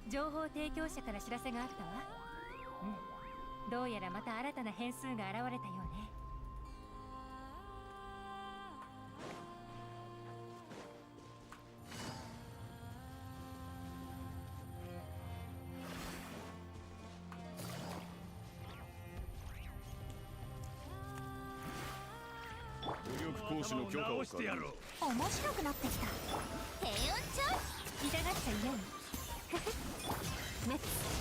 情報提供者から知らせがあったわ。どうやらまた新たな変数が現れたようね。講師の許可をしてやろう。面白くなってきた。低温調子。痛がっちゃいない。メッ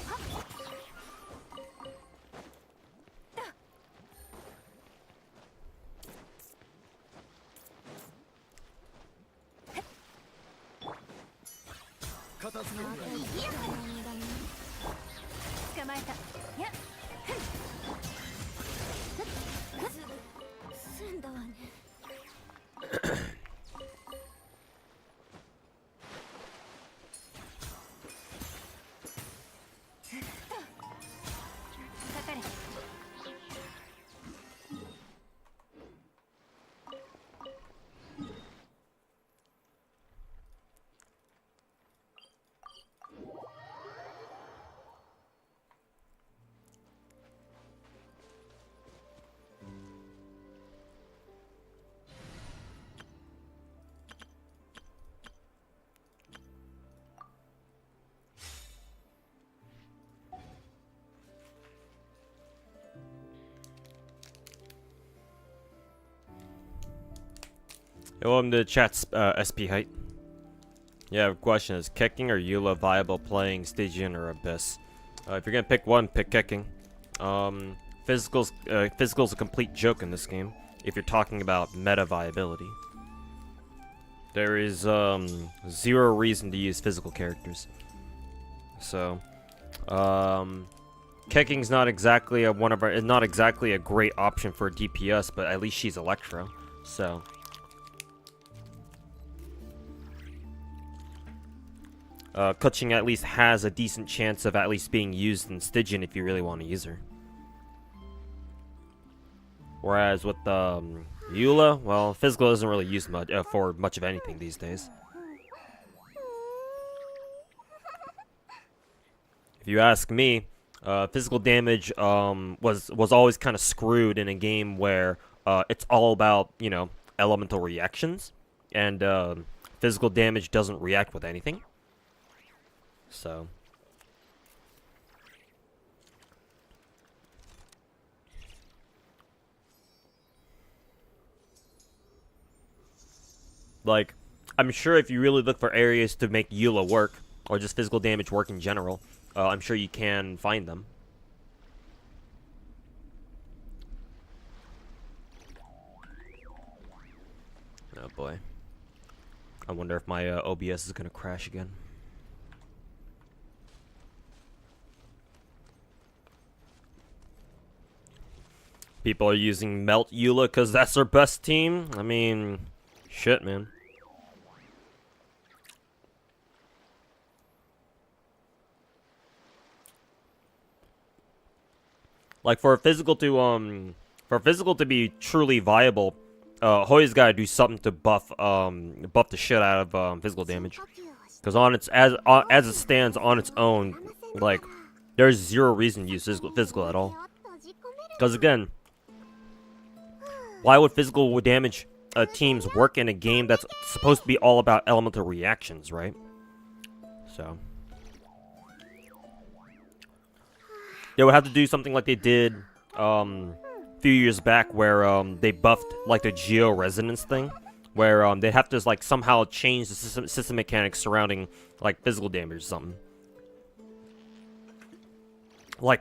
はっ。片付ける。捕まえた。やっ。済んだわね。Welcome to the chat's SP height. Yeah, the question is kicking or Eula viable playing Stygian or Abyss? If you're gonna pick one, pick kicking. Physical's a complete joke in this game if you're talking about meta viability. There is zero reason to use physical characters. So kicking's not exactly not exactly a great option for a DPS, but at least she's Electro. So Kuching at least has a decent chance of at least being used in Stygian if you really want to use her. Whereas with Eula, well, physical isn't really used much for much of anything these days. If you ask me, physical damage was always kind of screwed in a game where it's all about, you know, elemental reactions, and physical damage doesn't react with anything. So like, I'm sure if you really look for areas to make Eula work, or just physical damage work in general, I'm sure you can find them. Oh boy. I wonder if my OBS is gonna crash again. People are using Melt Eula because that's their best team? I mean, shit, man. Like, for physical to be truly viable, Hoya's gotta do something to buff the shit out of physical damage. Because as it stands on its own, like, there's zero reason to use physical at all. Because again, why would physical damage teams work in a game that's supposed to be all about elemental reactions, right? So they would have to do something like they did a few years back, where they buffed like the geo resonance thing, where they have to like somehow change the system mechanics surrounding like physical damage or something. Like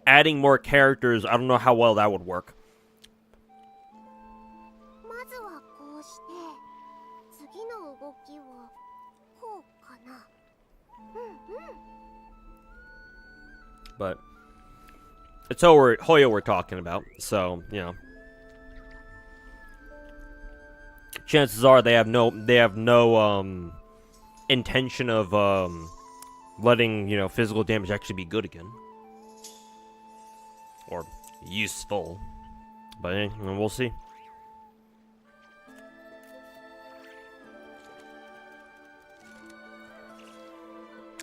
adding more characters, I don't know how well that would work. But it's Hoya we're talking about, so you know, chances are they have no intention of letting, you know, physical damage actually be good again or useful. But we'll see.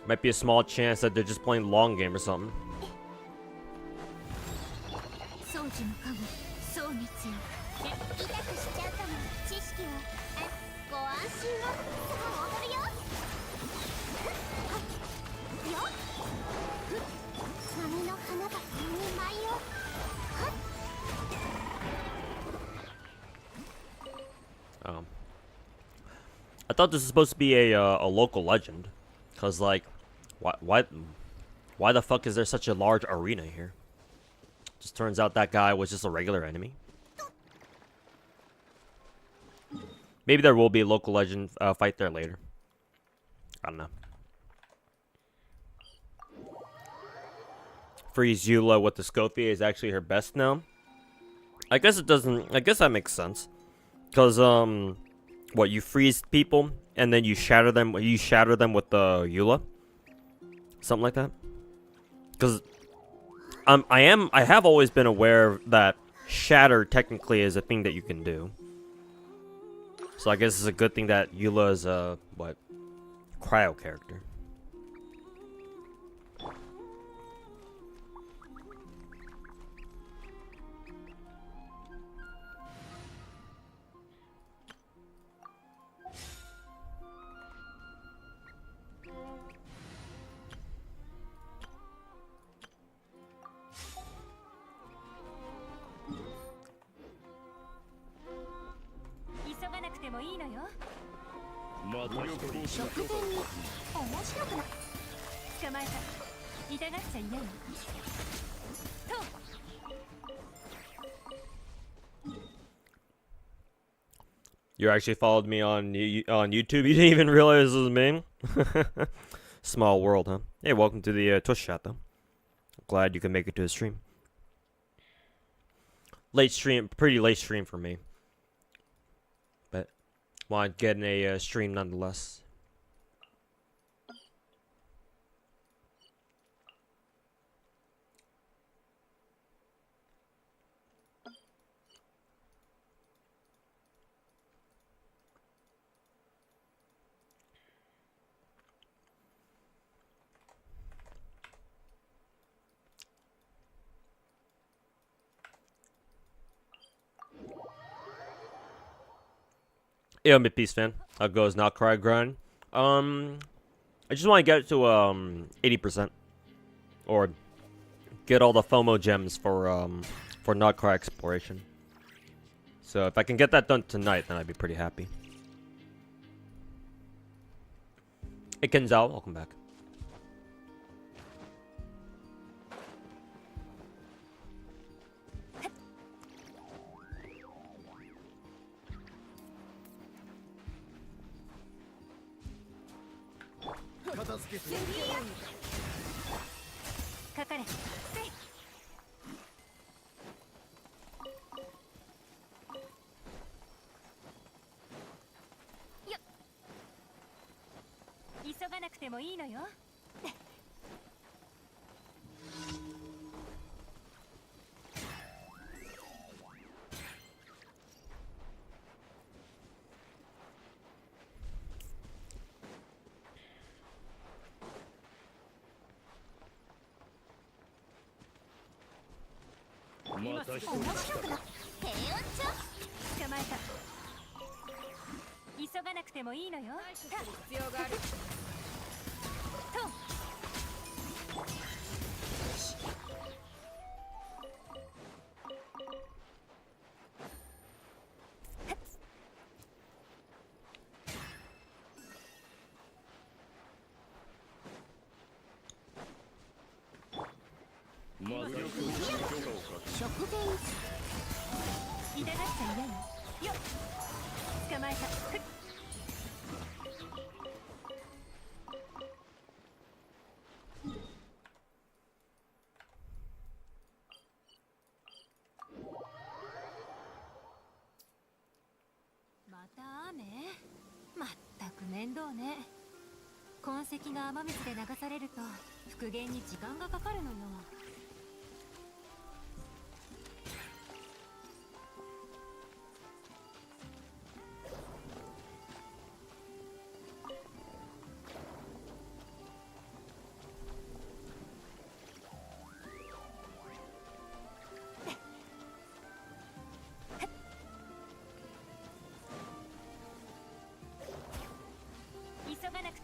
Might be a small chance that they're just playing long game or something. 掃除の加護そうに強く痛くしちゃうかも知識をご安心をさあ踊るよよ波の花がに舞いを I thought this was supposed to be a local legend, cause like, why the fuck is there such a large arena here? Just turns out that guy was just a regular enemy. Maybe there will be a local legend fight there later. I don't know. Freeze Eula with the Scophia is actually her best now. I guess it doesn't. I guess that makes sense, cause what, you freeze people and then you shatter them. You shatter them with the Eula, something like that. Because I have always been aware that shatter technically is a thing that you can do. So I guess it's a good thing that Eula is a cryo character. You actually followed me on YouTube. You didn't even realize this was me. Small world, huh? Hey, welcome to the Twitch chat, though. Glad you can make it to the stream. Late stream, pretty late stream for me. But want to get in a stream nonetheless. Yeah, I'm a Peace fan. How goes Nod Krai grind? I just want to get it to 80%, or get all the FOMO gems for Nod Krai exploration. So if I can get that done tonight, then I'd be pretty happy. Hey Kenzao, welcome back.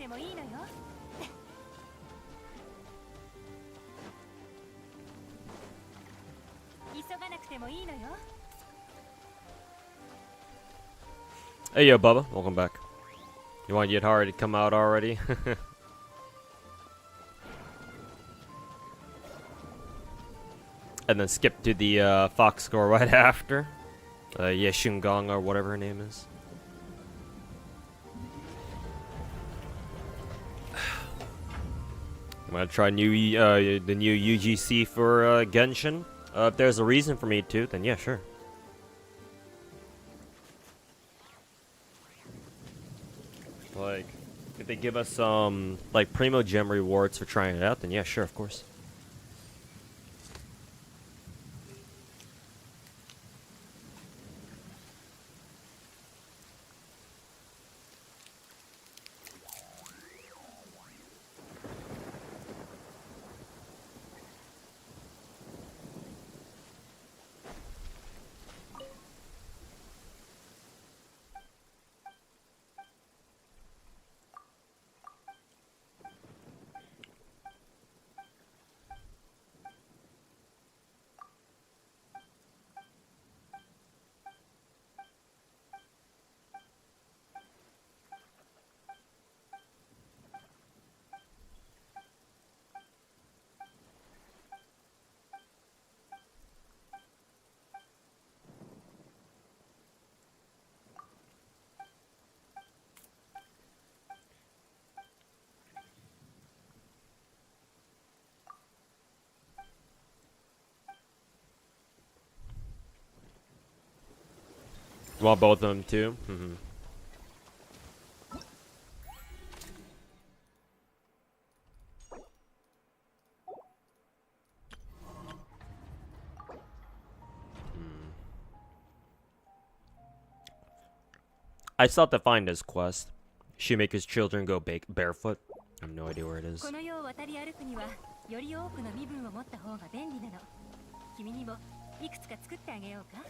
てもいいのよ。急がなくてもいいのよ。 Hey yo, Bubba, welcome back. You want Yidhari to come out already? And then skip to the Fox score right after. Yeshungong or whatever her name is. I'm gonna try the new UGC for Genshin. If there's a reason for me to, then yeah, sure. Like, if they give us some like Primo Gem rewards for trying it out, then yeah, sure, of course. You want both of them too? Mm-hmm. I still have to find his quest. Should make his children go barefoot. I have no idea where it is. この世を渡り歩くにはより多くの身分を持った方が便利なの。君にもいくつか作ってあげようか。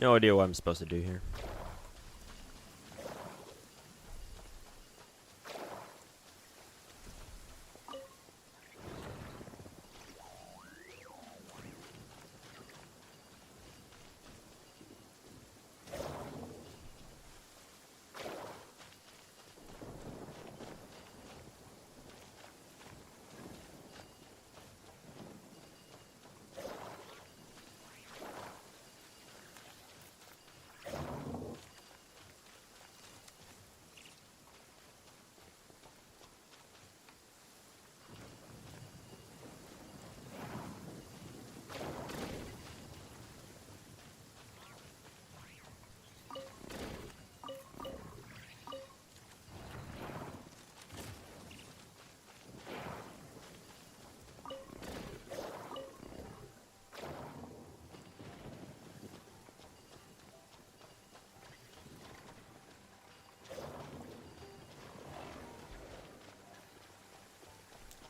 No idea what I'm supposed to do here.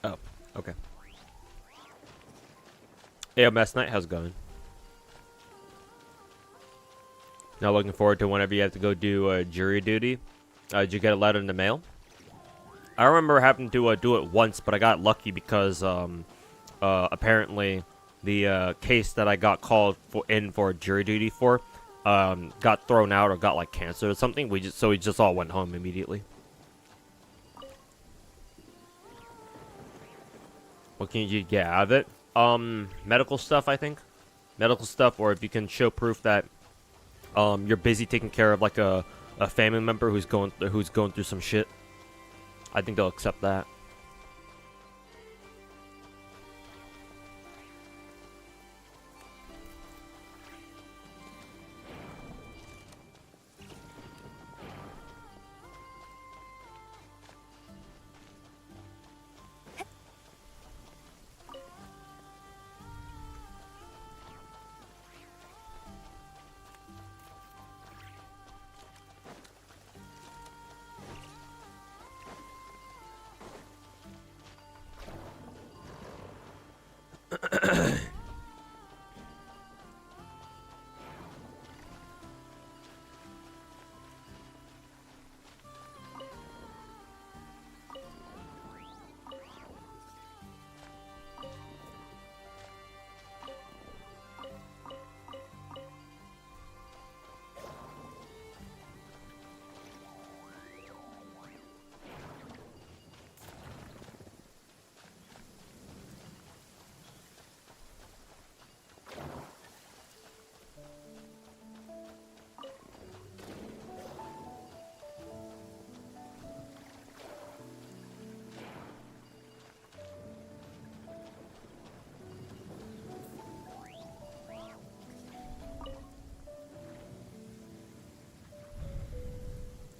Oh, okay. Hey, Mass Knight, how's it going? Now looking forward to whenever you have to go do jury duty. Did you get a letter in the mail? I remember having to do it once, but I got lucky because apparently the case that I got called in for jury duty for got thrown out or got like canceled or something. We just all went home immediately. What can you get out of it? Medical stuff, I think. Medical stuff, or if you can show proof that you're busy taking care of like a family member who's going through some shit. I think they'll accept that.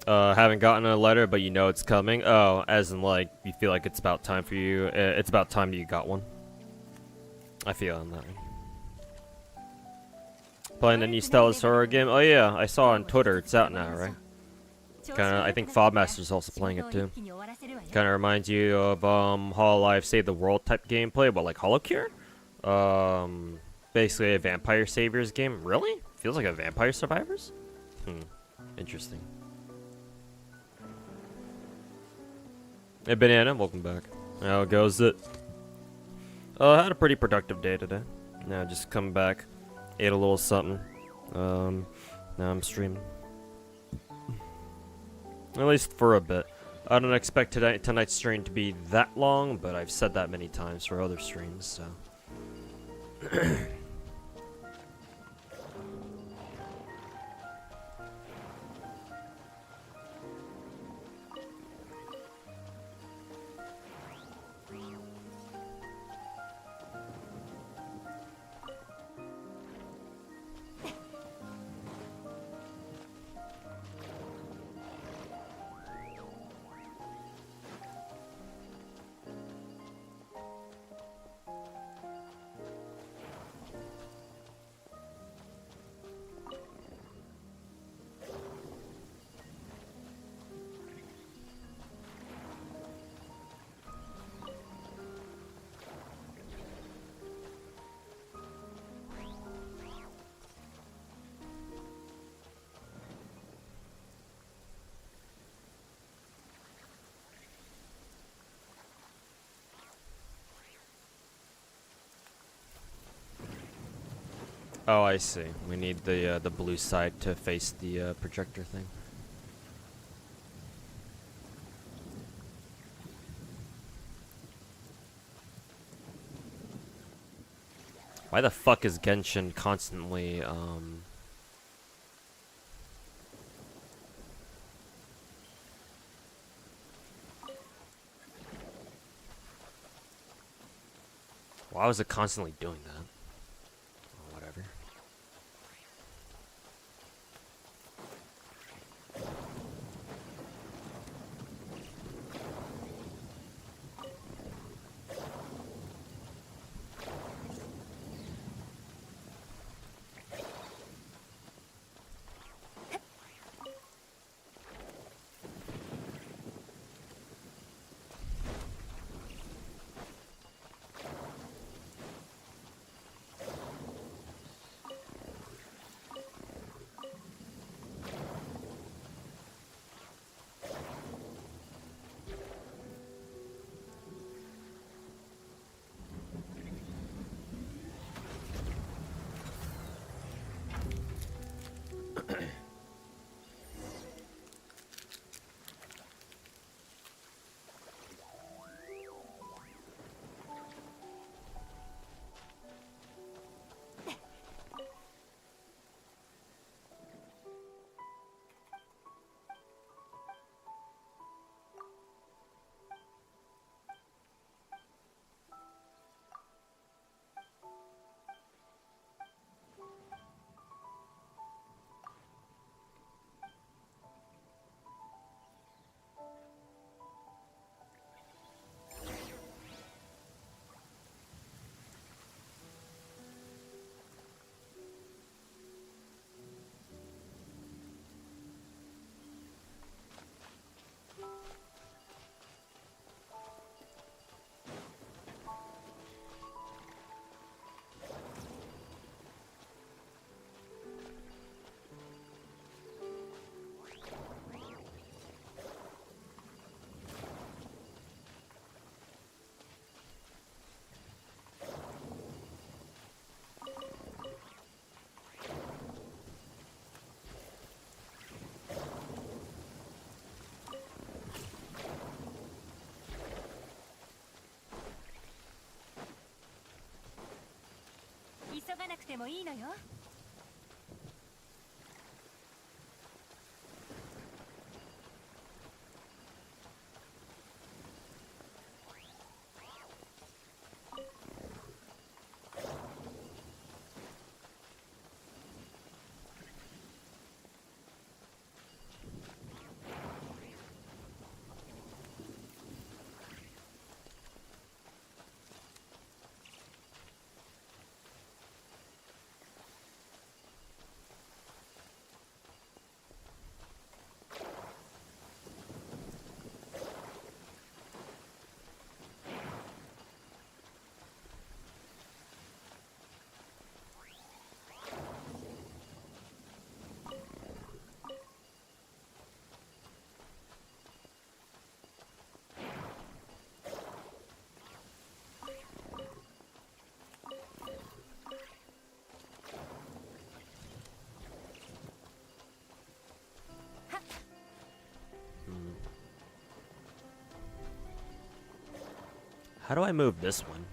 Haven't gotten a letter, but you know it's coming. Oh, as in like you feel like it's about time for you. It's about time you got one. I feel on that one. Playing the new Stella's horror game. Oh yeah, I saw on Twitter. It's out now, right? Kind of. I think Fobmaster's also playing it too. Kind of reminds you of Hololive Save the World type gameplay, but like Holocure. Basically a Vampire Saviors game. Really? Feels like a Vampire Survivors. Interesting. Hey Banana, welcome back. How goes it? I had a pretty productive day today. Now just come back, ate a little something. Now I'm streaming. At least for a bit. I don't expect tonight's stream to be that long, but I've said that many times for other streams, so. Oh, I see. We need the blue side to face the projector thing. Why the fuck is Genshin constantly why was it constantly doing that? Oh, whatever.急がなくてもいいのよ。How do I move this one?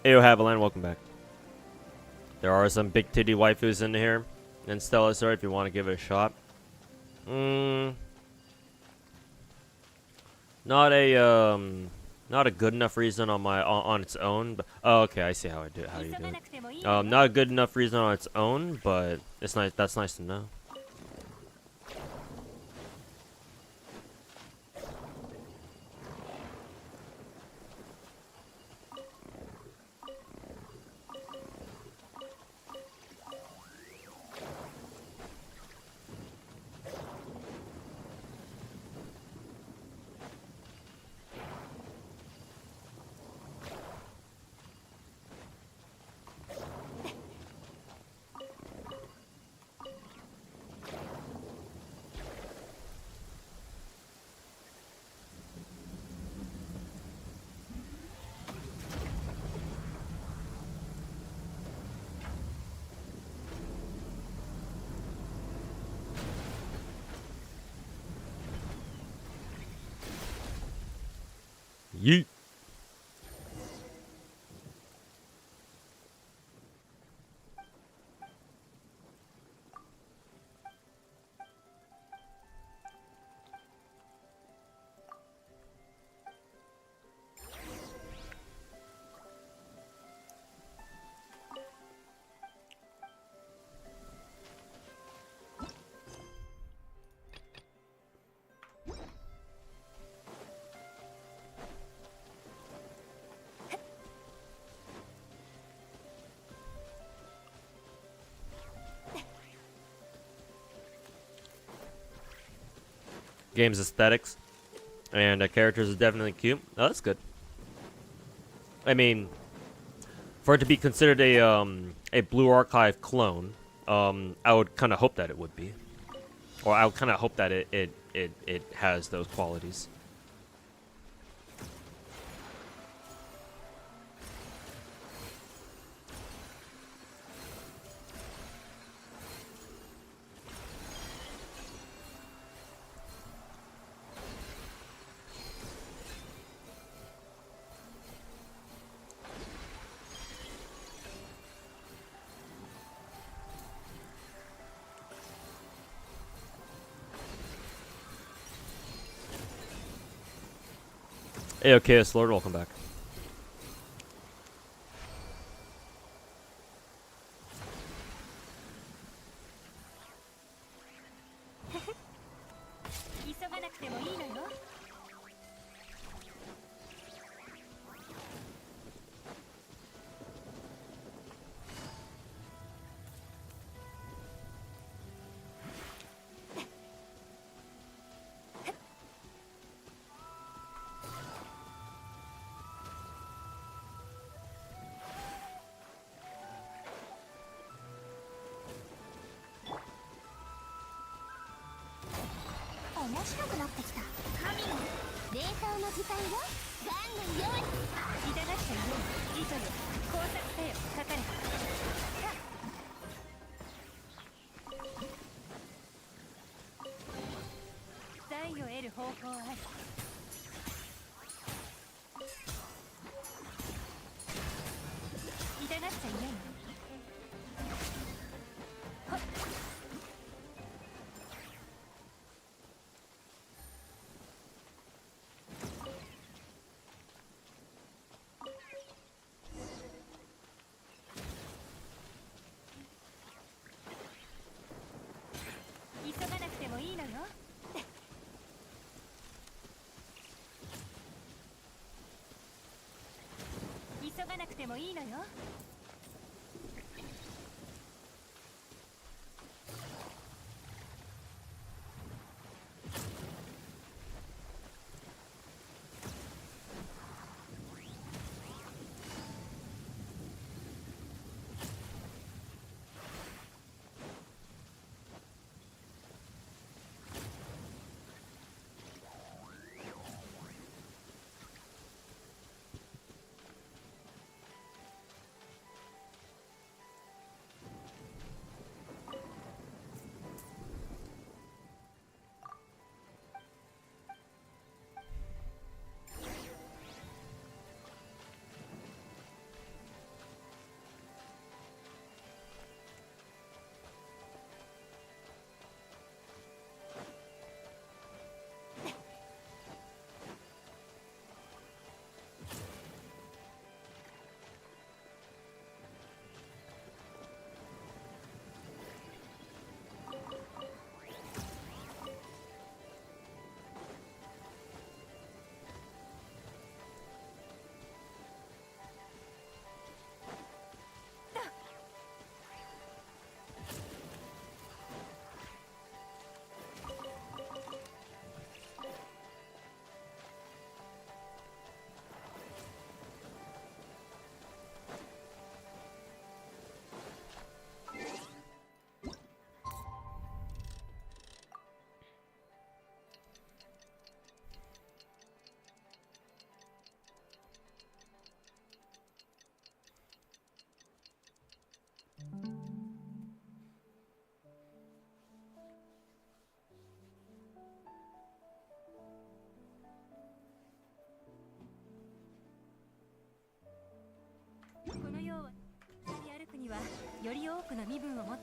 Ayo Haviland, welcome back. There are some big titty waifus in here. And Stella, sir, if you want to give it a shot. Not a good enough reason on its own. But oh, okay, I see how you do it. Not a good enough reason on its own, but it's nice. That's nice to know. Yeet. Game's aesthetics and characters is definitely cute. Oh, that's good. I mean, for it to be considered a Blue Archive clone, I would kind of hope that it would be, or I would kind of hope that it has those qualities. Hey, okay, Lord, welcome back.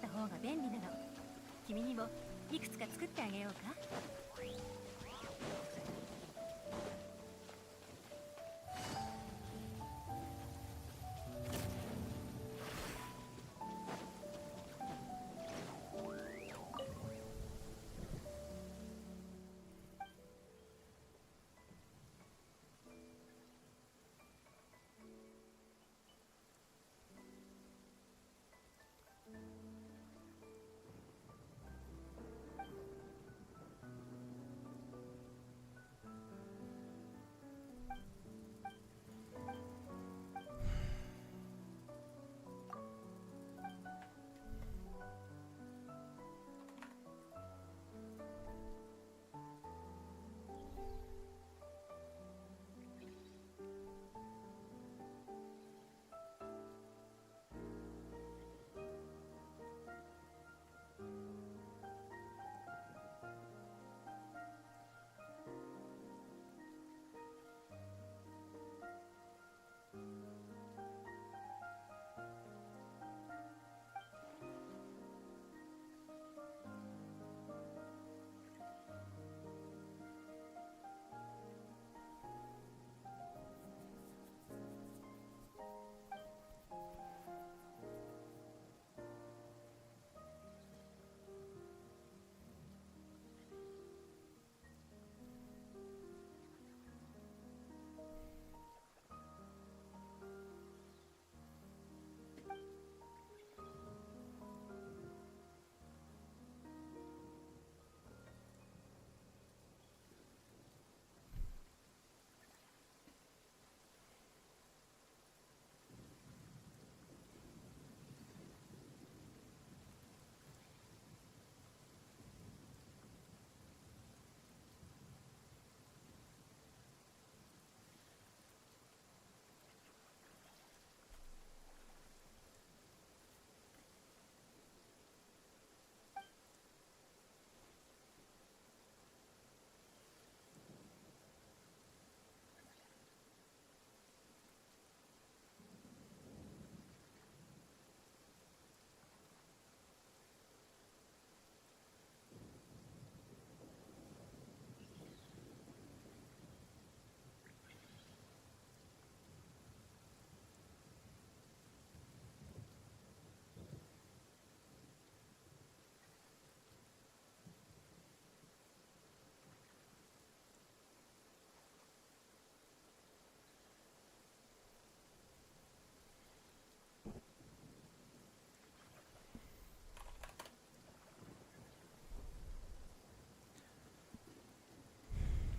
った方が便利なの。君にもいくつか作ってあげようか。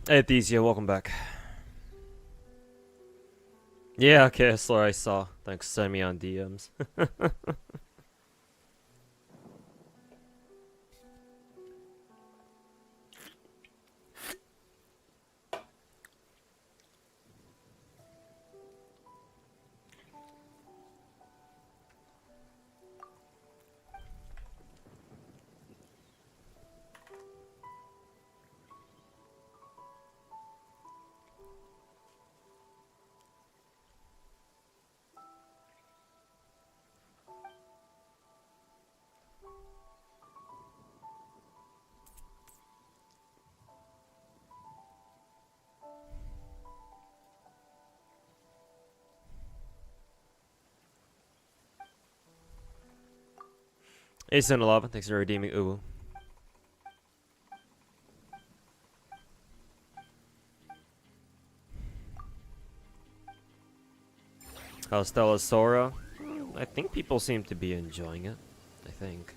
Hey, Thesia, welcome back. Yeah, Kessler, I saw. Thanks, send me on DMs. Ace 11, thanks for redeeming Uwu. How's Stella Sora? I think people seem to be enjoying it. I think.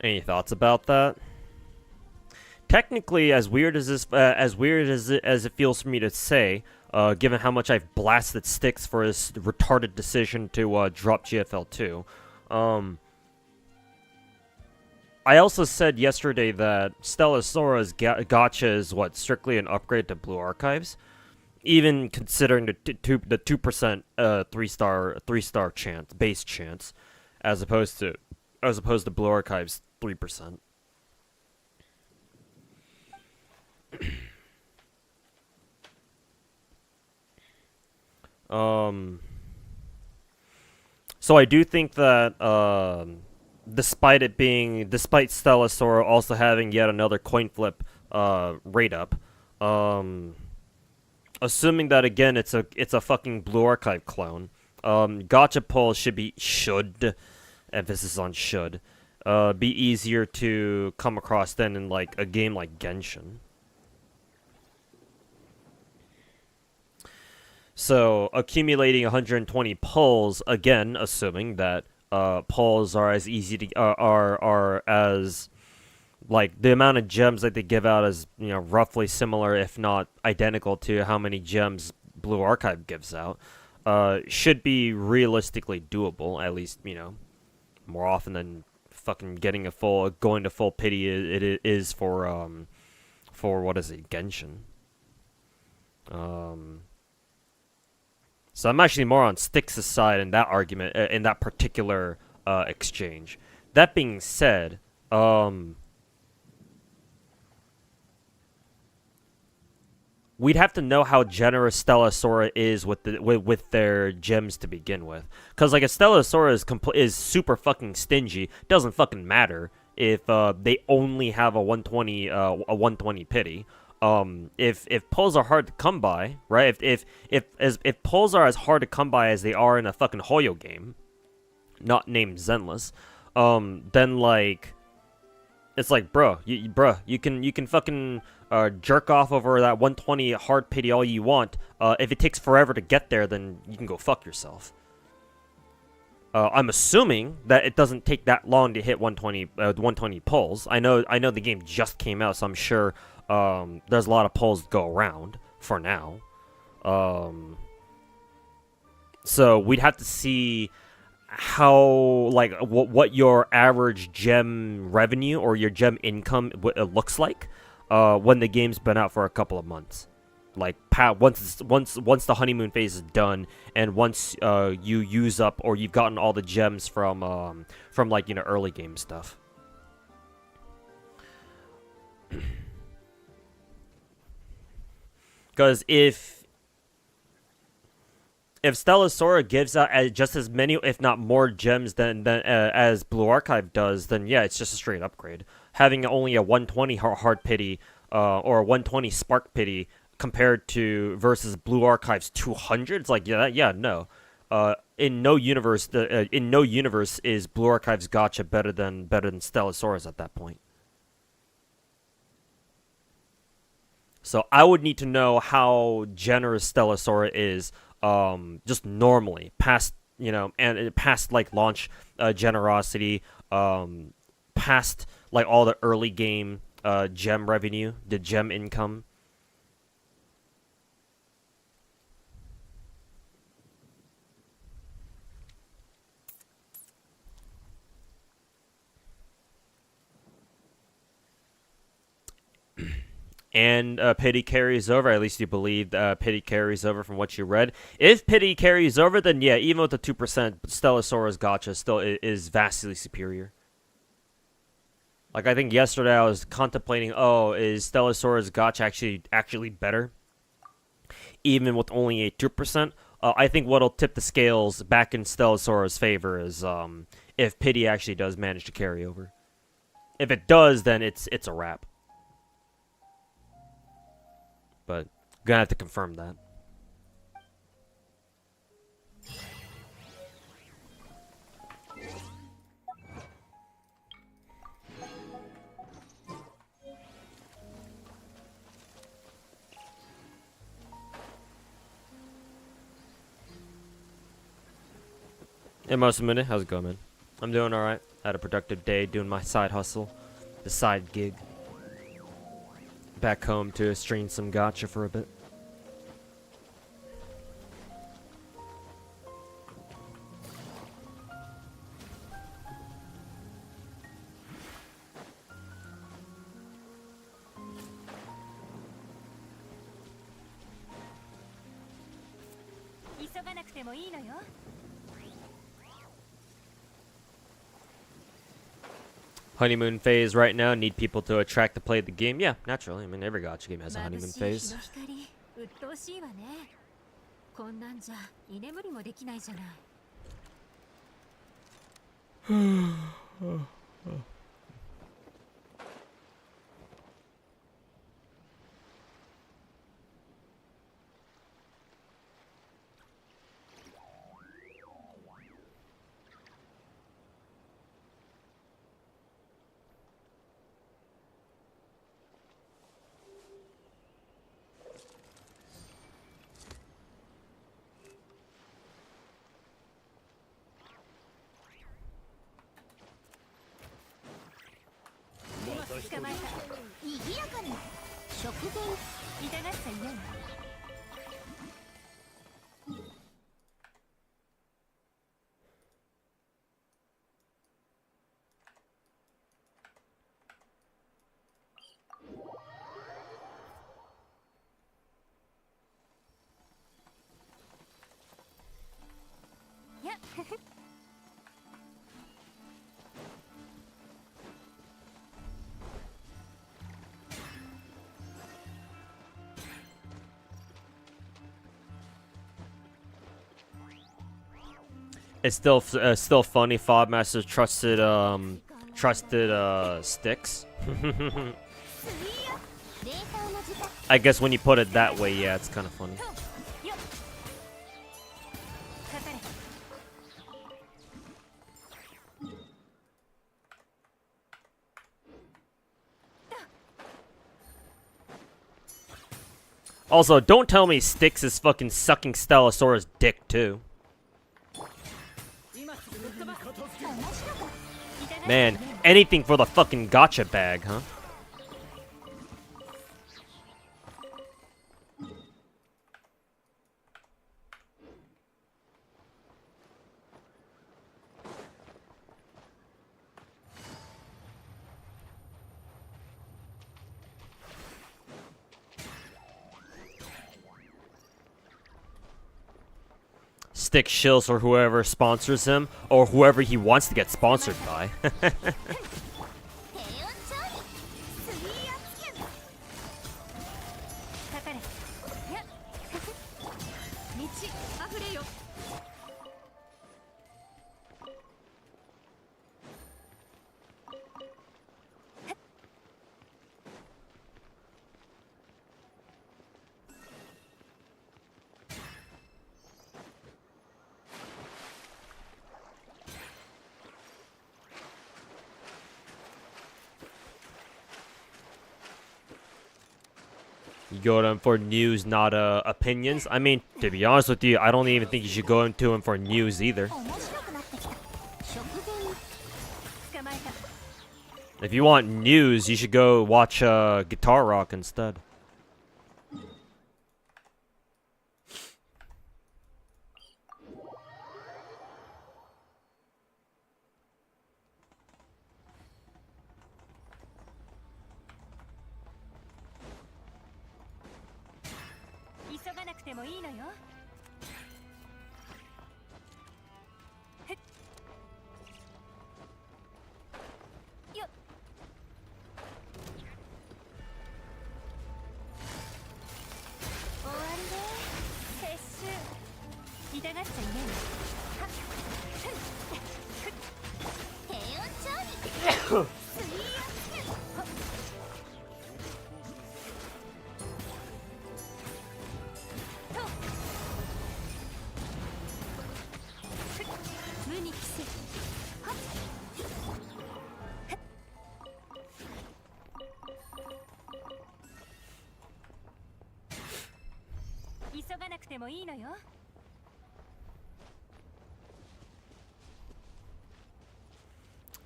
Any thoughts about that? Technically, as weird as as it feels for me to say, given how much I've blasted Styx for his retarded decision to drop GFL 2, I also said yesterday that Stella Sora's gacha is strictly an upgrade to Blue Archives, even considering the 2% 3-star chance base chance, as opposed to Blue Archives 3%. So I do think that despite Stella Sora also having yet another coin flip rate up, assuming that again it's a fucking Blue Archive clone, gacha polls should, emphasis on should, be easier to come across than in like a game like Genshin. So accumulating 120 pulls, again, assuming that pulls are as easy to are as like the amount of gems that they give out is, you know, roughly similar, if not identical, to how many gems Blue Archive gives out. Should be realistically doable, at least, you know, more often than fucking going to full pity it is for what is it, Genshin. So I'm actually more on Styx's side in that argument, in that particular exchange. That being said, we'd have to know how generous Stella Sora is with their gems to begin with. Because like if Stella Sora is super fucking stingy, doesn't fucking matter if they only have a 120 pity. If pulls are hard to come by, right? If pulls are as hard to come by as they are in a fucking Hoyo game, not named Zenless, then like it's like, bro, you can fucking jerk off over that 120 hard pity all you want. If it takes forever to get there, then you can go fuck yourself. I'm assuming that it doesn't take that long to hit 120 pulls. I know the game just came out, so I'm sure there's a lot of pulls to go around for now. So we'd have to see how, like, what your average gem revenue or your gem income looks like when the game's been out for a couple of months. Like once the honeymoon phase is done, and once you use up or you've gotten all the gems from like, you know, early game stuff. Because if Stella Sora gives out just as many, if not more, gems than as Blue Archive does, then yeah, it's just a straight upgrade. Having only a 120 hard pity or a 120 spark pity compared to versus Blue Archive's 200, it's like, no. In no universe is Blue Archive's gacha better than Stella Sora's at that point. So I would need to know how generous Stella Sora is, just normally, past, you know, and past like launch generosity, past like all the early game gem revenue, the gem income. And pity carries over. At least you believe pity carries over from what you read. If pity carries over, then yeah, even with the 2%, Stella Sora's gacha still is vastly superior. Like, I think yesterday I was contemplating, is Stella Sora's gacha actually better, even with only a 2%? I think what'll tip the scales back in Stella Sora's favor is if pity actually does manage to carry over. If it does, then it's a wrap. But gonna have to confirm that. Hey, Minute, how's it going, man? I'm doing alright. Had a productive day doing my side hustle, the side gig. Back home to stream some gacha for a bit. Honeymoon phase right now. Need people to attract to play the game. Yeah, naturally. I mean, every gacha game has a honeymoon phase. 鬱陶しいわね。こんなんじゃ居眠りもできないじゃない。捕まえた。賑やかに食前痛がっちゃいないわ。いや。It's still funny. Fodmaster's trusted sticks. I guess when you put it that way, yeah, it's kind of funny. Also, don't tell me Styx is fucking sucking Stellasaurus' dick too. Man, anything for the fucking gacha bag, huh? Stick shills or whoever sponsors him, or whoever he wants to get sponsored by. You go to him for news, not opinions. I mean, to be honest with you, I don't even think you should go into him for news either. If you want news, you should go watch Guitar Rock instead.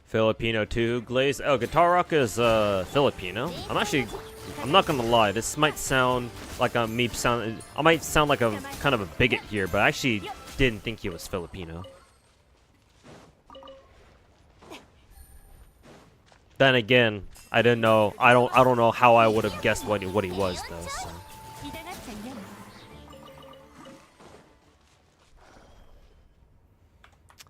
Filipino too. Glaze. Oh, Guitar Rock is Filipino. I'm not gonna lie. This might sound like I might sound like a kind of a bigot here, but I actually didn't think he was Filipino. Then again, I didn't know. I don't know how I would have guessed what he was though. So.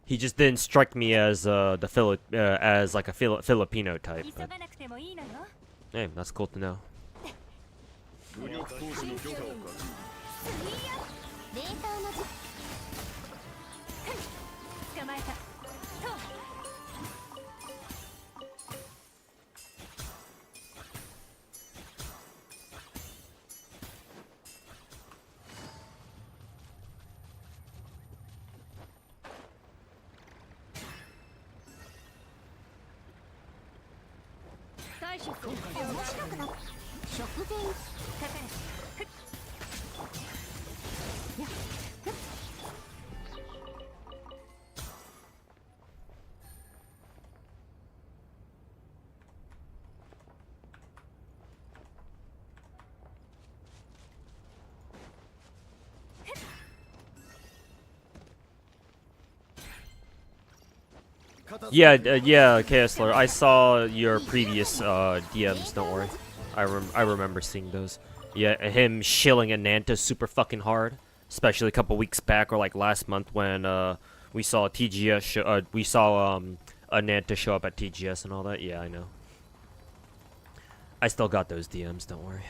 He just didn't strike me as as like a Filipino type. But, hey, that's cool to know. 武力行使の許可を貸す。データの時捕まえた。対処する。面白くなった食前かかれ。Yeah, yeah, Kessler. I saw your previous DMs. Don't worry, I remember seeing those. Yeah, him shilling a Nanta super fucking hard, especially a couple weeks back or like last month when we saw TGS. We saw a Nanta show up at TGS and all that. Yeah, I know. I still got those DMs. Don't worry.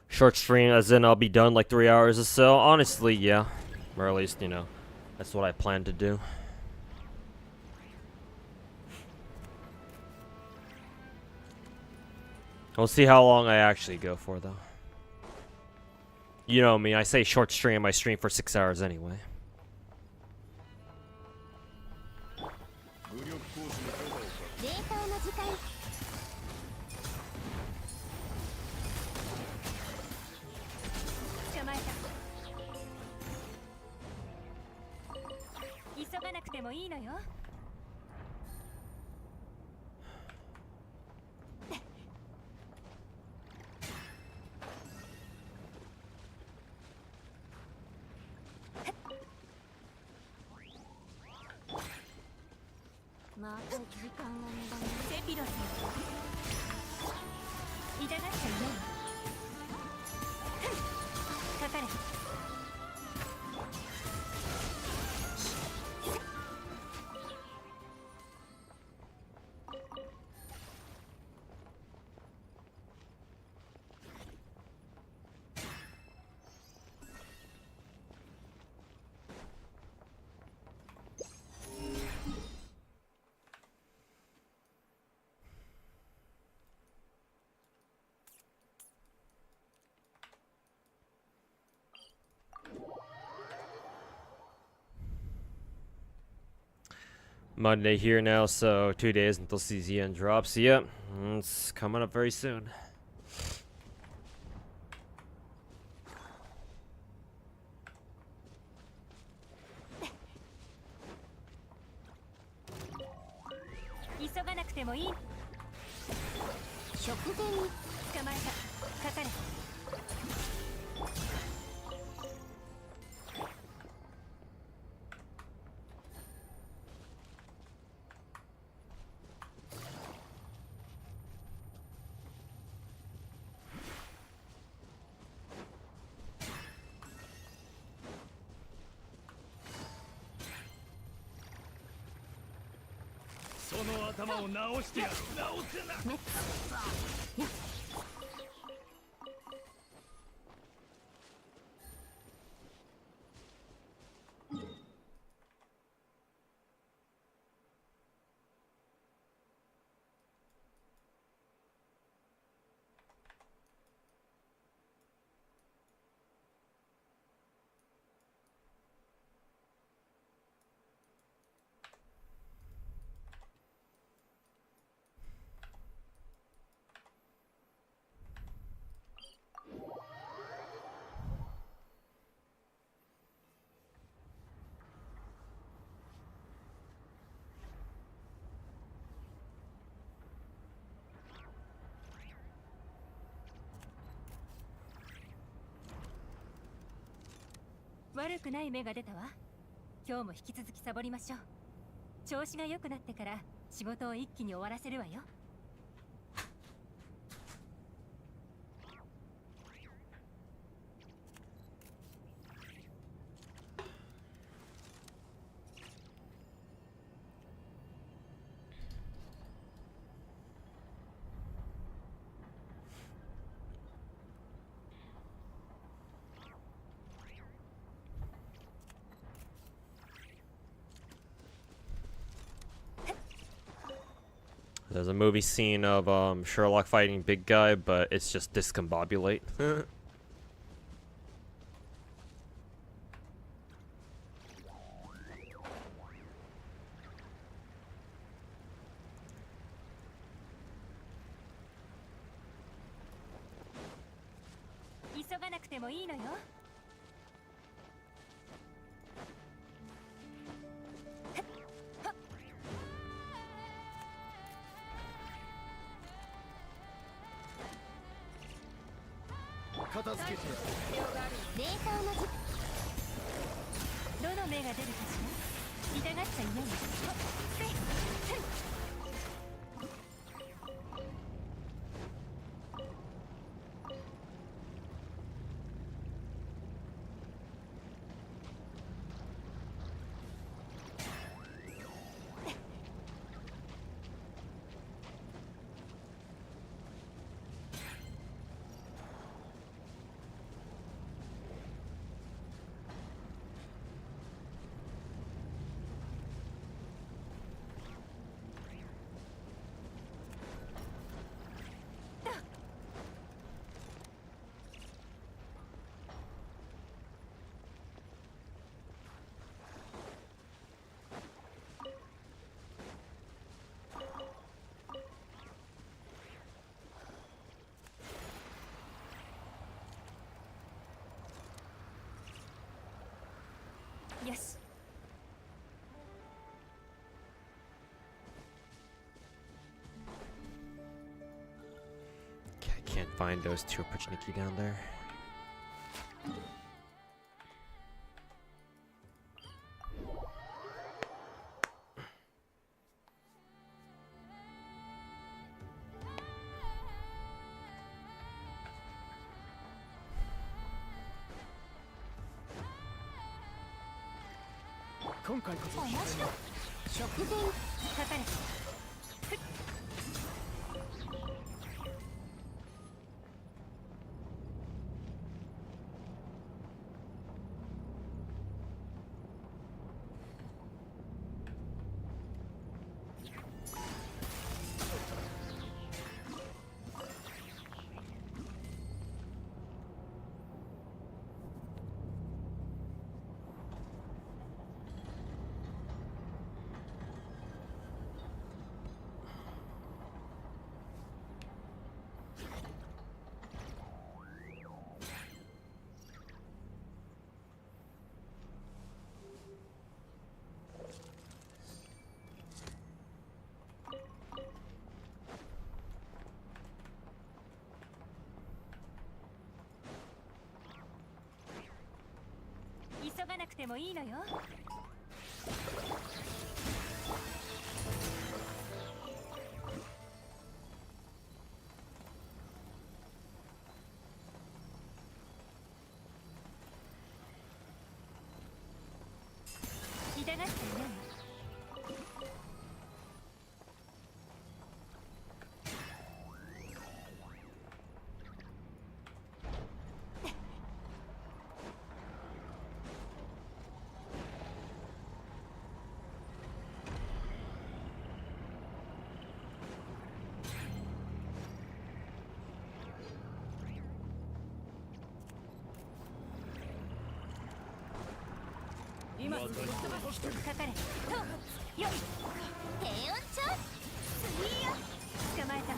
Short stream, as in I'll be done like 3 hours or so. Honestly, yeah. Or at least, you know, that's what I plan to do. We'll see how long I actually go for, though. You know me, I say short stream, I stream for 6 hours anyway. 武力行使の許可を貸す。データの時間捕まえた。急がなくてもいいのよ。また時間が無駄にセピロス。痛がっちゃいない。かかれ。Monday here now, so 2 days until CZN drops. Yep, it's coming up very soon.急がなくてもいい。食前に捕まえた。かかれ。の頭を直してやる。直せな。メッツよっ。悪くない芽が出たわ。今日も引き続きサボりましょう。調子が良くなってから仕事を一気に終わらせるわよ。There's a movie scene of Sherlock fighting big guy, but it's just discombobulate. 急がなくてもいいのよ。片付けてやる。冷凍の時どの芽が出るかしら。痛がっちゃいないの。よし。Okay, I can't find those two opportunity down there.面白い。食前かかれ。急がなくてもいいのよ。痛がっていないの。今すぐかかれとよっ低温調水よ捕まえた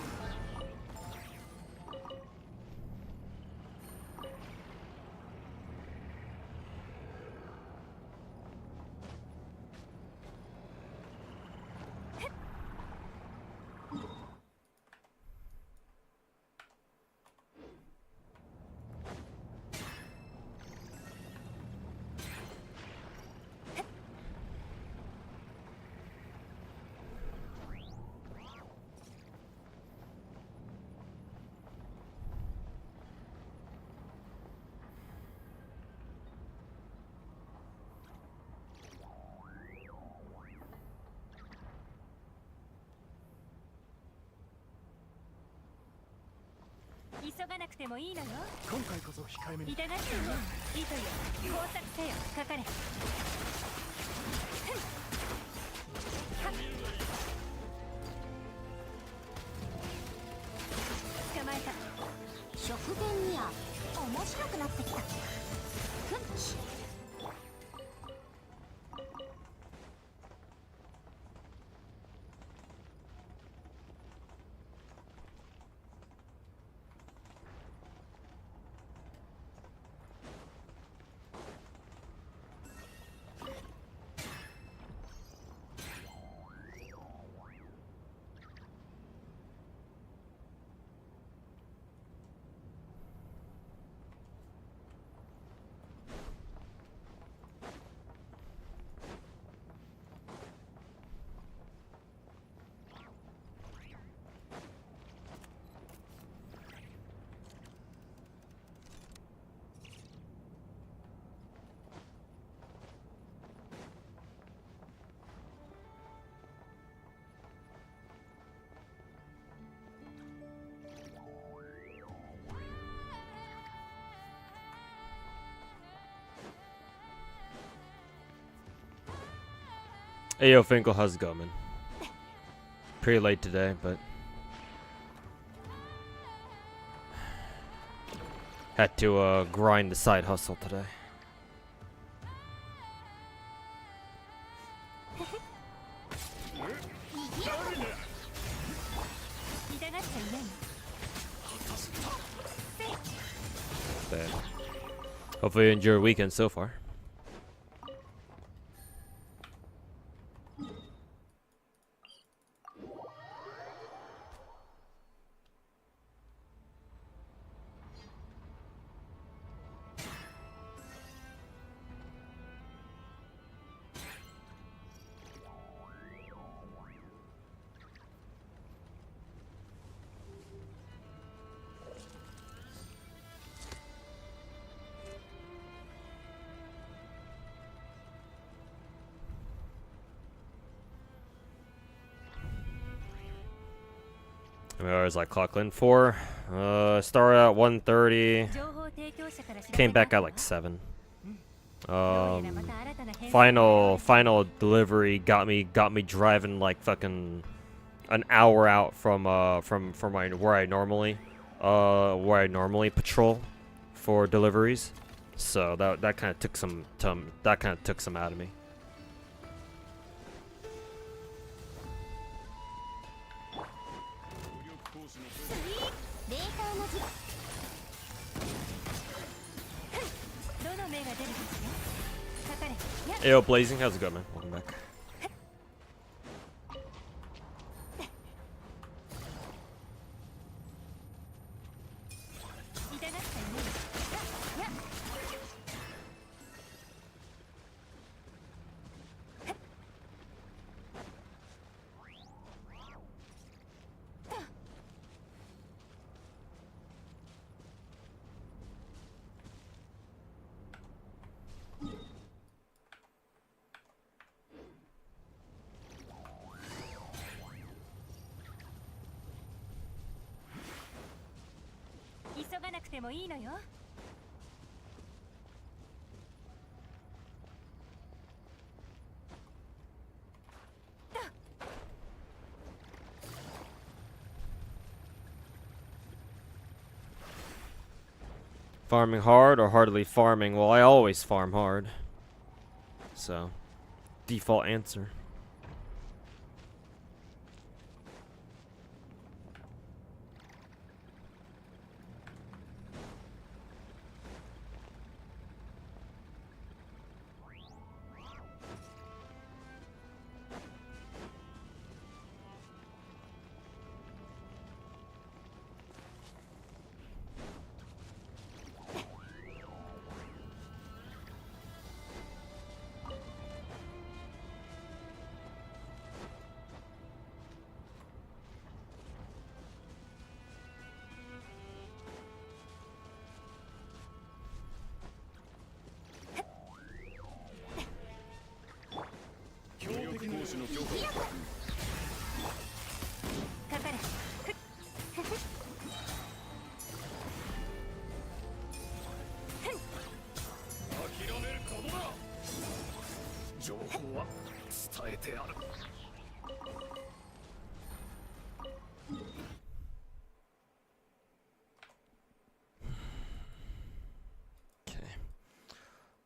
急がなくてもいいのよ。今回こそ控えめに。痛がっていないいいとよ工作せよかかれ捕まえた食前には面白くなってきた。ふっちHey yo, Finkel, how's it going, man? Pretty late today, but had to grind the side hustle today. 痛がっちゃいない But hopefully you enjoy your weekend so far. Where was I clocking for? Started at 1:30. 情報提供者から知らせ Came があ back った at わ like 7. どうやらまた新たな変 Final delivery got me driving like fucking an hour out from my where I normally patrol for deliveries. So that kind of took some out of me. 霊感の時どの目が出るかしらかかれやっ Hey, yo, Blazing, how's it going, man? Welcome back. 痛がっちゃいないやっ急がなくてもいいのよ Farming hard or hardly farming? Well, I always farm hard. So, default answer.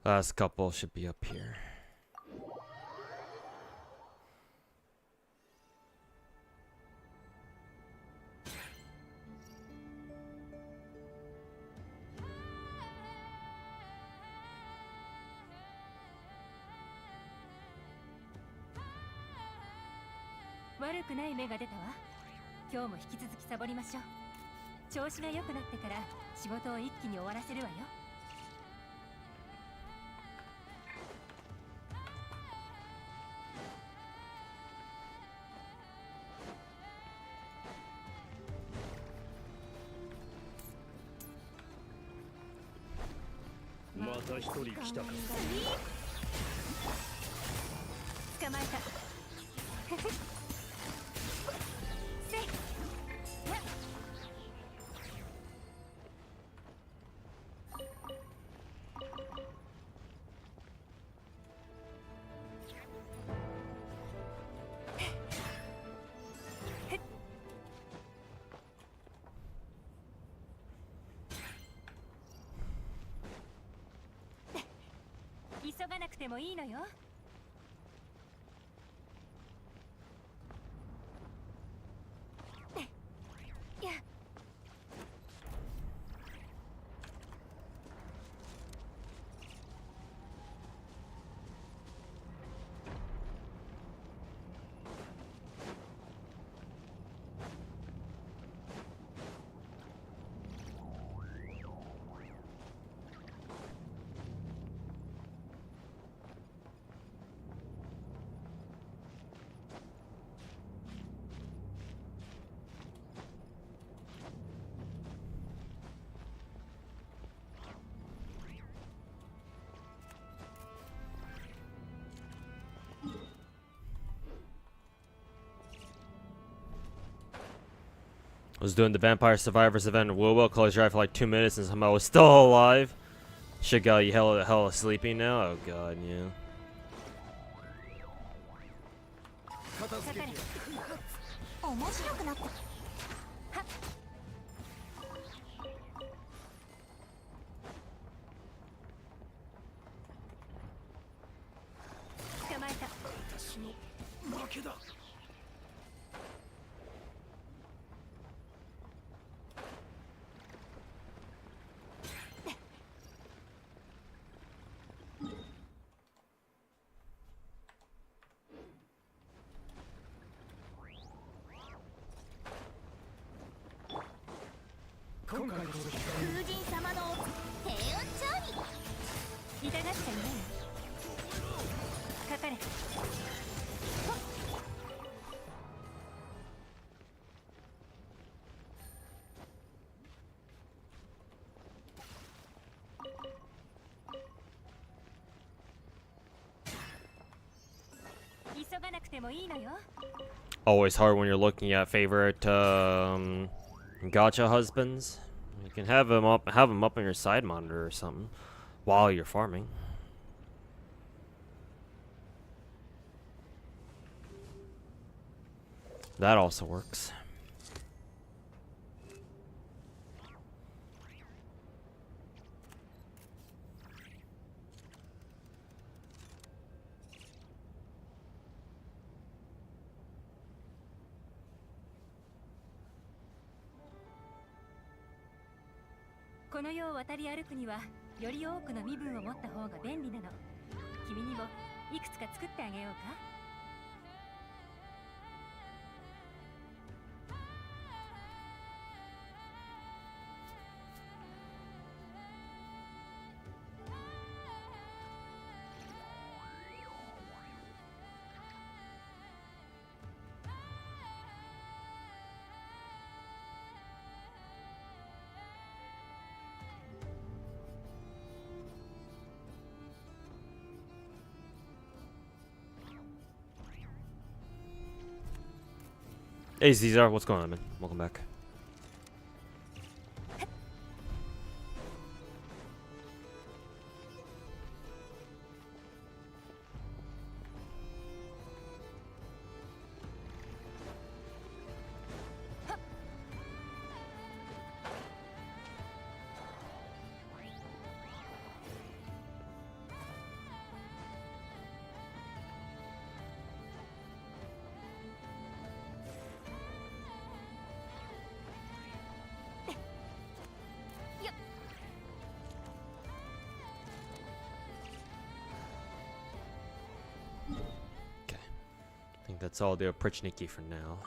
Last couple should be up here.悪くない芽が出たわ。今日も引き続きサボりましょう。調子が良くなってから仕事を一気に終わらせるわよ。また一人来たか。捕まえた。急がなくてもいいのよ。Was doing the Vampire Survivors event in Will closed your eye for like 2 minutes and somehow was still alive. Shit got you hella sleepy now? Oh god, yeah. 面白くなった。捕まえた。私の負けだ。風神様の平穏調理。痛がっちゃいない。かかれ。急がなくてもいいのよ。Always hard when you're looking at favorite gacha husbands. You can have them up on your side monitor or something while you're farming. That also works. この世を渡り歩くにはより多くの身分を持った方が便利なの。君にもいくつか作ってあげようか。Hey Caesar, what's going on, man? Welcome back. I think that's all the opportunity for now.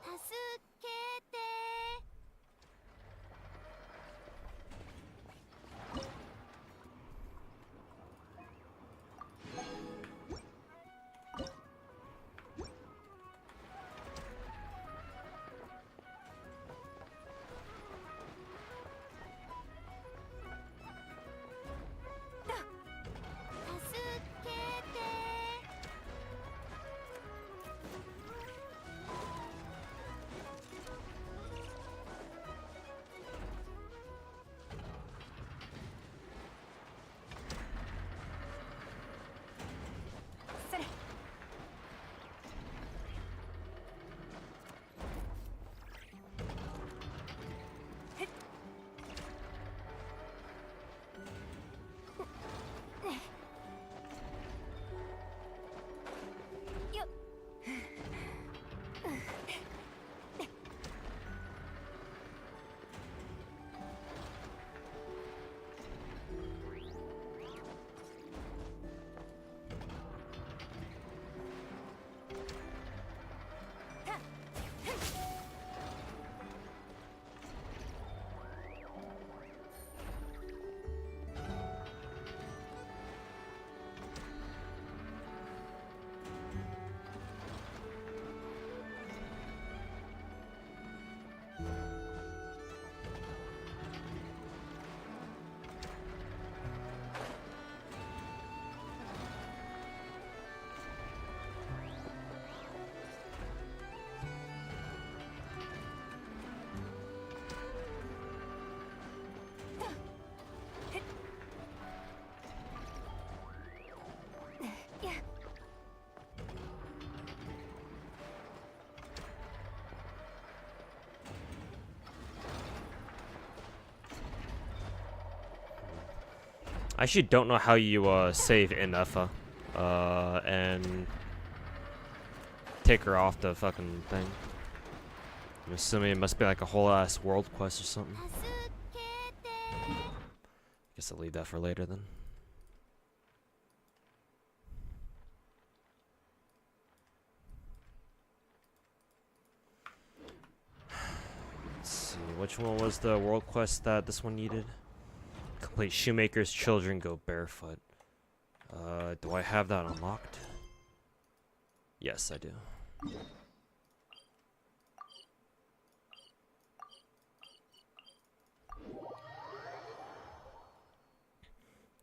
助けて。助けて。それ。よっ。I actually don't know how you save in Nefer, and take her off the fucking thing. I'm assuming it must be like a whole ass world quest or something. 助けて。 Guess I'll leave that for later then. Let's see, which one was the world quest that this one needed? Complete Shoemaker's Children Go Barefoot. Do I have that unlocked? Yes, I do.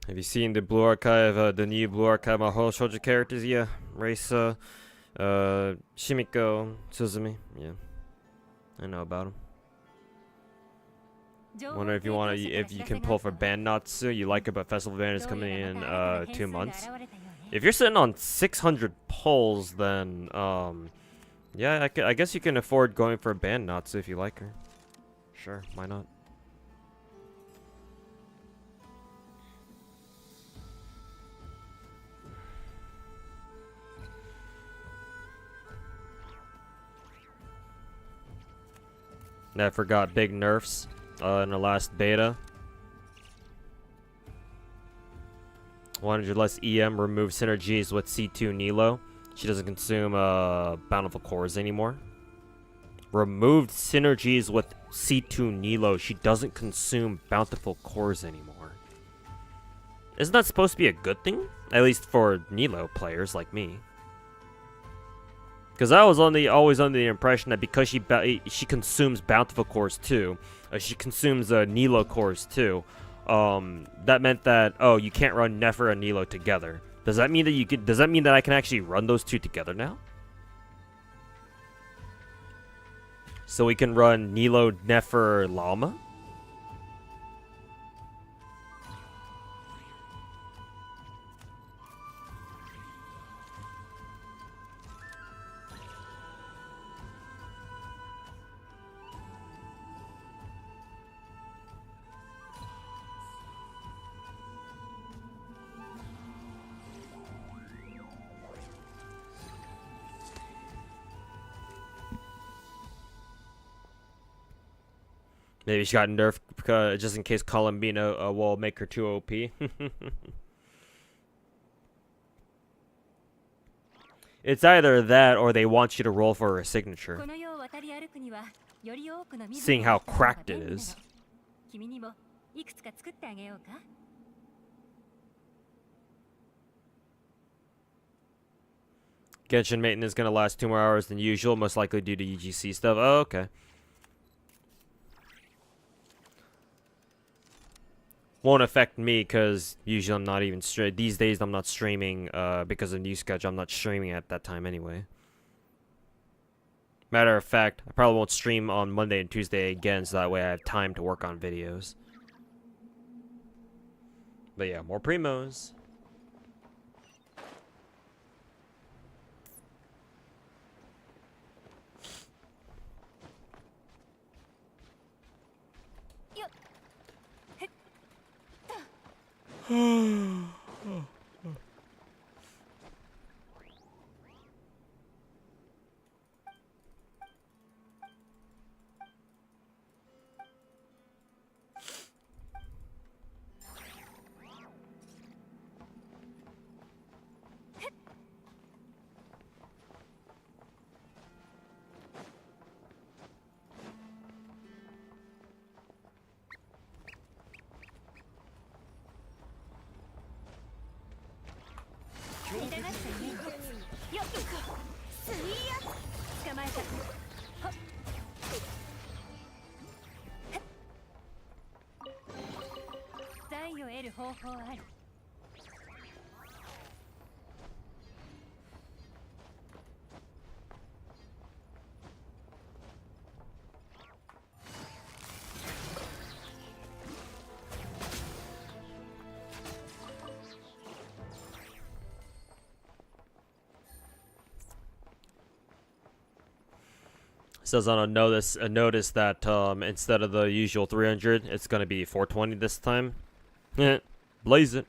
Have you seen the Blue Archive, the new Blue Archive Mahou Shoujo characters? Yeah. Reisa, Shimiko, Suzumi. Yeah. I know about them. Wonder if you can pull for Bandnatsu. You like it, but Festival Band is coming in 2 months. If you're sitting on 600 pulls, then yeah, I guess you can afford going for Bandnatsu if you like her. Sure, why not? Nefer got big nerfs in the last beta. 100 less EM, remove synergies with C2 Nilo. She doesn't consume bountiful cores anymore. Removed synergies with C2 Nilo. She doesn't consume bountiful cores anymore. Isn't that supposed to be a good thing? At least for Nilo players like me. Because I was always under the impression that because she consumes bountiful cores too, she consumes Nilo cores too. That meant that you can't run Nefer and Nilo together. Does that mean that you could? Does that mean that I can actually run those two together now? So we can run Nilo, Nefer, Llama? Maybe she got nerfed because, just in case Columbina will make her too OP. It's either that or they want you to roll for her signature. Seeing how cracked it is. Genshin maintenance is going to last 2 more hours than usual, most likely due to UGC stuff. Oh, okay. Won't affect me because usually I'm not even these days I'm not streaming because of new schedule. I'm not streaming at that time anyway. Matter of fact, I probably won't stream on Monday and Tuesday again, so that way I have time to work on videos. But yeah, more primos. Says on a notice that instead of the usual 300, it's gonna be 420 this time. Blaze it.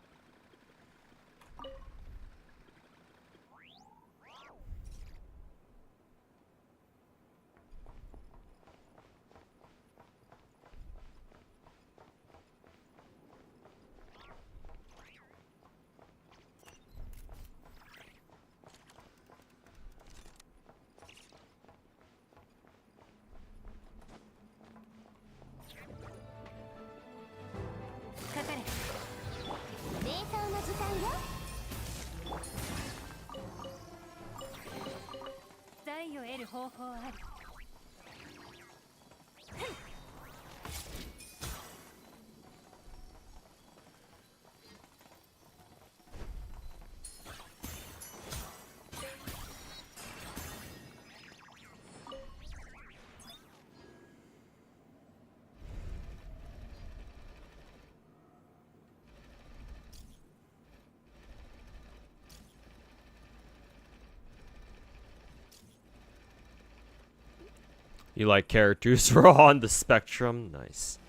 You like characters who are on the spectrum? Nice.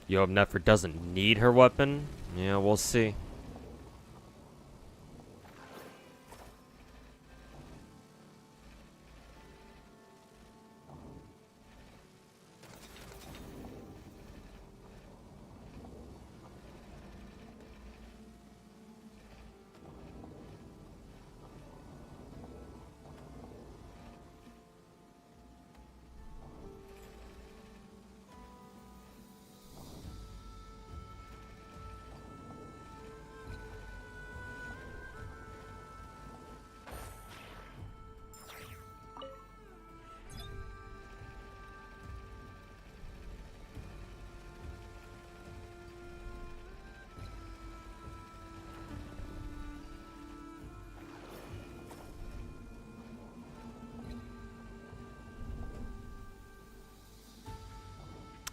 You hope Nefer doesn't need her weapon? Yeah, we'll see.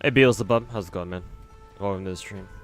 Hey Beelzebub, how's it going, man? Welcome to the stream.「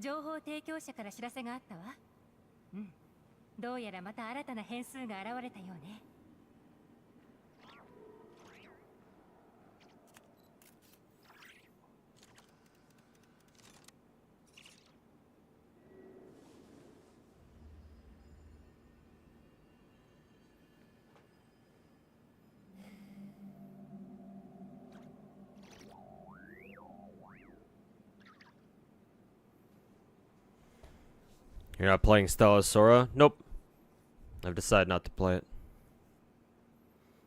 情報提供者から知らせがあったわ。うん、どうやらまた新たな変数が現れたようね。You're not playing Stella Sora? Nope. I've decided not to play it.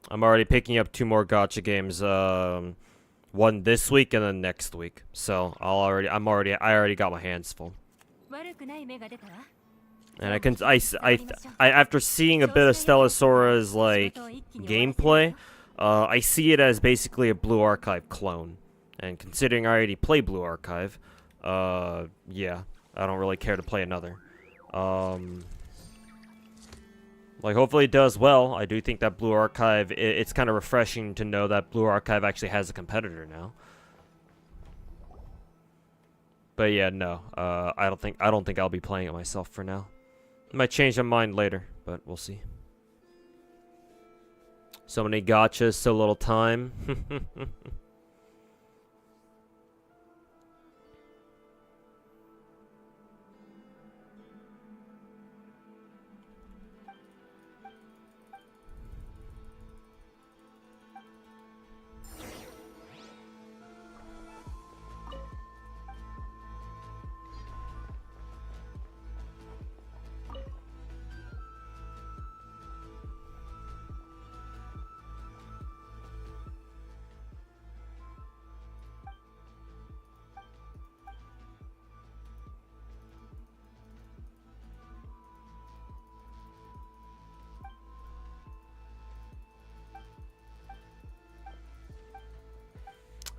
I'm already picking up 2 more gacha games. One this week and then next week. So I already got my hands full. 悪くない芽が出たわ。 And after seeing a bit of Stella Sora's like gameplay, I see it as basically a Blue Archive clone. And considering I already play Blue Archive, yeah, I don't really care to play another. Like hopefully it does well. I do think that Blue Archive, it's kind of refreshing to know that Blue Archive actually has a competitor now. But yeah, no, I don't think I'll be playing it myself for now. I might change my mind later, but we'll see. So many gachas, so little time.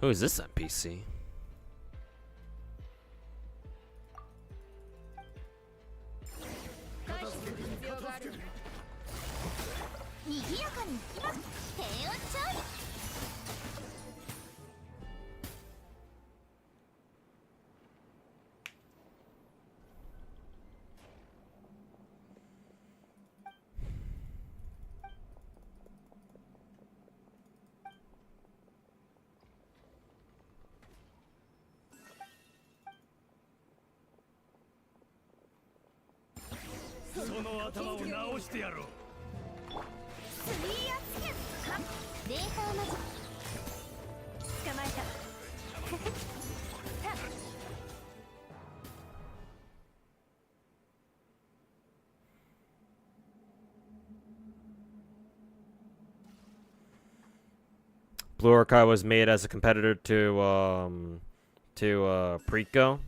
Who is this NPC? 賑やかにいきます。平穏ちょい。その頭を直してやろう。水圧剣データマジ捕まえた。Blue Archive was made as a competitor to Preco.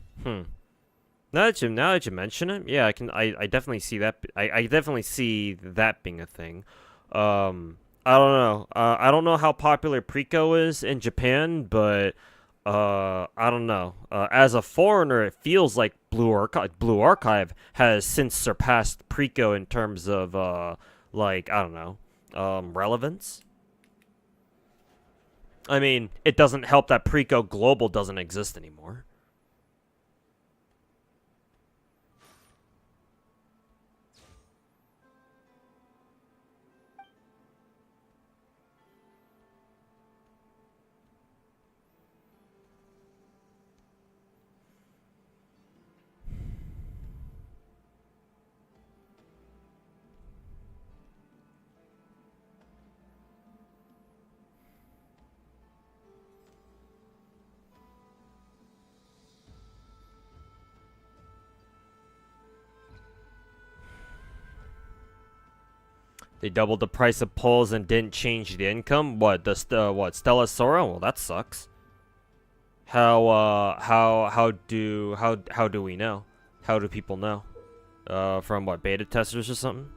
Now that you mention it, yeah, I definitely see that. I definitely see that being a thing. I don't know. I don't know how popular Preco is in Japan, but I don't know. As a foreigner, it feels like Blue Archive has since surpassed Preco in terms of like I don't know, relevance. I mean, it doesn't help that Preco Global doesn't exist anymore. They doubled the price of polls and didn't change the income. What what Stella Sora? Well, that sucks. How do we know? How do people know? From what, beta testers or something?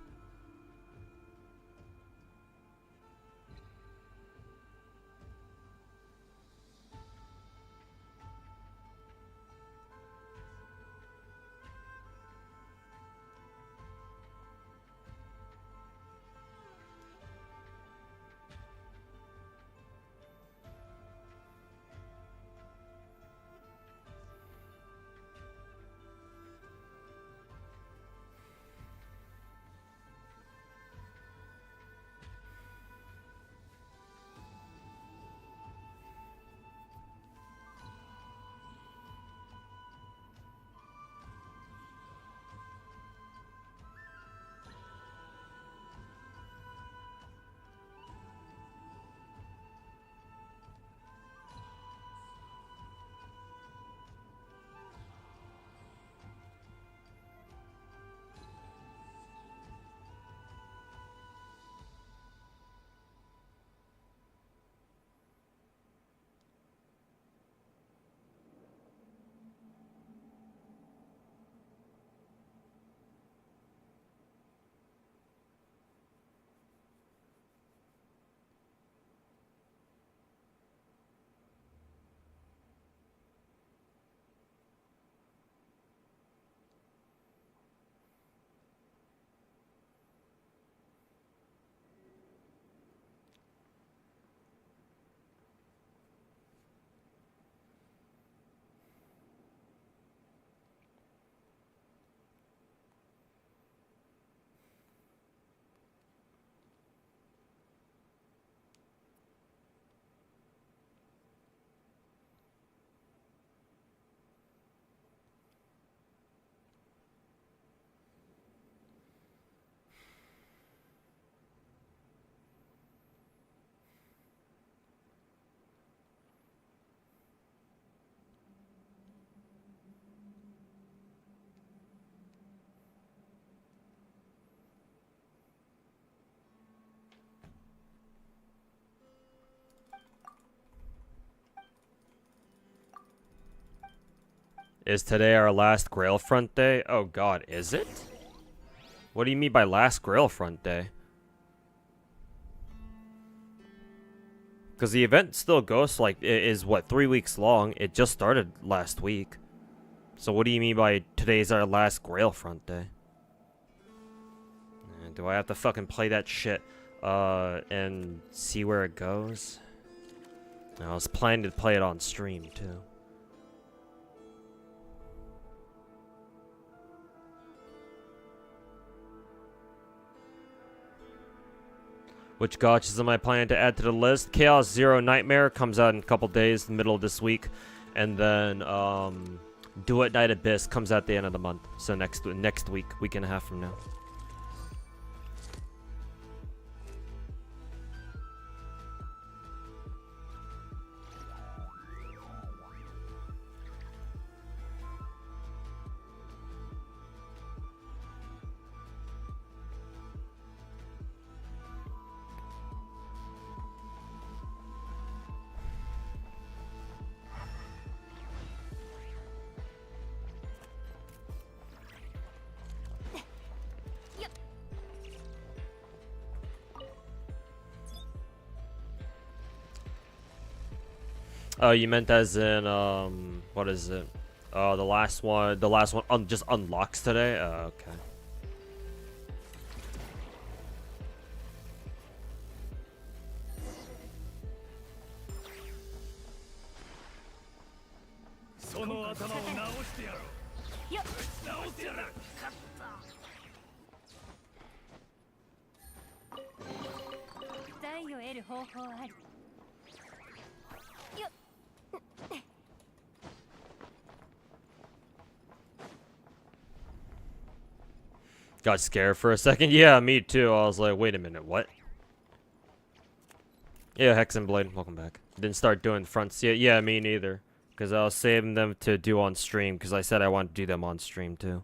Is today our last Grail Front day? Oh god, is it? What do you mean by last Grail Front day? Because the event still goes, like, it is, what, 3 weeks long? It just started last week. So what do you mean by today's our last Grail Front day? Do I have to fucking play that shit, and see where it goes? I was planning to play it on stream, too. Which gotchas am I planning to add to the list? Chaos Zero Nightmare comes out in a couple days, the middle of this week. And then, Do It Night Abyss comes out at the end of the month. So next week, week and a half from now. Oh, you meant as in, what is it? The last one just unlocks today? Okay. よっ財を得る方法ありよっ Got scared for a second. Yeah, me too. I was like, wait a minute, what? Yeah, Hex and Blade, welcome back. Didn't start doing fronts yet. Yeah, me neither. Because I was saving them to do on stream. Because I said I want to do them on stream too.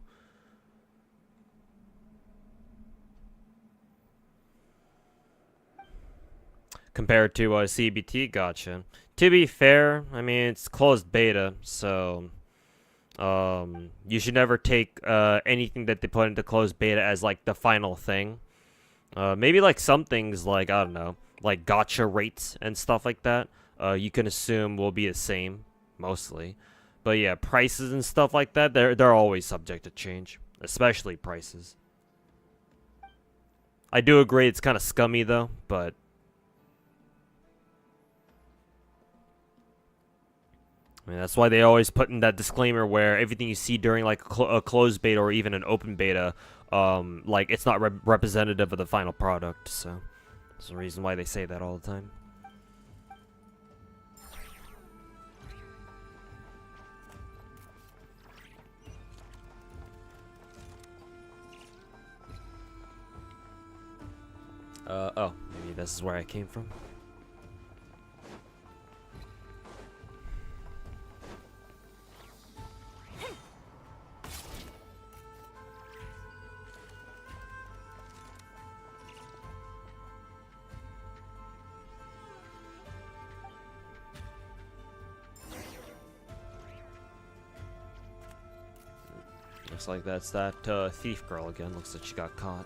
Compared to CBT gacha. To be fair, I mean, it's closed beta, so... you should never take anything that they put into closed beta as like the final thing. Maybe like some things like, I don't know, like gacha rates and stuff like that, you can assume will be the same mostly. But yeah, prices and stuff like that, they're always subject to change, especially prices. I do agree it's kind of scummy though, but I mean, that's why they always put in that disclaimer where everything you see during like a closed beta or even an open beta, like it's not representative of the final product. So there's a reason why they say that all the time. Oh, maybe this is where I came from. Looks like that's that thief girl again. Looks like she got caught.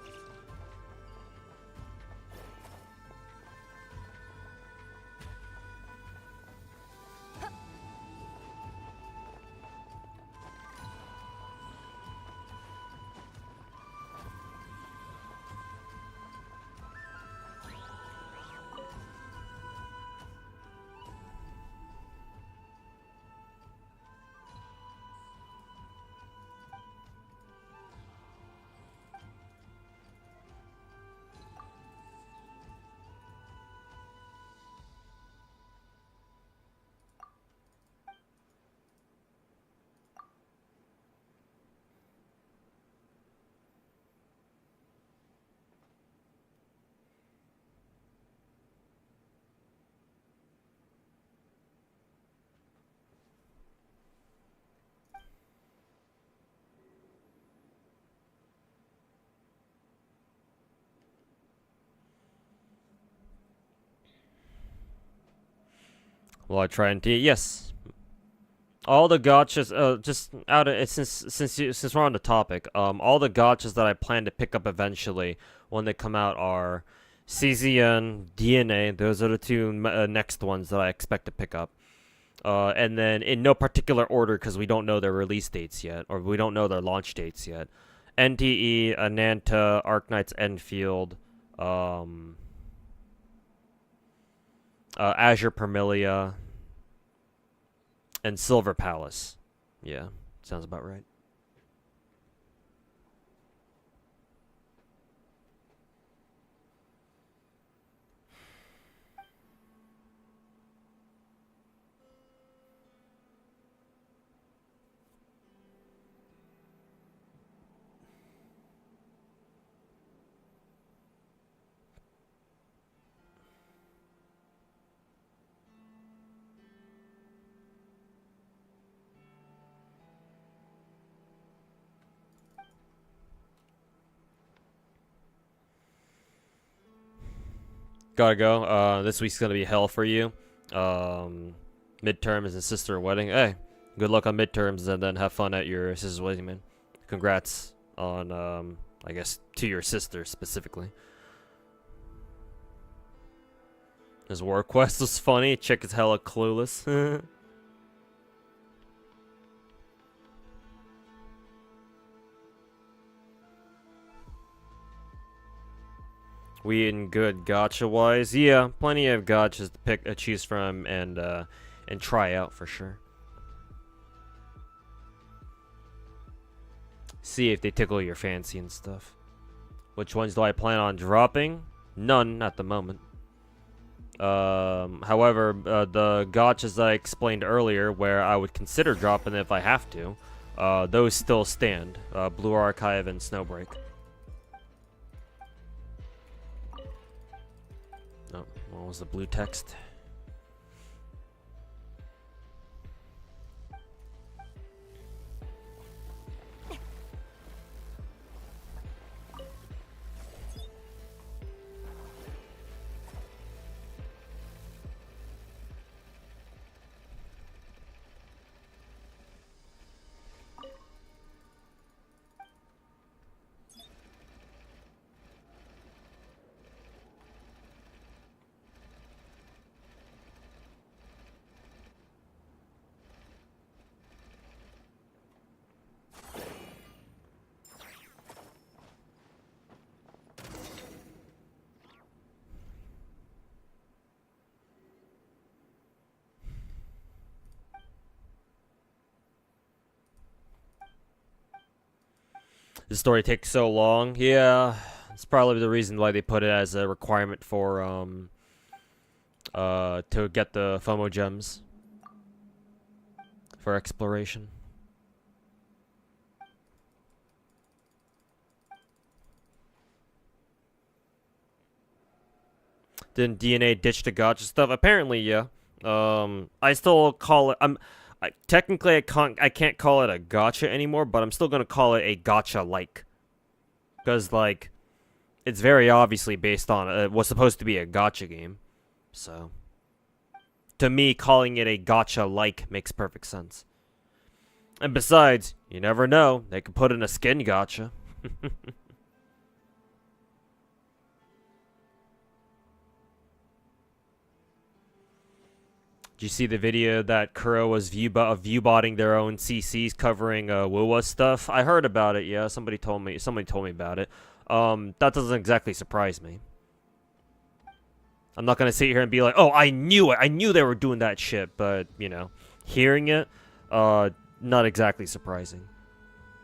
Will I try and yes. All the gachas, just out of since we're on the topic, all the gachas that I plan to pick up eventually when they come out are CZN, DNA. Those are the two next ones that I expect to pick up. And then in no particular order because we don't know their release dates yet, or we don't know their launch dates yet. NTE, Ananta, Arknight's Enfield, Azure Permilia, and Silver Palace. Yeah, sounds about right. Gotta go. This week's gonna be hell for you. Midterms and sister wedding. Hey, good luck on midterms and then have fun at your sister's wedding, man. Congrats on, I guess, to your sister specifically. His war quest was funny. Chick is hella clueless. We in good gacha wise, yeah, plenty of gachas to choose from and try out for sure. see if they tickle your fancy and stuff. Which ones do I plan on dropping? None at the moment. However, the gachas that I explained earlier, where I would consider dropping if I have to, those still stand. Blue Archive and Snowbreak. Oh, what was the blue text? The story takes so long. Yeah, it's probably the reason why they put it as a requirement for to get the FOMO gems for exploration. Didn't DNA ditch the gacha stuff? Apparently, yeah. I still call it. Technically I can't call it a gacha anymore, but I'm still gonna call it a gacha like, because like it's very obviously based on what's supposed to be a gacha game. So to me, calling it a gacha like makes perfect sense. And besides, you never know, they could put in a skin gacha. Did you see the video that Kuro was view-botting their own CCs covering WoWa stuff? I heard about it, yeah. Somebody told me about it. That doesn't exactly surprise me. I'm not gonna sit here and be like, oh, I knew it. I knew they were doing that shit, but, you know, hearing it, not exactly surprising.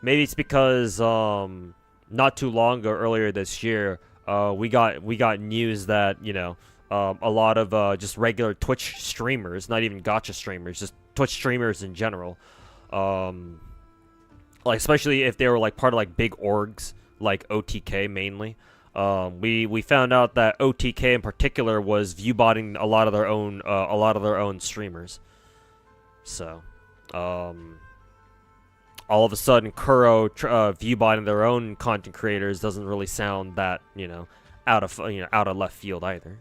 Maybe it's because, not too long ago, earlier this year, we got news that, you know, a lot of just regular Twitch streamers, not even gacha streamers, just Twitch streamers in general, like especially if they were like part of like big orgs like OTK mainly, we found out that OTK in particular was viewbotting a lot of their own streamers. So, all of a sudden, Kuro viewbotting their own content creators doesn't really sound that, you know, out of left field either.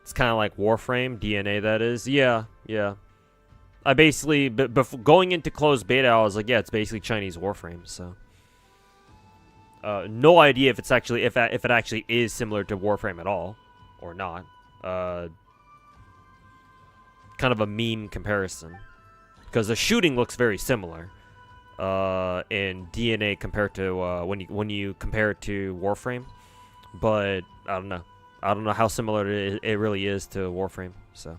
It's kind of like Warframe, DNA that is. Yeah. I basically, before going into closed beta, I was like, yeah, it's basically Chinese Warframe, so. No idea if it's actually, if it actually is similar to Warframe at all, or not. Kind of a meme comparison. Because the shooting looks very similar, in DNA compared to, when you compare it to Warframe. But, I don't know. I don't know how similar it really is to Warframe, so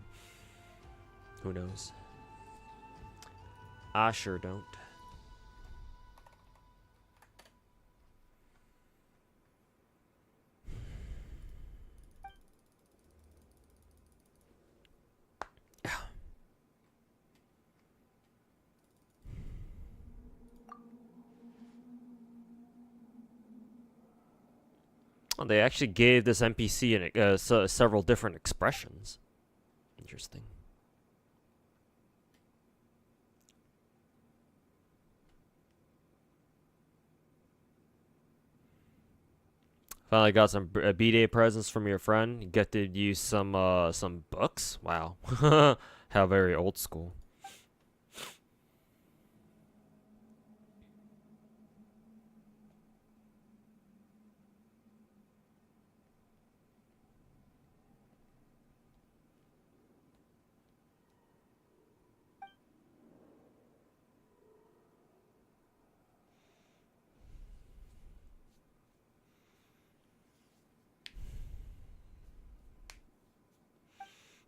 who knows? I sure don't. Oh, they actually gave this NPC several different expressions. Interesting. Finally got some B-Day presents from your friend. You get to use some books. Wow, how very old school.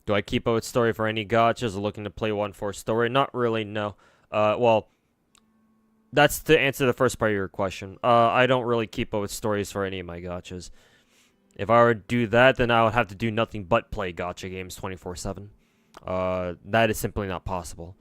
Do I keep out story for any gachas or looking to play one for story? Not really, no. Well, that's to answer the first part of your question. I don't really keep up with stories for any of my gachas. If I were to do that, then I would have to do nothing but play gacha games 24/7. That is simply not possible.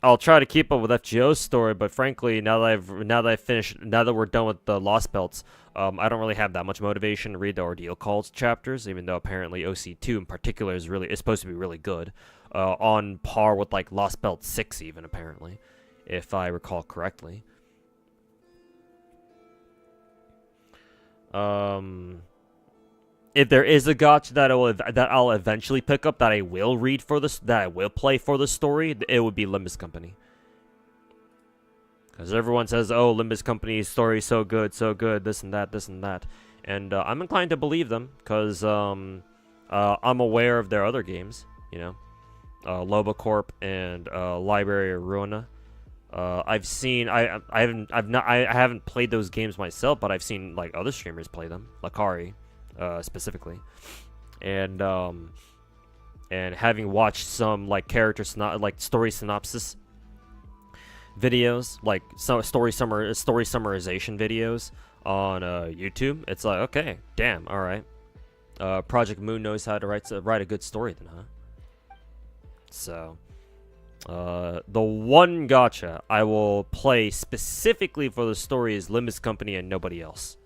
I'll try to keep up with FGO's story, but frankly, now that we're done with the Lost Belts, I don't really have that much motivation to read the Ordeal Calls chapters, even though apparently OC2 in particular is supposed to be really good, on par with like Lost Belt 6 even apparently, if I recall correctly. If there is a gacha that I'll eventually pick up, that I will read for this, that I will play for the story, it would be Limbus Company. Because everyone says, "Oh, Limbus Company's story is so good, this and that," and I'm inclined to believe them because I'm aware of their other games, you know, Lobocorp and Library of Ruina. I've seen I haven't played those games myself, but I've seen like other streamers play them, Lakari. Specifically, and having watched some like story synopsis videos, like some story summarization videos on YouTube, it's like, okay, damn, all right, Project Moon knows how to write a good story then, huh? So the one gacha I will play specifically for the story is Limbus Company and nobody else.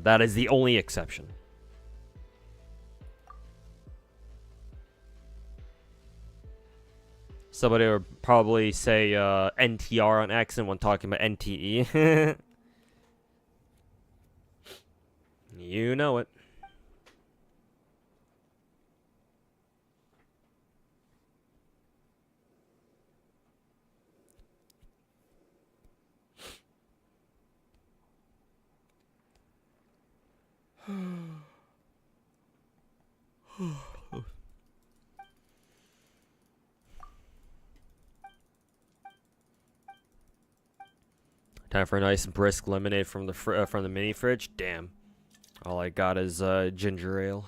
That is the only exception. Somebody would probably say NTR on accent when talking about NTE. You know it. Time for a nice brisk lemonade from the mini fridge. Damn, all I got is ginger ale,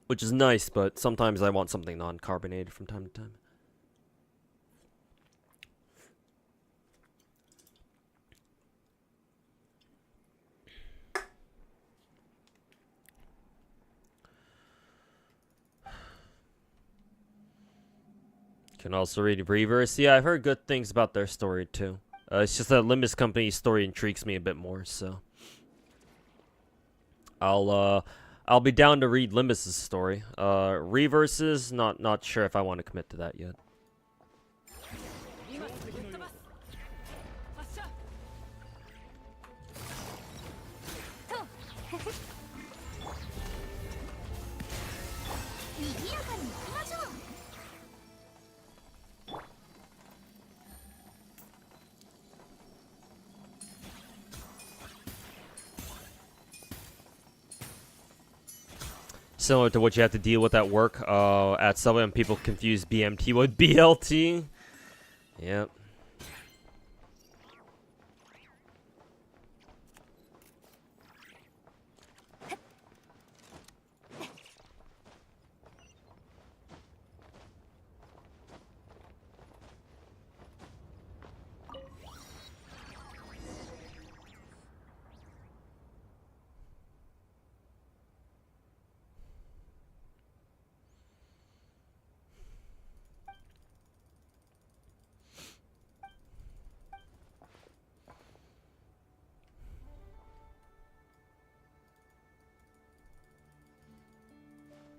which is nice, but sometimes I want something non-carbonated from time to time. Can also read Reverse. Yeah, I've heard good things about their story too. It's just that Limbus Company's story intrigues me a bit more, so I'll be down to read Limbus's story. Reverse's not sure if I want to commit to that yet. Similar to what you have to deal with at work at Subway when people confuse BMT with BLT. Yep.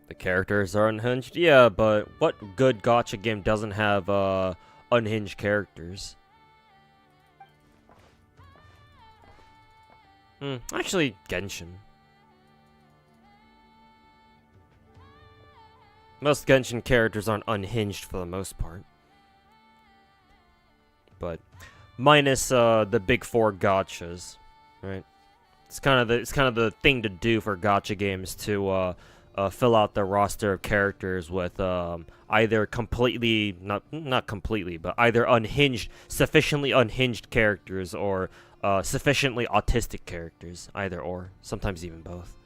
The characters are unhinged? Yeah, but what good gacha game doesn't have unhinged characters? Actually, Genshin. Most Genshin characters aren't unhinged for the most part. But minus the big four gachas, right? It's kind of the thing to do for gacha games to fill out their roster of characters with either completely, not completely, but either sufficiently unhinged characters or sufficiently autistic characters, either or, sometimes even both.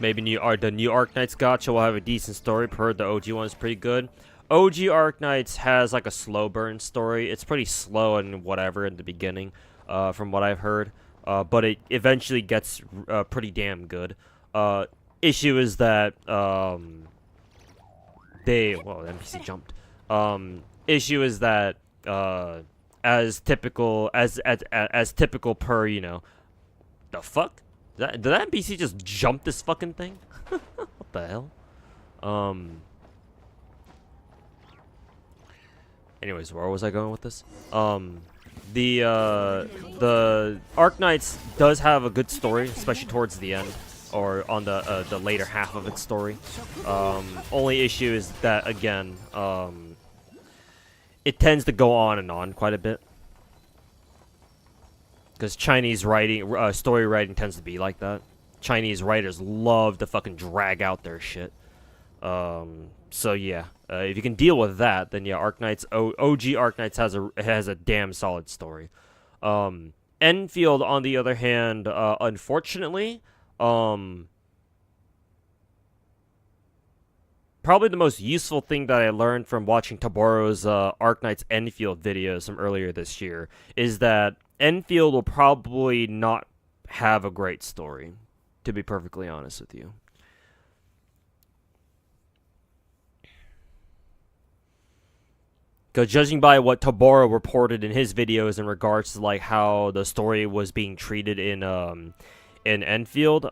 Maybe the new Arknights gacha will have a decent story. Per the OG one's pretty good. OG Arknights has like a slow burn story. It's pretty slow and whatever in the beginning, from what I've heard. But it eventually gets pretty damn good. Issue is that the NPC jumped. Issue is that as typical per, you know, the fuck? Did that NPC just jump this fucking thing? What the hell? Anyways, where was I going with this? The Arknights does have a good story, especially towards the end, or on the later half of its story. Only issue is that, again, it tends to go on and on quite a bit. Because Chinese writing, story writing tends to be like that. Chinese writers love to fucking drag out their shit. So yeah, if you can deal with that, then yeah, Arknights, OG Arknights has a damn solid story. Enfield, on the other hand, unfortunately, probably the most useful thing that I learned from watching Taboro's Arknights Enfield videos from earlier this year is that Enfield will probably not have a great story, to be perfectly honest with you. Because judging by what Taboro reported in his videos in regards to like how the story was being treated in Enfield,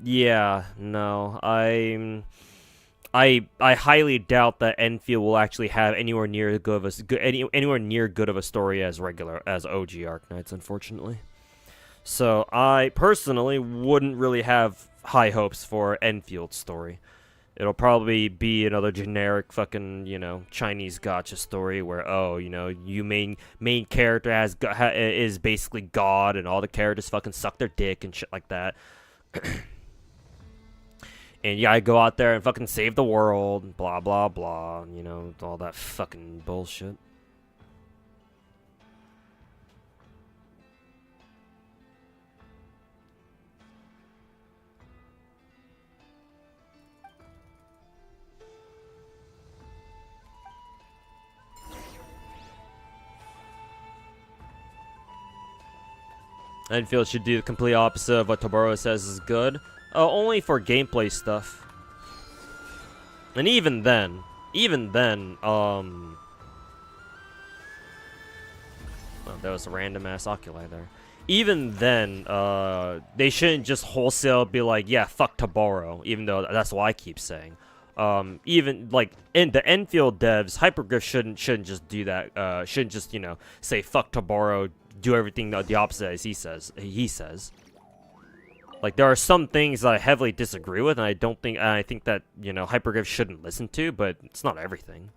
yeah, no, I highly doubt that Enfield will actually have anywhere near good of a story as OG Arknights, unfortunately. So I personally wouldn't really have high hopes for Enfield's story. It'll probably be another generic fucking, you know, Chinese gacha story where, oh, you know, you main character is basically God and all the characters fucking suck their dick and shit like that. And yeah, I go out there and fucking save the world, blah, blah, blah, you know, all that fucking bullshit. Enfield should do the complete opposite of what Taboro says is good. Only for gameplay stuff. And even then, well, that was a random ass oculi there. Even then, they shouldn't just wholesale be like, yeah, fuck Taboro, even though that's what I keep saying. Even like in the Enfield devs, Hypergriff shouldn't just do that. Shouldn't just, you know, say fuck Taboro, do everything the opposite as he says. Like, there are some things that I heavily disagree with, and I think that, you know, Hypergriff shouldn't listen to, but it's not everything.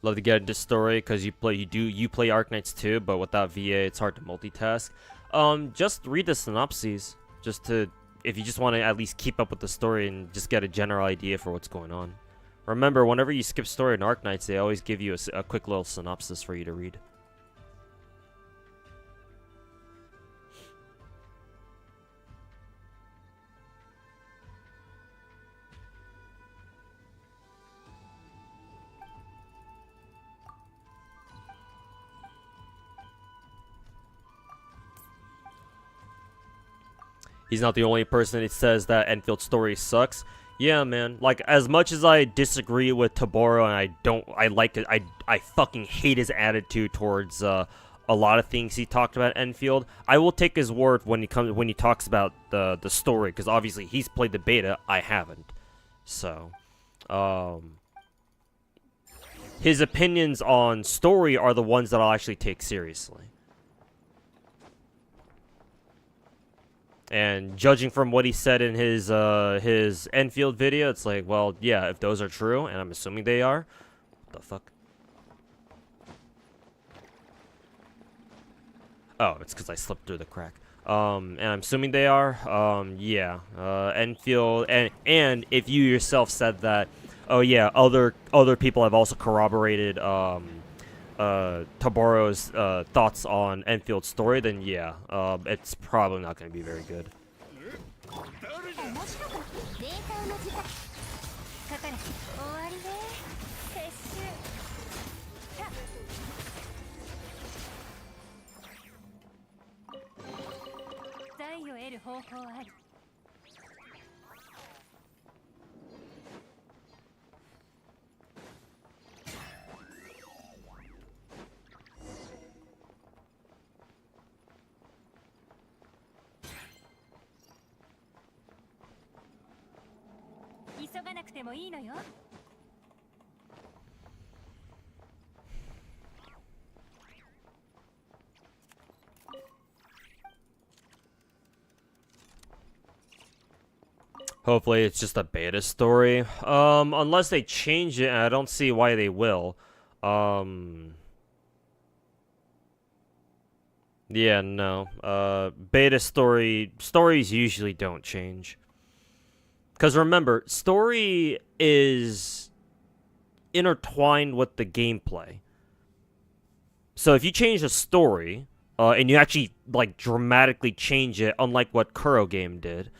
Love to get into story because you play Arknights too, but without VA it's hard to multitask. Just read the synopses just to if you just want to at least keep up with the story and just get a general idea for what's going on. Remember, whenever you skip story in Arknights, they always give you a quick little synopsis for you to read. He's not the only person that says that Enfield's story sucks. Yeah, man. Like, as much as I disagree with Taboro and I fucking hate his attitude towards a lot of things he talked about Enfield. I will take his word when he talks about the story, because obviously he's played the beta, I haven't. So, his opinions on story are the ones that I'll actually take seriously. And judging from what he said in his Enfield video, it's like, well, yeah, if those are true, and I'm assuming they are, what the fuck? Oh, it's because I slipped through the crack. And I'm assuming they are. Yeah. Enfield, and if you yourself said that, oh yeah, other people have also corroborated Taboro's thoughts on Enfield's story, then yeah, it's probably not going to be very good. 急がなくてもいいのよ。 Hopefully it's just a beta story. Unless they change it, and I don't see why they will. Yeah, no. Beta stories usually don't change. Because remember, story is intertwined with the gameplay. So if you change the story, and you actually, like, dramatically change it, unlike what Kuro game did,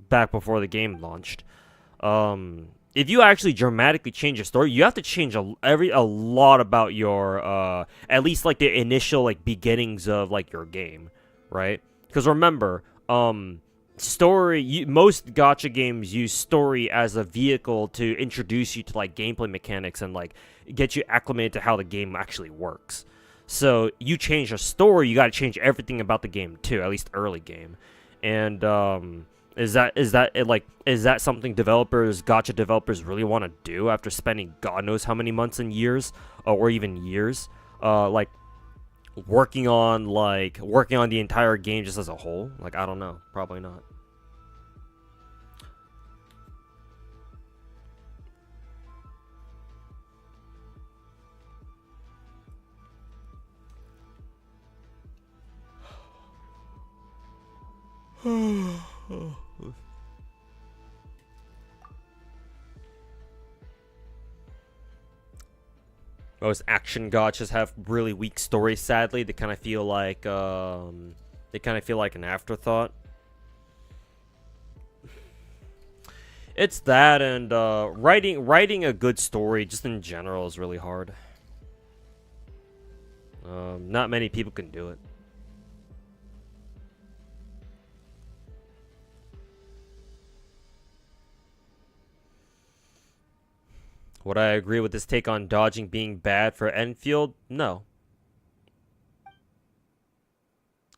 back before the game launched, if you actually dramatically change your story, you have to change a lot about your, at least, like, the initial, like, beginnings of, like, your game, right? Because remember, most gacha games use story as a vehicle to introduce you to, like, gameplay mechanics and, like, get you acclimated to how the game actually works. So you change a story, you got to change everything about the game too, at least early game. And is that something gacha developers really want to do after spending God knows how many months and years, or even years, like working on the entire game just as a whole? Like, I don't know, probably not. Most action gachas have really weak stories, sadly. They kind of feel like an afterthought. It's that, and writing a good story just in general is really hard. Not many people can do it. Would I agree with this take on dodging being bad for Enfield? No.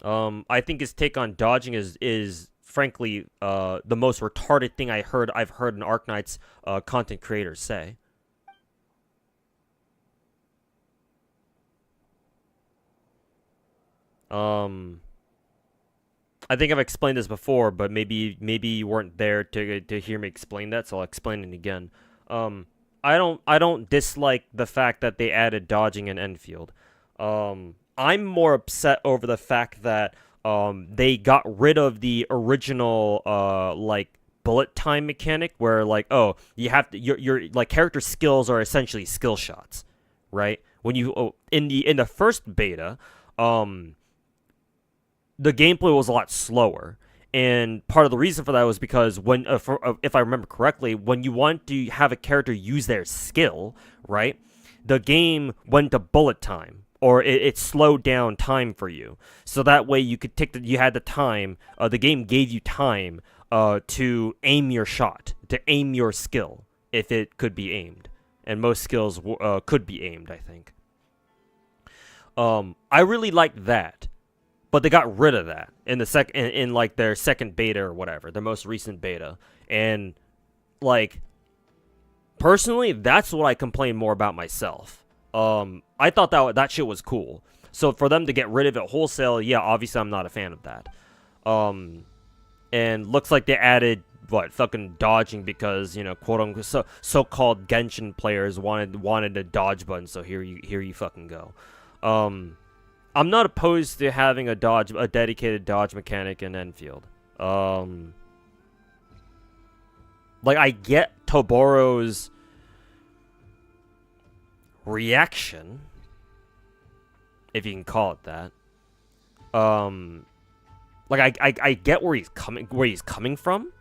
I think his take on dodging is frankly the most retarded thing I've heard an Arknights content creators say. I think I've explained this before, but maybe you weren't there to hear me explain that, so I'll explain it again. I don't dislike the fact that they added dodging in Enfield. I'm more upset over the fact that they got rid of the original like bullet time mechanic where like, oh, you have to your like character skills are essentially skill shots, right? When you in the first beta, the gameplay was a lot slower. And part of the reason for that was because when, if I remember correctly, when you want to have a character use their skill, right, the game went to bullet time, or it slowed down time for you. So that way you could you had the time, the game gave you time to aim your shot, to aim your skill, if it could be aimed. And most skills could be aimed, I think. I really liked that. But they got rid of that in the in like their second beta or whatever, their most recent beta. And like personally, that's what I complain more about myself. I thought that shit was cool. So for them to get rid of it wholesale, yeah, obviously I'm not a fan of that. And looks like they added fucking dodging because, you know, quote unquote so-called Genshin players wanted a dodge button, so here you fucking go. I'm not opposed to having a dedicated dodge mechanic in Enfield. Like, I get Toboro's reaction, if you can call it that. Like, I get where he's coming from.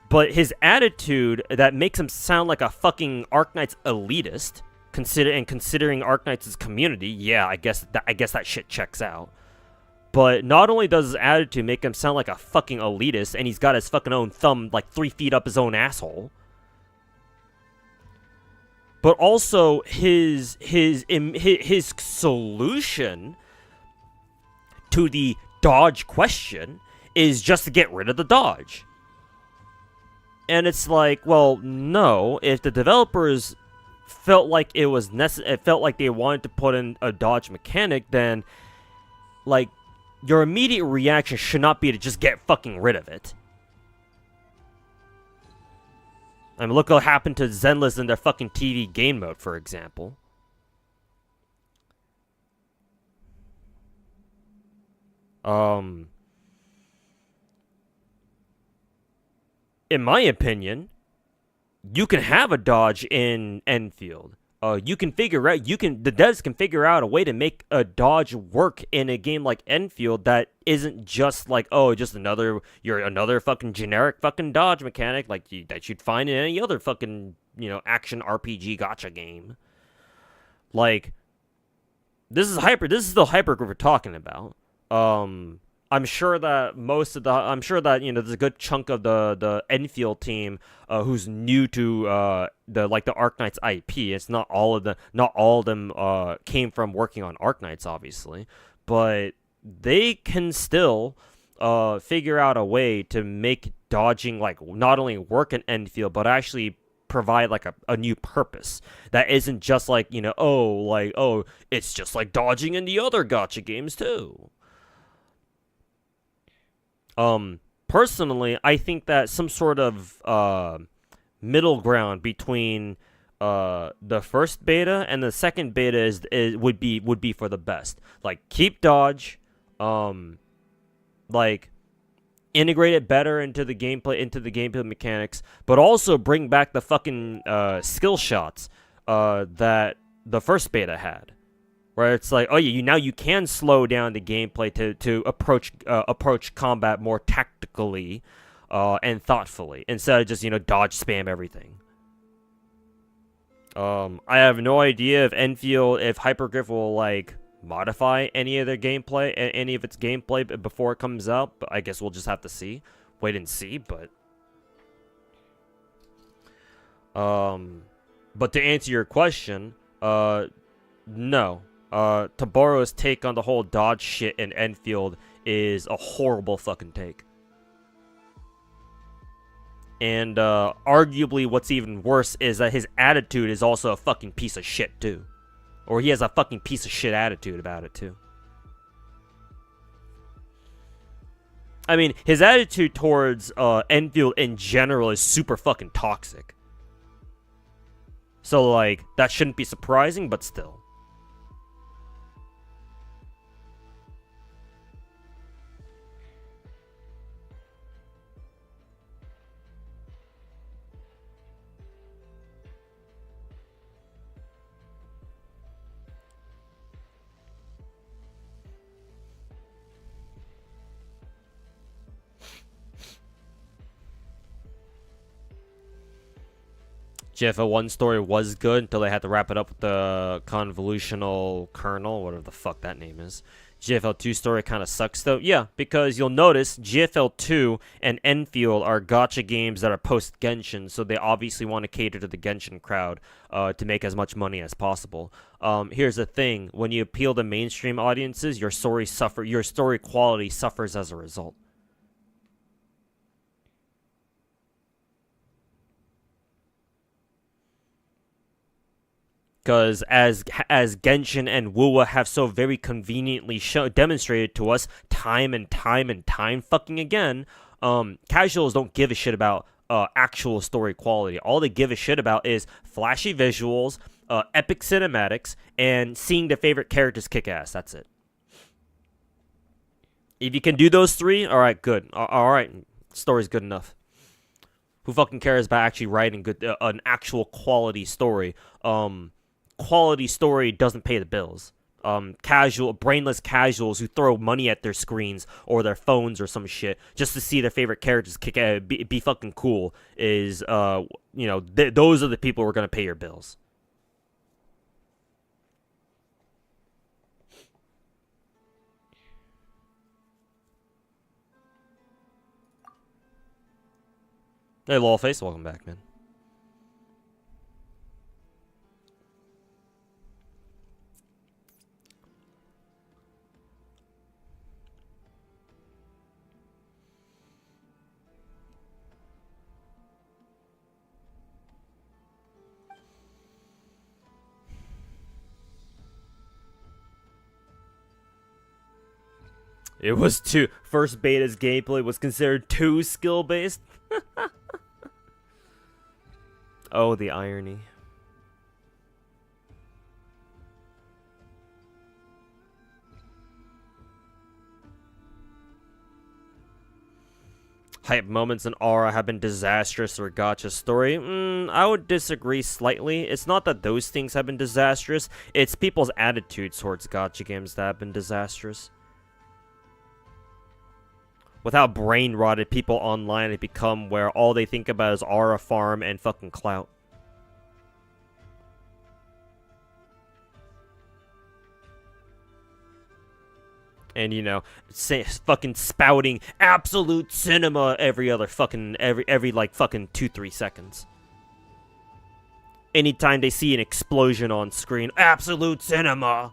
But his attitude that makes him sound like a fucking Arknight's elitist, considering Arknight's community, yeah, I guess that shit checks out. But not only does his attitude make him sound like a fucking elitist, and he's got his fucking own thumb like 3 feet up his own asshole, but also his solution to the dodge question is just to get rid of the dodge. And it's like, well, no, if the developers felt like it was it felt like they wanted to put in a dodge mechanic, then like your immediate reaction should not be to just get fucking rid of it. I mean, look what happened to Zenless in their fucking TV game mode, for example. In my opinion, you can have a dodge in Enfield. The devs can figure out a way to make a dodge work in a game like Enfield that isn't just like, oh, just another fucking generic fucking dodge mechanic that you'd find in any other fucking, you know, action RPG gacha game. Like, this is the hypergroup we're talking about. I'm sure that you know, there's a good chunk of the Enfield team who's new to the Arknight's IP. It's not all of them came from working on Arknights, obviously, but they can still figure out a way to make dodging like not only work in Enfield but actually provide like a new purpose that isn't just like, you know, it's just like dodging in the other gacha games too. Personally, I think that some sort of middle ground between the first beta and the second beta would be for the best. Like, keep dodge, like integrate it better into the gameplay mechanics, but also bring back the fucking skill shots that the first beta had. Where it's like, oh yeah, you can slow down the gameplay to approach combat more tactically and thoughtfully instead of just, you know, dodge spam everything. I have no idea if Hypergriff will like modify any of its gameplay before it comes out, but I guess we'll just have to wait and see. But to answer your question, no. Toboro's take on the whole dodge shit in Enfield is a horrible fucking take. And arguably what's even worse is that his attitude is also a fucking piece of shit too. Or he has a fucking piece of shit attitude about it too. I mean, his attitude towards Enfield in general is super fucking toxic. So like, that shouldn't be surprising, but still. GFL 1 story was good until they had to wrap it up with the convolutional kernel, whatever the fuck that name is. GFL 2 story kind of sucks though. Yeah, because you'll notice GFL 2 and Enfield are gacha games that are post Genshin, so they obviously want to cater to the Genshin crowd to make as much money as possible. Here's the thing: when you appeal to mainstream audiences, your story quality suffers as a result. Because as Genshin and Wuwa have so very conveniently demonstrated to us time and time fucking again, casuals don't give a shit about actual story quality. All they give a shit about is flashy visuals, epic cinematics, and seeing their favorite characters kick ass. That's it. If you can do those three, alright, good. Alright, story's good enough. Who fucking cares about actually writing good, an actual quality story? Quality story doesn't pay the bills. Brainless casuals who throw money at their screens or their phones or some shit just to see their favorite characters be fucking cool is, those are the people who are gonna pay your bills. Hey, Lawface, welcome back, man. It was too. First beta's gameplay was considered too skill-based. Oh, the irony. Hype moments and aura have been disastrous for gacha story. I would disagree slightly. It's not that those things have been disastrous. It's people's attitudes towards gacha games that have been disastrous. With how brain-rotted people online have become, where all they think about is aura farm and fucking clout. And, fucking spouting absolute cinema every like fucking 2-3 seconds. Anytime they see an explosion on screen, absolute cinema!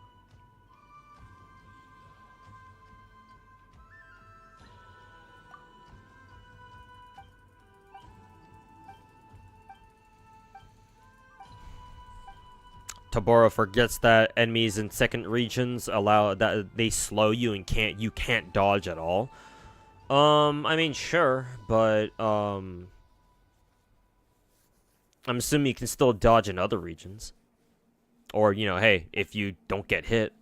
Tabora forgets that enemies in second regions allow that they slow you and you can't dodge at all. I mean, sure, but I'm assuming you can still dodge in other regions. Or, hey, if you don't get hit.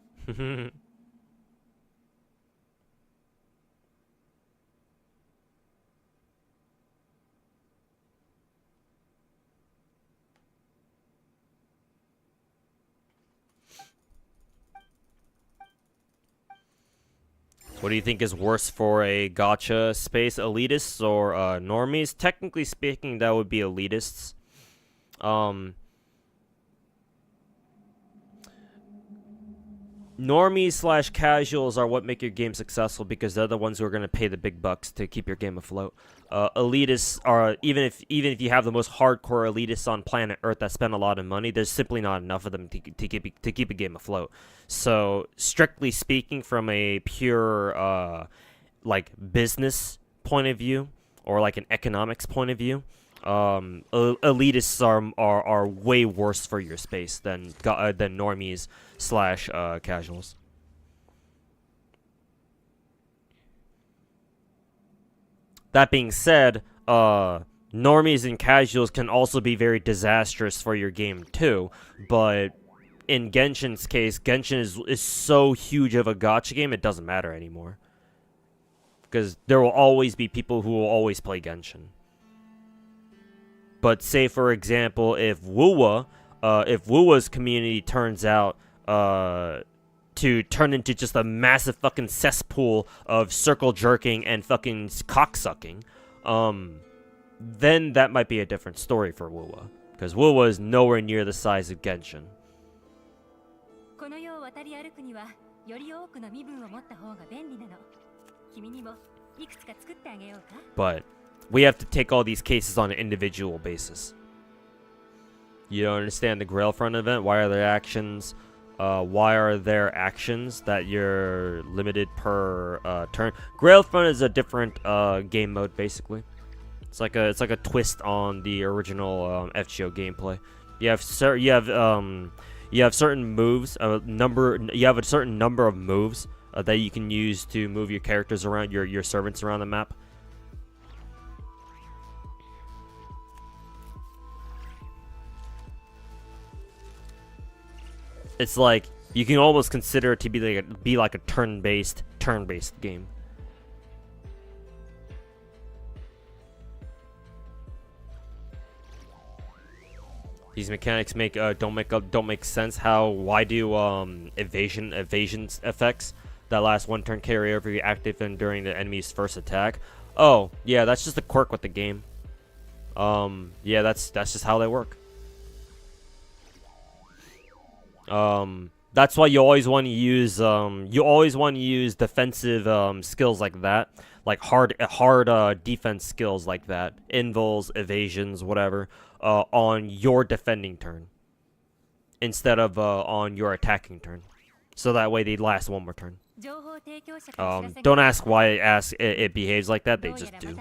What do you think is worse for a gacha space, elitists or normies? Technically speaking, that would be elitists. Normies / casuals are what make your game successful because they're the ones who are going to pay the big bucks to keep your game afloat. Elitists are, even if you have the most hardcore elitists on planet Earth that spend a lot of money, there's simply not enough of them to keep a game afloat. So, strictly speaking, from a pure business point of view or like an economics point of view, elitists are way worse for your space than normies / casuals. That being said, normies and casuals can also be very disastrous for your game too, but in Genshin's case, Genshin is so huge of a gacha game, it doesn't matter anymore. Because there will always be people who will always play Genshin. But say, for example, if Wuwa's community turns out to turn into just a massive fucking cesspool of circle jerking and fucking cocksucking, then that might be a different story for Wuwa. Because Wu was nowhere near the size of Genshin. この世を渡り歩くにはより多くの身分を持った方が便利なの。君にもいくつか作ってあげようか。 But we have to take all these cases on an individual basis. You don't understand the Grailfront event? Why are there actions? Why are there actions that you're limited per turn? Grailfront is a different game mode, basically. It's like a twist on the original FGO gameplay. You have certain moves. You have a certain number of moves that you can use to move your characters around, your servants around the map. It's like you can almost consider it to be like a turn-based game. These mechanics don't make sense. Why do evasion effects that last one turn carry over you active and during the enemy's first attack? Oh yeah, that's just a quirk with the game. Yeah, that's just how they work. That's why you always want to use defensive skills like that, like hard defense skills like that, invuls, evasions, whatever, on your defending turn instead of on your attacking turn, so that way they last one more turn. Don't ask why it behaves like that. They just do.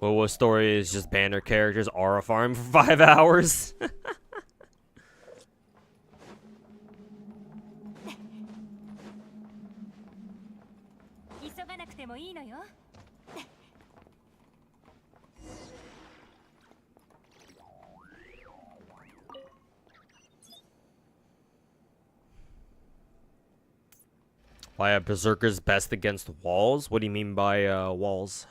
Well, what story is just banner characters aura farm for 5 hours? Why are berserkers best against walls? What do you mean by walls?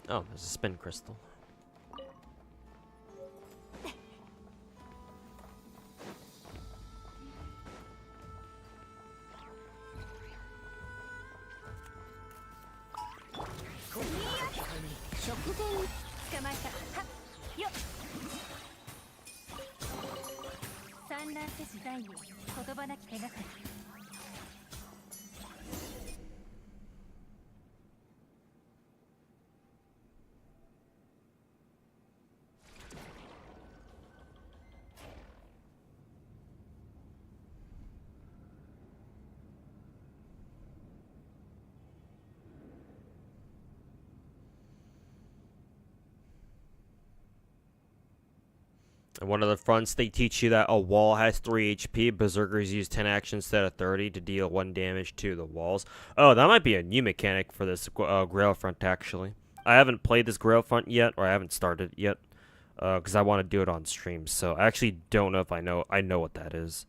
Oh, there's a spin crystal. And one of the fronts, they teach you that a wall has 3 HP. Berserkers use 10 actions instead of 30 to deal 1 damage to the walls. Oh, that might be a new mechanic for this Grailfront, actually. I haven't played this Grailfront yet, or I haven't started yet, because I want to do it on stream. So I actually don't know if I know what that is.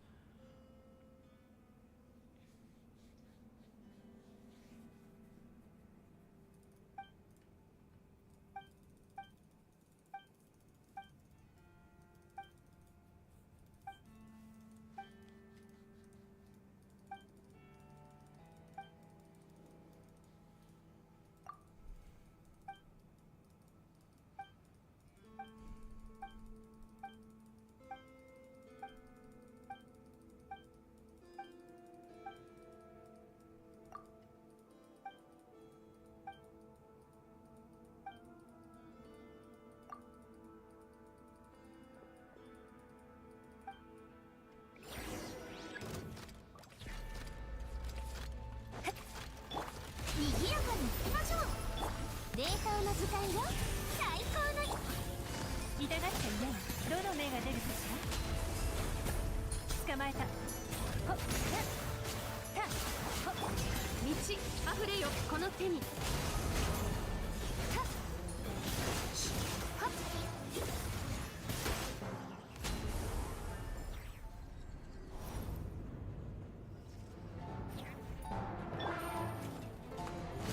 ほったほっ満ち溢れよこの手にたはっ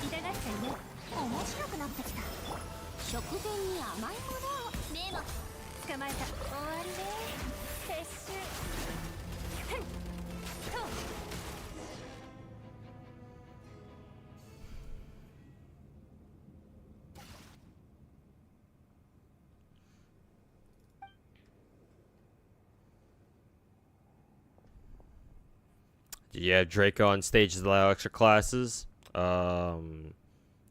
痛がっちゃいね面白くなってきた。食前に甘いものを。でも捕まえた終わりね撤収ふんと Yeah, Draco on stage is allow extra classes.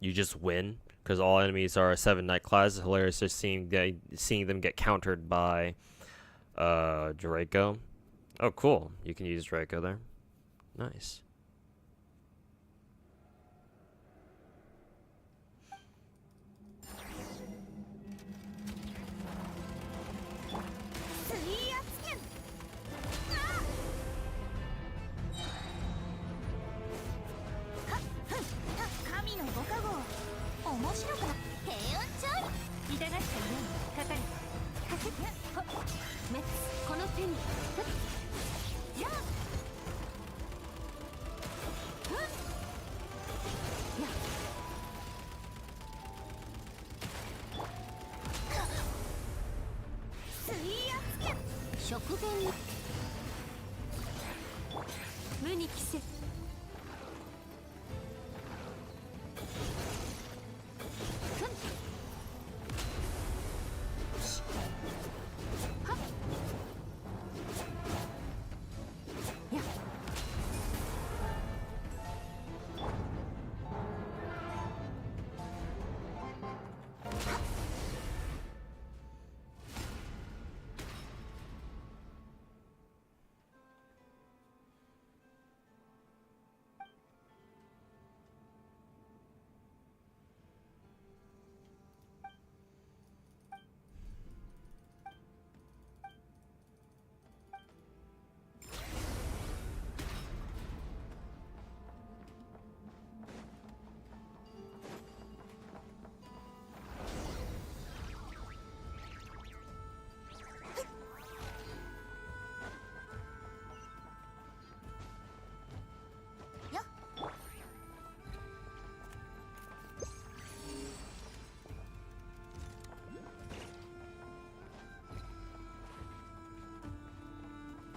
You just win because all enemies are a 7-night class. It's hilarious just seeing them get countered by Draco. Oh, cool. You can use Draco there. Nice. 水圧剣。神のご加護。面白くな。平穏ちょい。痛がっちゃいないかかれほっメッツこの手にふっやっふっやっ水圧剣。食前に。無に着せふんはっやっ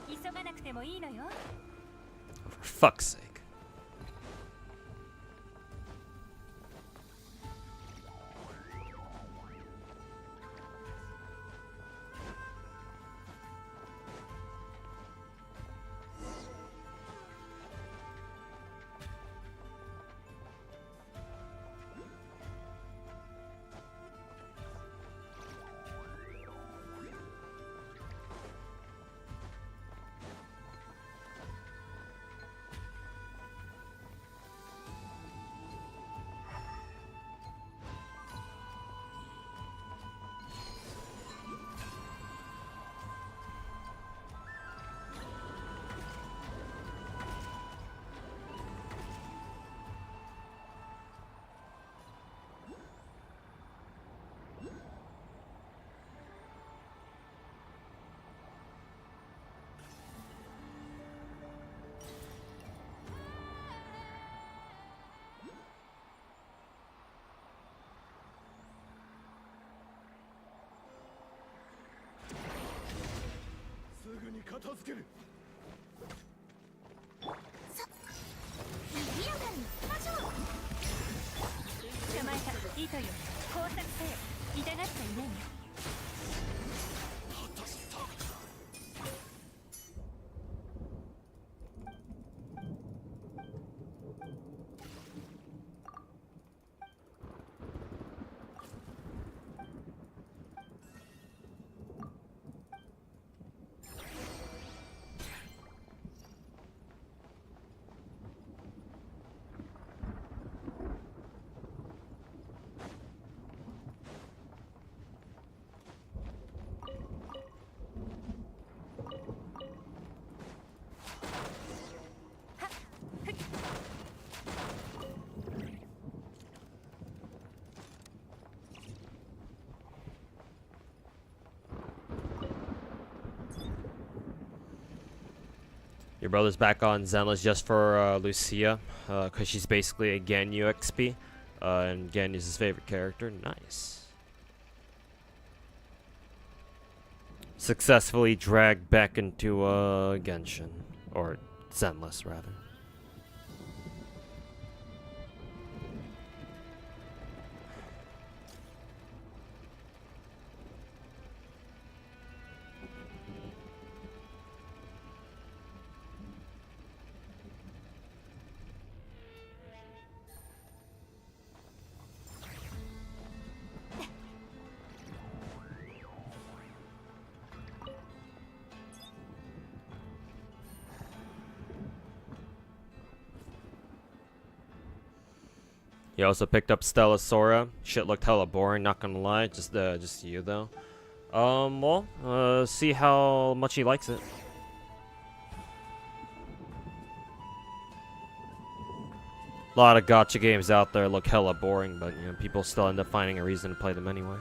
急がなくてもいいのよ For fuck's sake. Your brother's back on Zenless just for Lucia, because she's basically a Ganyu XP, and Ganyu's his favorite character. Nice. Successfully dragged back into Genshin, or Zenless rather. You also picked up Stella Sora. Shit looked hella boring, not gonna lie. Just you though. Well, see how much he likes it. A lot of gacha games out there look hella boring, but you know, people still end up finding a reason to play them anyway.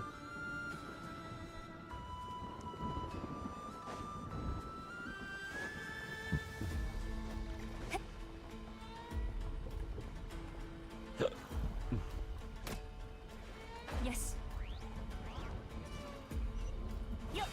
Yes. Yo.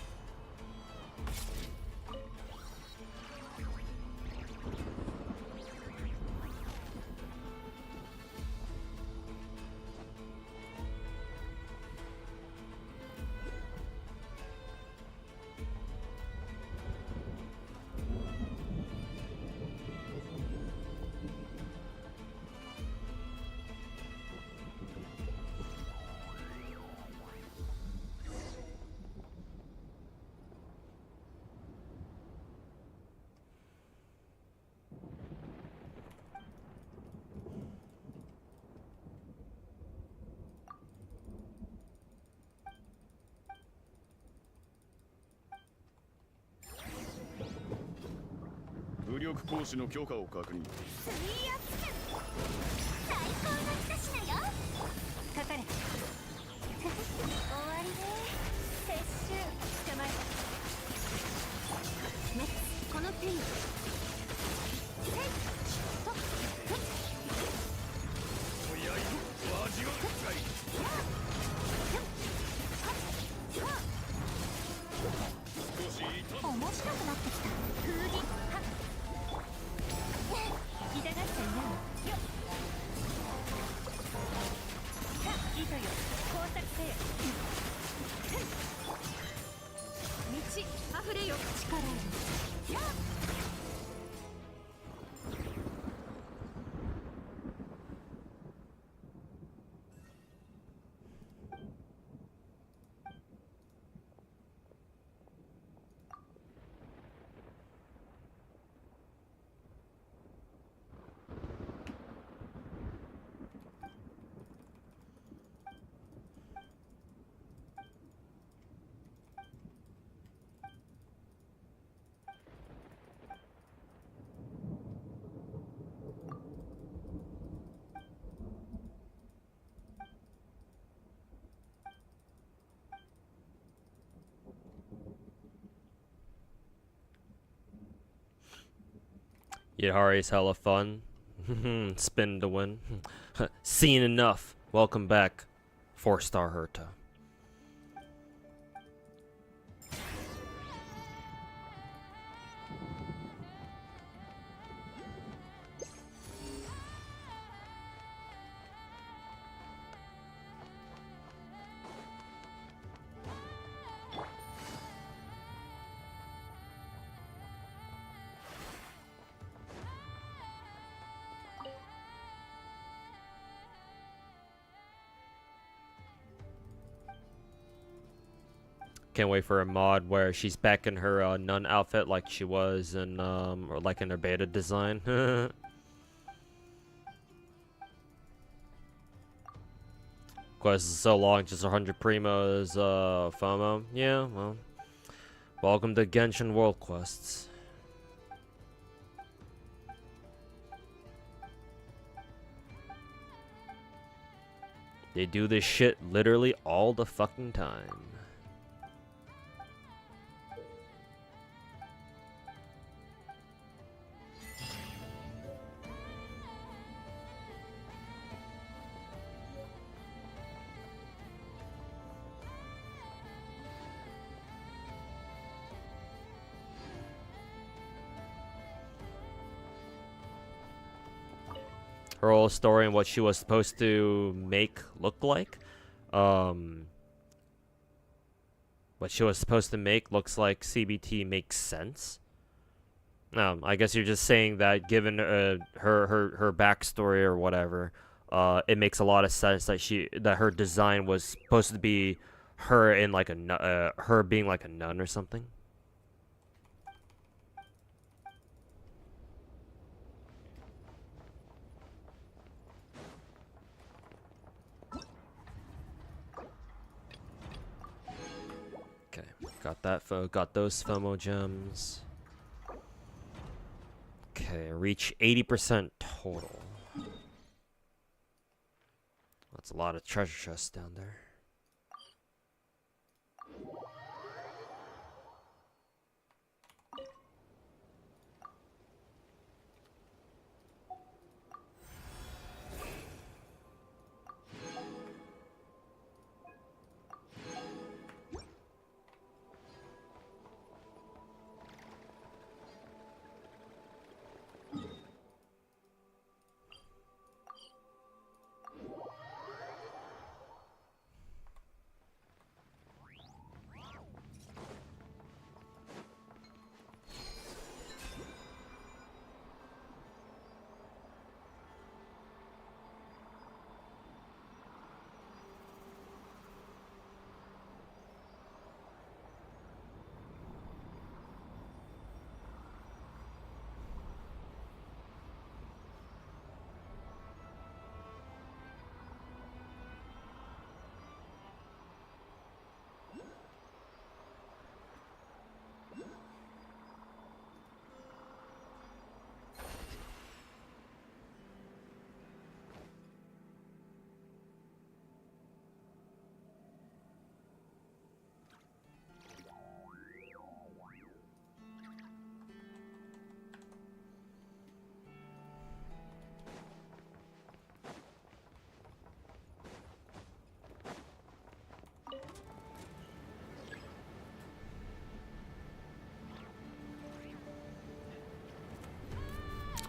Yahari's hella fun. Spin to win. Seen enough. Welcome back, 4-star Herta. Can't wait for a mod where she's back in her nun outfit like she was in or like in her beta design. Quest is so long, just 100 primos, FOMO. Yeah, well, welcome to Genshin World Quests. They do this shit literally all the fucking time. her whole story and what she was supposed to make look like. What she was supposed to make looks like CBT makes sense. I guess you're just saying that given her backstory or whatever, it makes a lot of sense that her design was supposed to be her in like her being like a nun or something. Okay, got that. Got those FOMO gems. Okay, reach 80% total. That's a lot of treasure chests down there.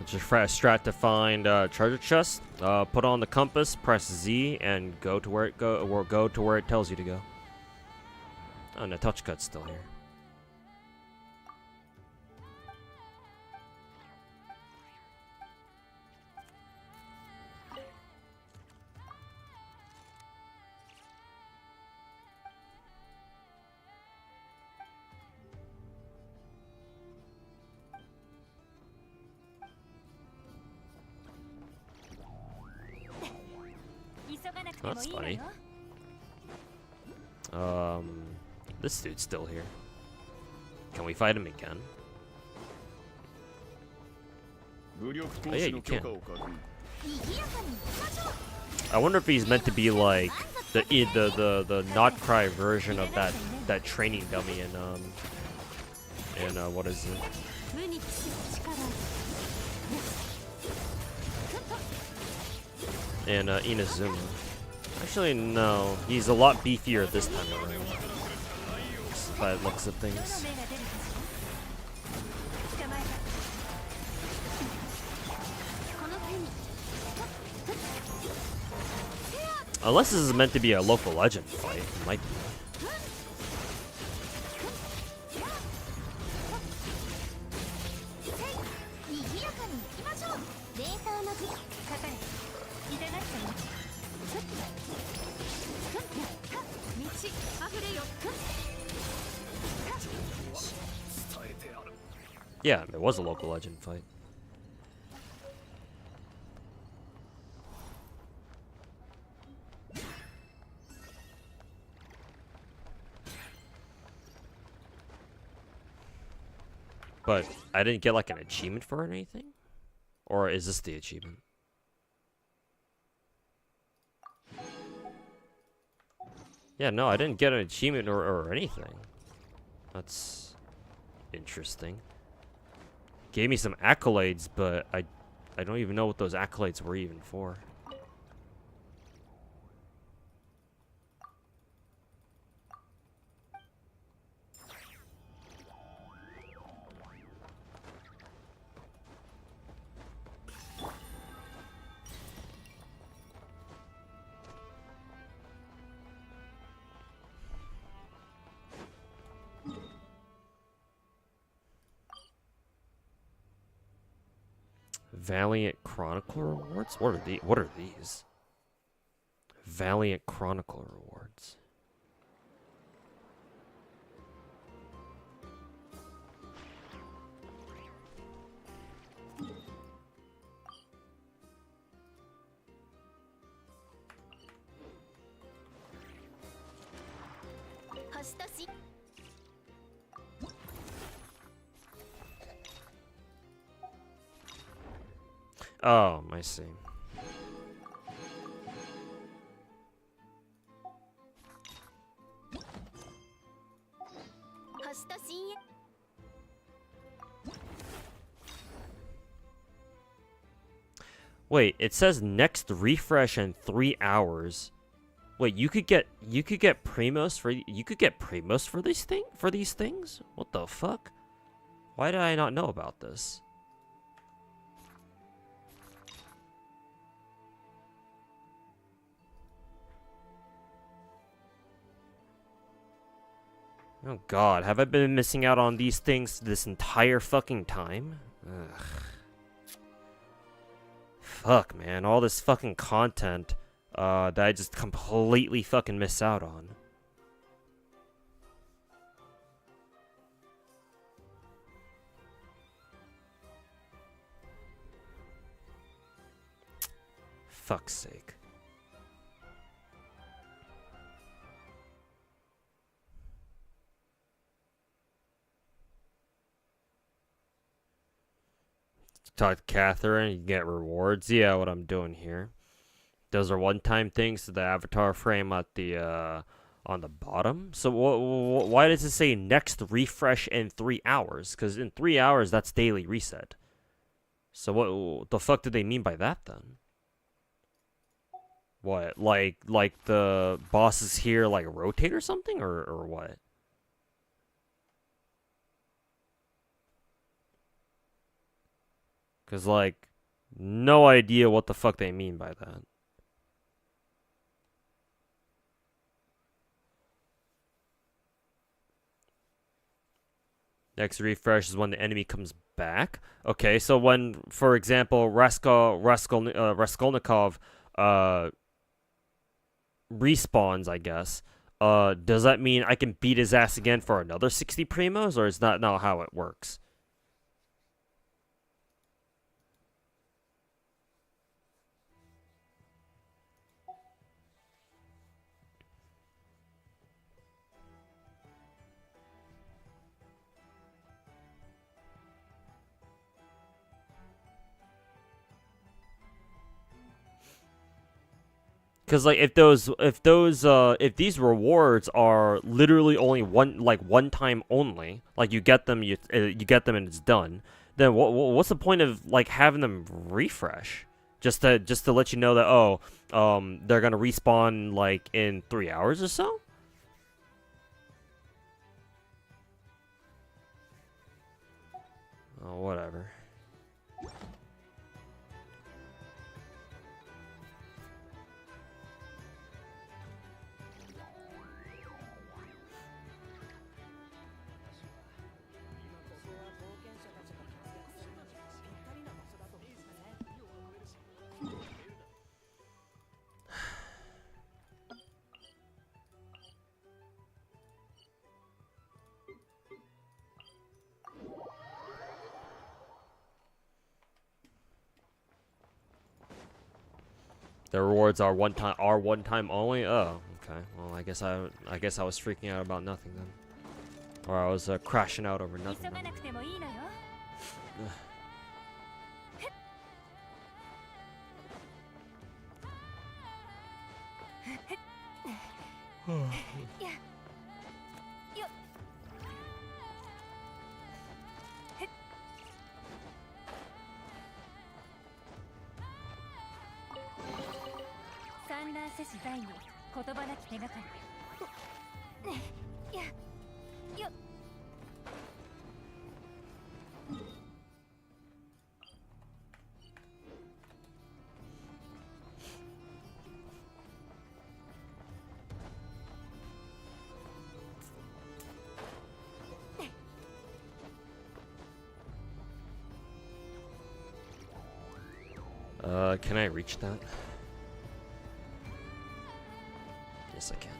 Just strat to find treasure chest. Put on the compass, press Z, and go to where it tells you to go. Oh, and the touchcut's still here. That's funny. This dude's still here. Can we fight him again? Oh yeah, you can. I wonder if he's meant to be like the Nod Krai version of that training dummy in what is it? And Inazuma. Actually, no. He's a lot beefier this time around. Just by the looks of things. Unless this is meant to be a local legend fight. It might be. Yeah, it was a local legend fight. But I didn't get like an achievement for it or anything? Or is this the achievement? Yeah, no, I didn't get an achievement or anything. That's interesting. Gave me some accolades, but I don't even know what those accolades were even for. Valiant Chronicle rewards? What are these? Valiant Chronicle rewards. Oh, I see. Wait, it says next refresh in 3 hours. Wait, you could get primos for these things? What the fuck? Why did I not know about this? Oh god, have I been missing out on these things this entire fucking time? Ugh. Fuck, man, all this fucking content that I just completely fucking miss out on. Fuck's sake. Talk to Catherine, you get rewards. Yeah, what I'm doing here. Those are one-time things to the avatar frame at the on the bottom. So why does it say next refresh in 3 hours? Because in 3 hours that's daily reset. So what the fuck do they mean by that then? What, like the bosses here like rotate or something, or what? Cause like, no idea what the fuck they mean by that. Next refresh is when the enemy comes back. Okay, so when, for example, Raskolnikov respawns, I guess, does that mean I can beat his ass again for another 60 primos, or is that not how it works? Because like if these rewards are literally only one time only, like you get them and it's done, then what's the point of like having them refresh? Just to let you know that they're gonna respawn like in 3 hours or so? Oh, whatever. The rewards are one time only. Oh, okay. Well, I guess I was freaking out about nothing then, or I was crashing out over nothing. Can I reach that? Yes, I can.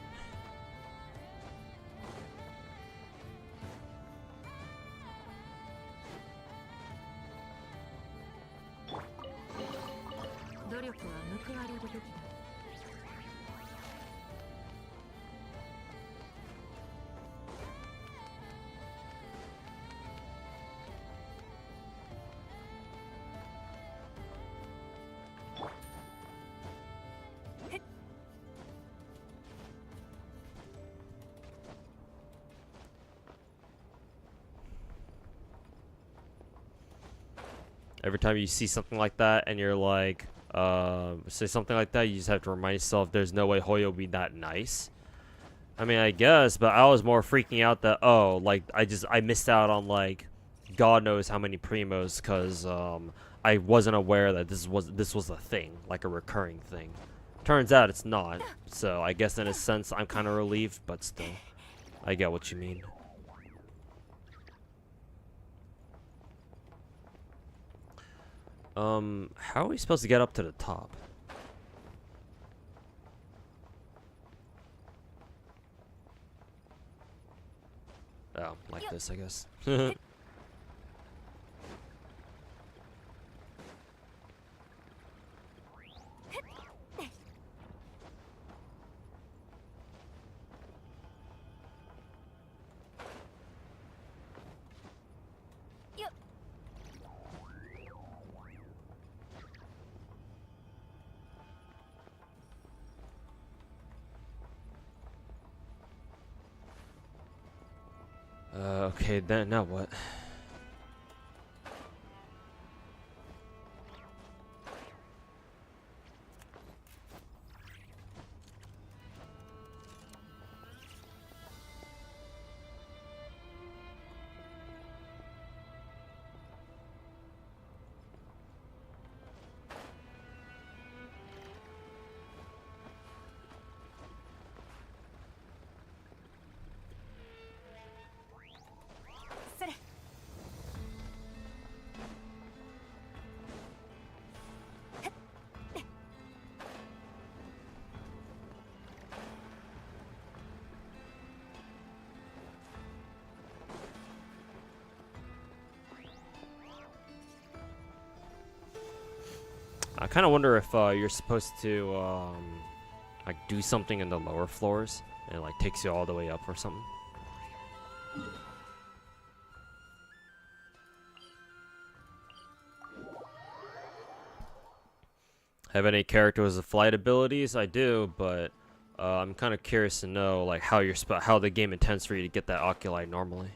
Every time you see something like that and you're like, say something like that, you just have to remind yourself there's no way Hoyo will be that nice. I mean, I guess, but I was more freaking out that, oh, like, I missed out on, like, God knows how many primos, because, I wasn't aware that this was a thing, like a recurring thing. Turns out it's not, so I guess in a sense I'm kind of relieved, but still, I get what you mean. How are we supposed to get up to the top? Oh, like this, I guess. Okay, then now what? I kind of wonder if you're supposed to like do something in the lower floors and it like takes you all the way up or something. Have any characters with flight abilities? I do, but I'm kind of curious to know like how how the game intends for you to get that oculi normally.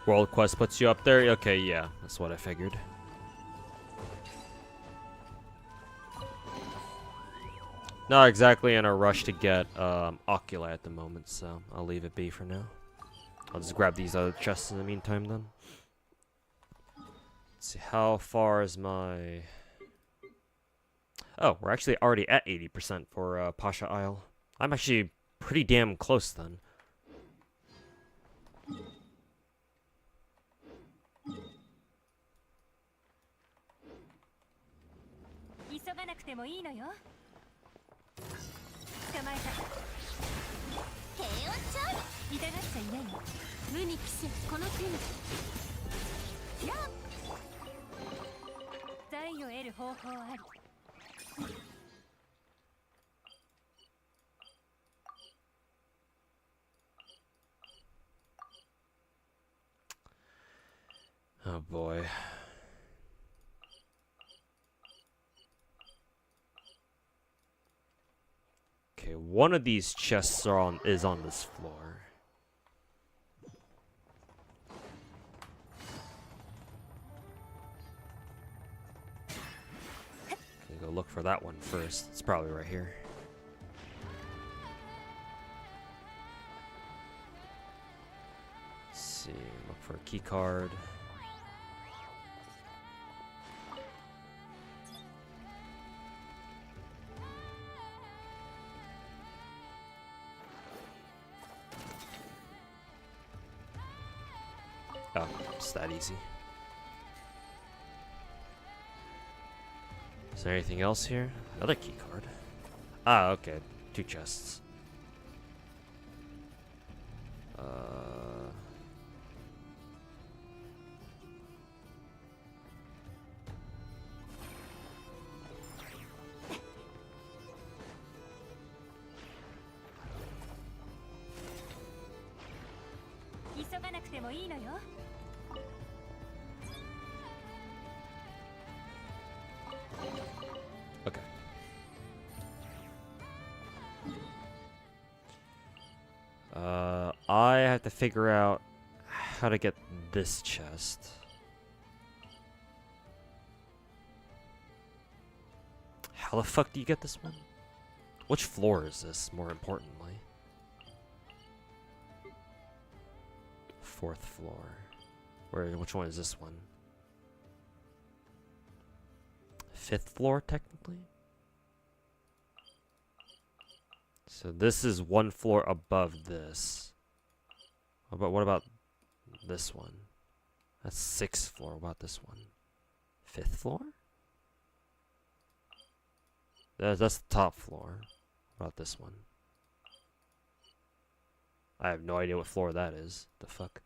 World Quest puts you up there? Okay, yeah, that's what I figured. Not exactly in a rush to get oculi at the moment, so I'll leave it be for now. I'll just grab these other chests in the meantime then. Let's see, how far is my... Oh, we're actually already at 80% for Pasha Isle. I'm actually pretty damn close then. Oh boy. Okay, one of these chests is on this floor. Okay, go look for that one first. It's probably right here. Let's see, look for a key card. Oh, it's that easy. Is there anything else here? Another key card. Ah, okay. 2 chests. Okay. I have to figure out how to get this chest. How the fuck do you get this one? Which floor is this, more importantly? 4th floor. Which one is this one? 5th floor, technically? So this is 1 floor above this. What about this one? That's 6th floor. What about this one? 5th floor? That's the top floor. What about this one? I have no idea what floor that is. The fuck?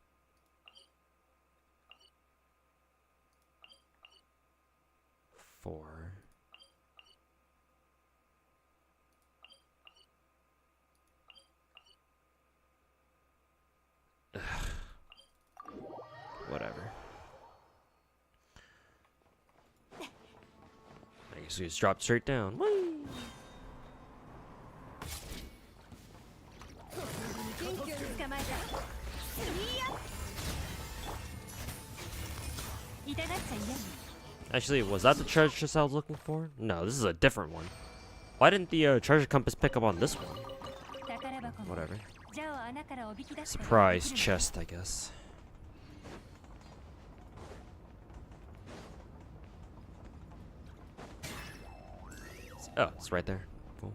Four. Ugh. Whatever. I guess we just drop straight down. Whee! Actually, was that the treasure chest I was looking for? No, this is a different one. Why didn't the treasure compass pick up on this one? Whatever. Surprise chest, I guess. Oh, it's right there. Cool.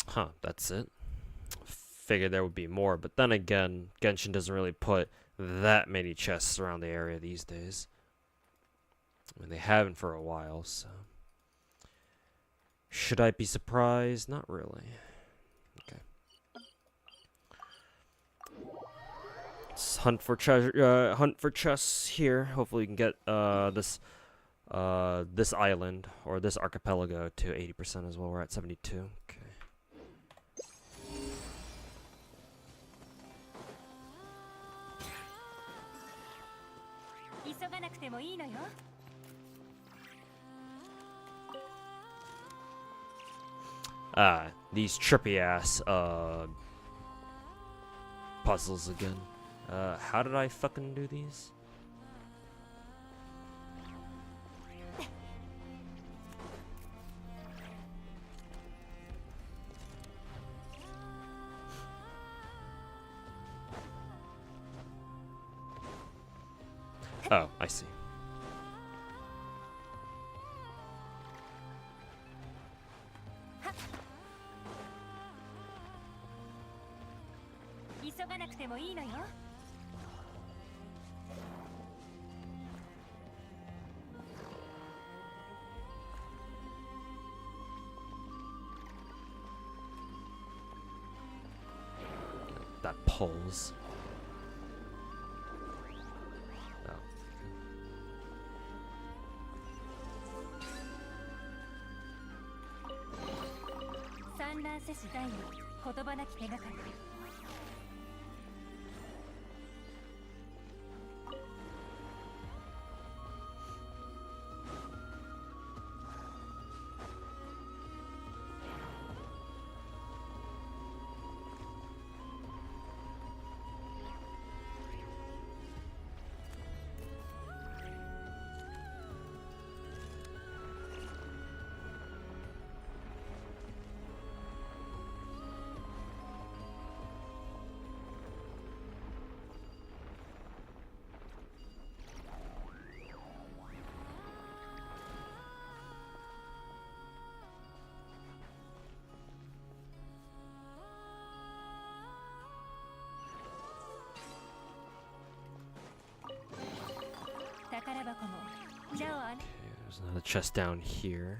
Huh, that's it. Figured there would be more, but then again, Genshin doesn't really put that many chests around the area these days. I mean, they haven't for a while, so. Should I be surprised? Not really. Okay. Let's hunt for treasure. Hunt for chests here. Hopefully, we can get this island or this archipelago to 80% as well. We're at 72. Okay. These trippy ass puzzles again. How did I fucking do these? Oh, I see. 急がなくてもいいのよ。That pulls. Oh. 産卵せし大の言葉なき手がかり。宝箱もじゃああ Okay, there's another chest down here.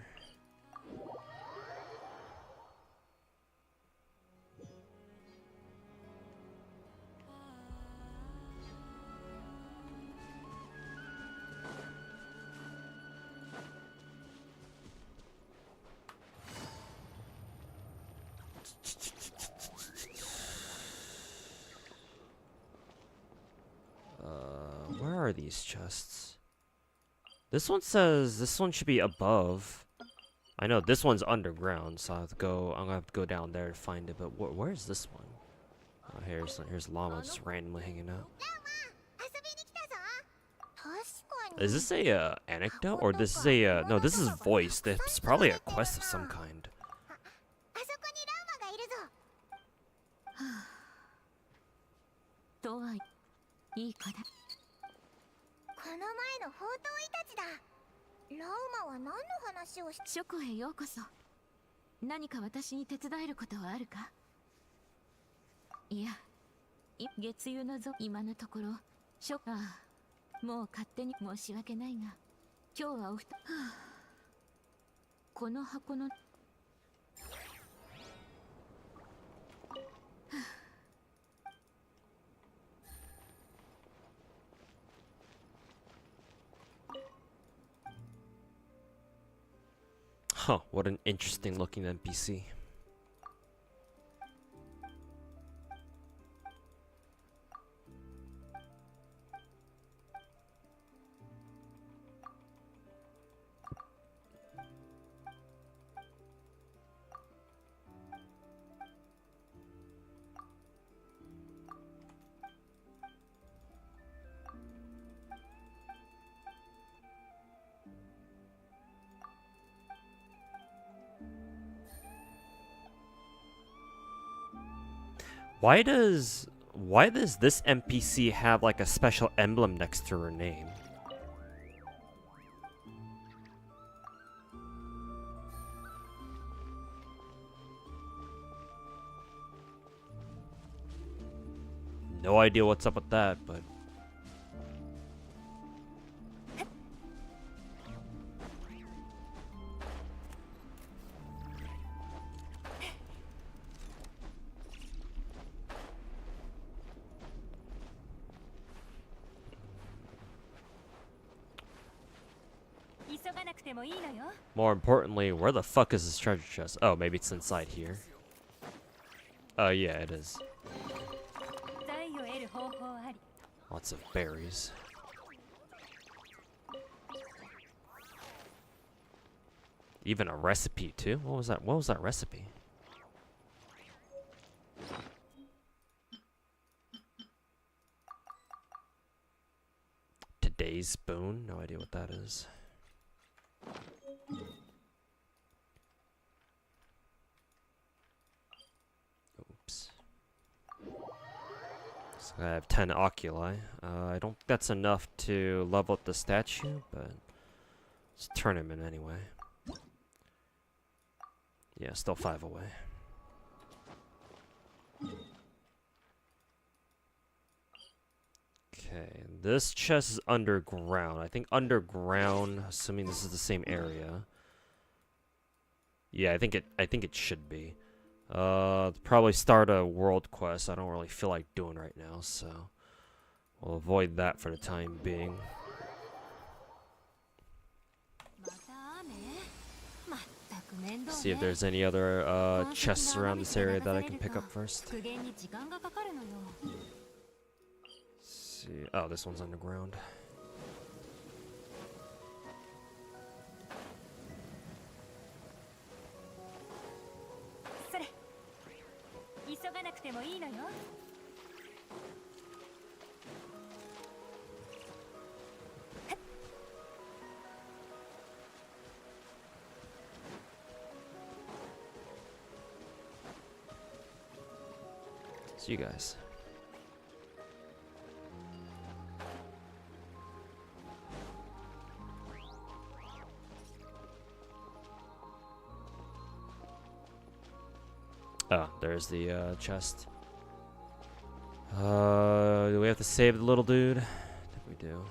Where are these chests? This one says this one should be above. I know this one's underground, so I have to go. I'm gonna have to go down there to find it. But where's this one? Oh, here's llama just randomly hanging out. 遊びに来たぞ。確かに。 Is this a anecdote or this is a no? This is voiced. It's probably a quest of some kind. あそこにラーマがいるぞ。とはいいかだ。この前の宝刀医たちだ。ラウマは何の話をし。書庫へようこそ。何か私に手伝えることはあるか？いや、月油のぞ今のところ、もう勝手に申し訳ないが、今日はおふた、この箱の、Huh, what an interesting looking NPC. Why does this NPC have like a special emblem next to her name? No idea what's up with that, but more importantly, where the fuck is this treasure chest? Oh, maybe it's inside here. Oh, yeah, it is. Lots of berries. Even a recipe too? What was that? What was that recipe? Today's spoon? No idea what that is. Oops. So I have 10 oculi. I don't think that's enough to level up the statue, but let's turn him in anyway. Yeah, still 5 away. Okay, this chest is underground. I think underground, assuming this is the same area. Yeah, I think it should be. Probably start a world quest. I don't really feel like doing right now, so we'll avoid that for the time being. See if there's any other chests around this area that I can pick up first. See. Oh, this one's underground. See you guys. Oh, there's the chest. Do we have to save the little dude? I think we do.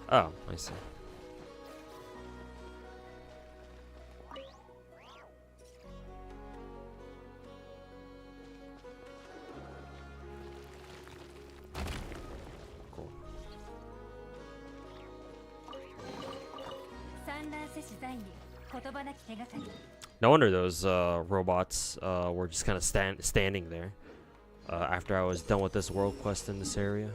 Oh, I see. Cool. No wonder those robots were just kind of standing there after I was done with this world quest in this area.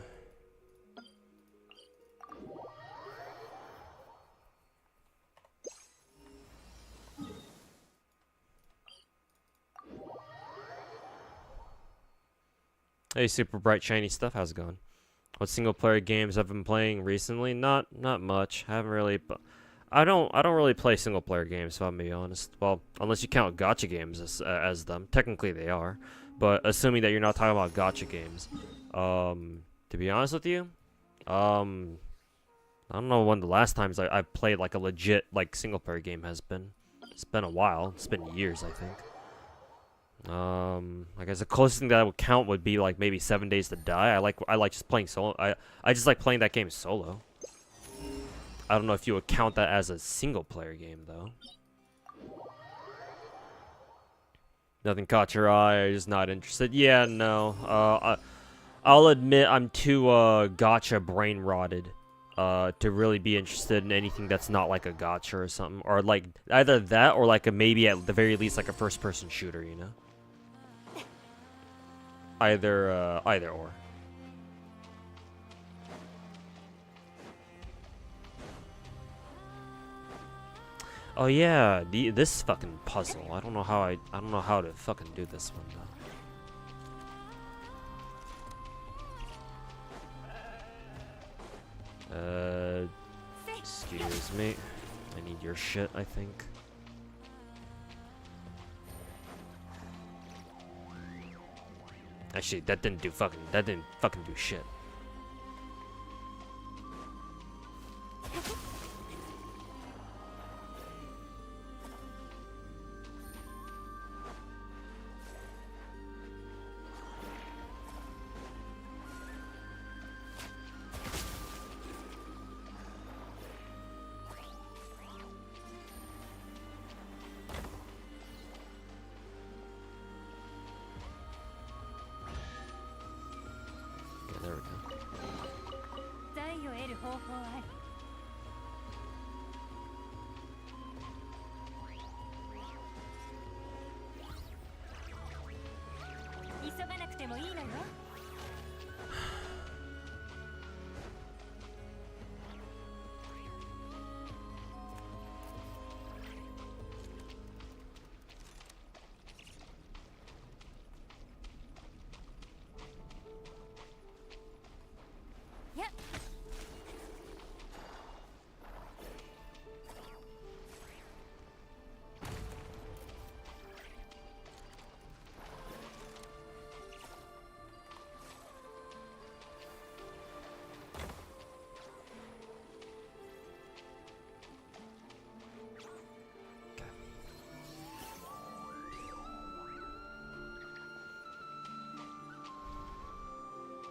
Hey, super bright shiny stuff. How's it going? What single player games I've been playing recently? Not much. I haven't really. I don't really play single player games, if I'm being honest. Well, unless you count gacha games as them. Technically they are, but assuming that you're not talking about gacha games. To be honest with you, I don't know when the last times I've played like a legit like single player game has been. It's been a while. It's been years, I think. I guess the closest thing that I would count would be like maybe 7 Days to Die. I like just playing solo. I just like playing that game solo. I don't know if you would count that as a single player game though. Nothing caught your eye. Just not interested. Yeah, no. I'll admit I'm too gacha brain rotted to really be interested in anything that's not like a gacha or something, or like either that or like a maybe at the very least like a first person shooter, you know. Either or. Oh yeah, this fucking puzzle. I don't know how to fucking do this one though. Excuse me. I need your shit, I think. Actually, that didn't fucking do shit. There we go.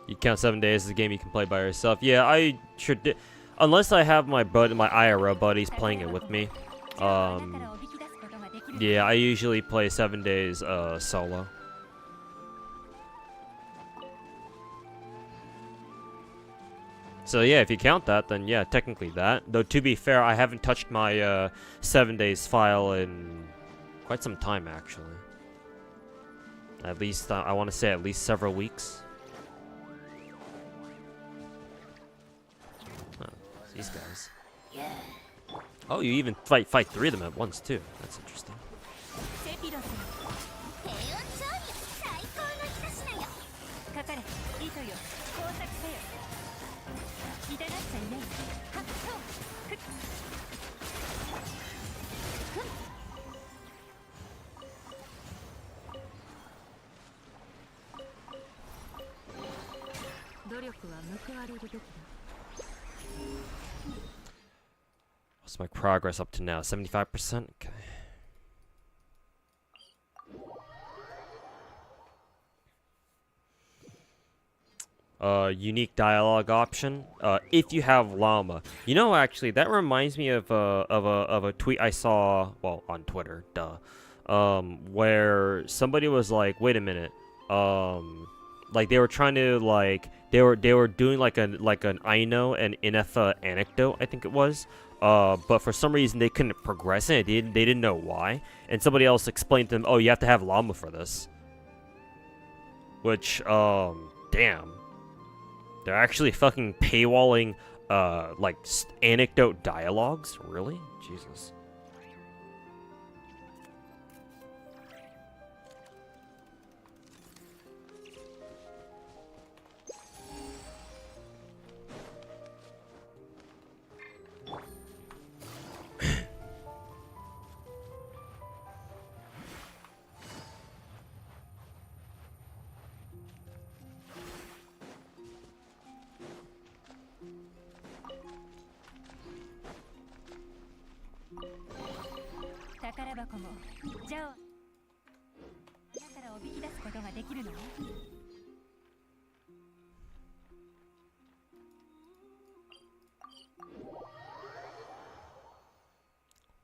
You count 7 days as a game you can play by yourself. Yeah, I sure did. Unless I have my IRL buddies playing it with me. Yeah, I usually play 7 days solo. So yeah, if you count that, then yeah, technically that. Though to be fair, I haven't touched my 7 days file in quite some time, actually. At least, I want to say at least several weeks. Oh, these guys. Oh, you even fight 3 of them at once, too. That's interesting. 低温調理最高の一品よ。かかれ糸よ工作せよ痛がっちゃいないはっとふっ努力は報われるべきだ。 What's my progress up to now? 75%? Okay. Unique dialogue option. If you have llama, you know, actually, that reminds me of a tweet I saw, well, on Twitter, where somebody was like, "Wait a minute," like they were trying to they were doing like an Aino and Inefa anecdote, I think it was. But for some reason they couldn't progress it. They didn't know why, and somebody else explained to them, "Oh, you have to have llama for this." Which, damn. They're actually fucking paywalling, anecdote dialogues? Really? Jesus.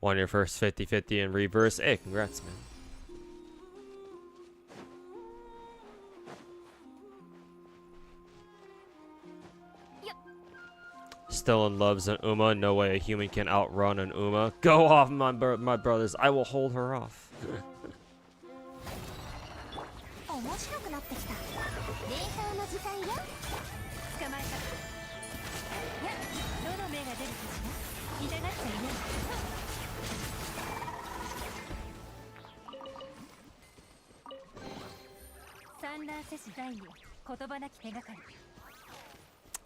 Won your first 50-50 in reverse. Hey, congrats, man. Stellan loves an Uma. No way a human can outrun an Uma. Go off, my brothers. I will hold her off. 面白くなってきた。冷凍の時間よ。捕まえた。や、どの目が出るかしら。痛がっちゃいない。産卵せし在に言葉なき手がかり。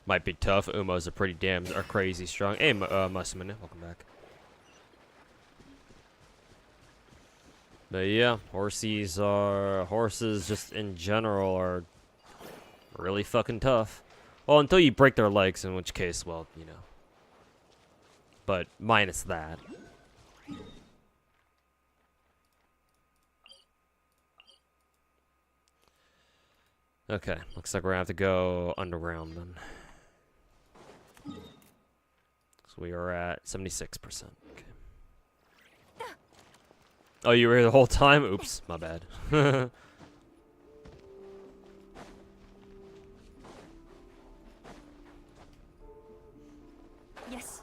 Might be tough. Umas are pretty damn crazy strong. Hey, Musman, welcome back. But yeah, horses just in general are really fucking tough. Well, until you break their legs, in which case, well, you know. But minus that. Okay, looks like we're gonna have to go underground then. So we are at 76%. Okay. Oh, you were here the whole time? Oops, my bad. Yes.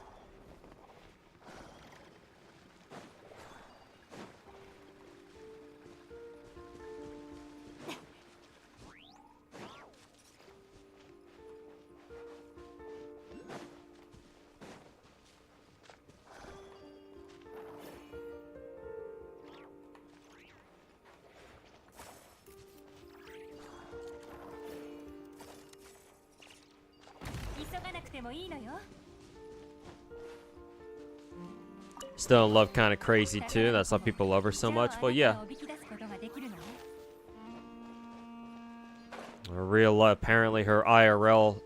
Still in love, kind of crazy too. That's why people love her so much. But yeah, real apparently her IRL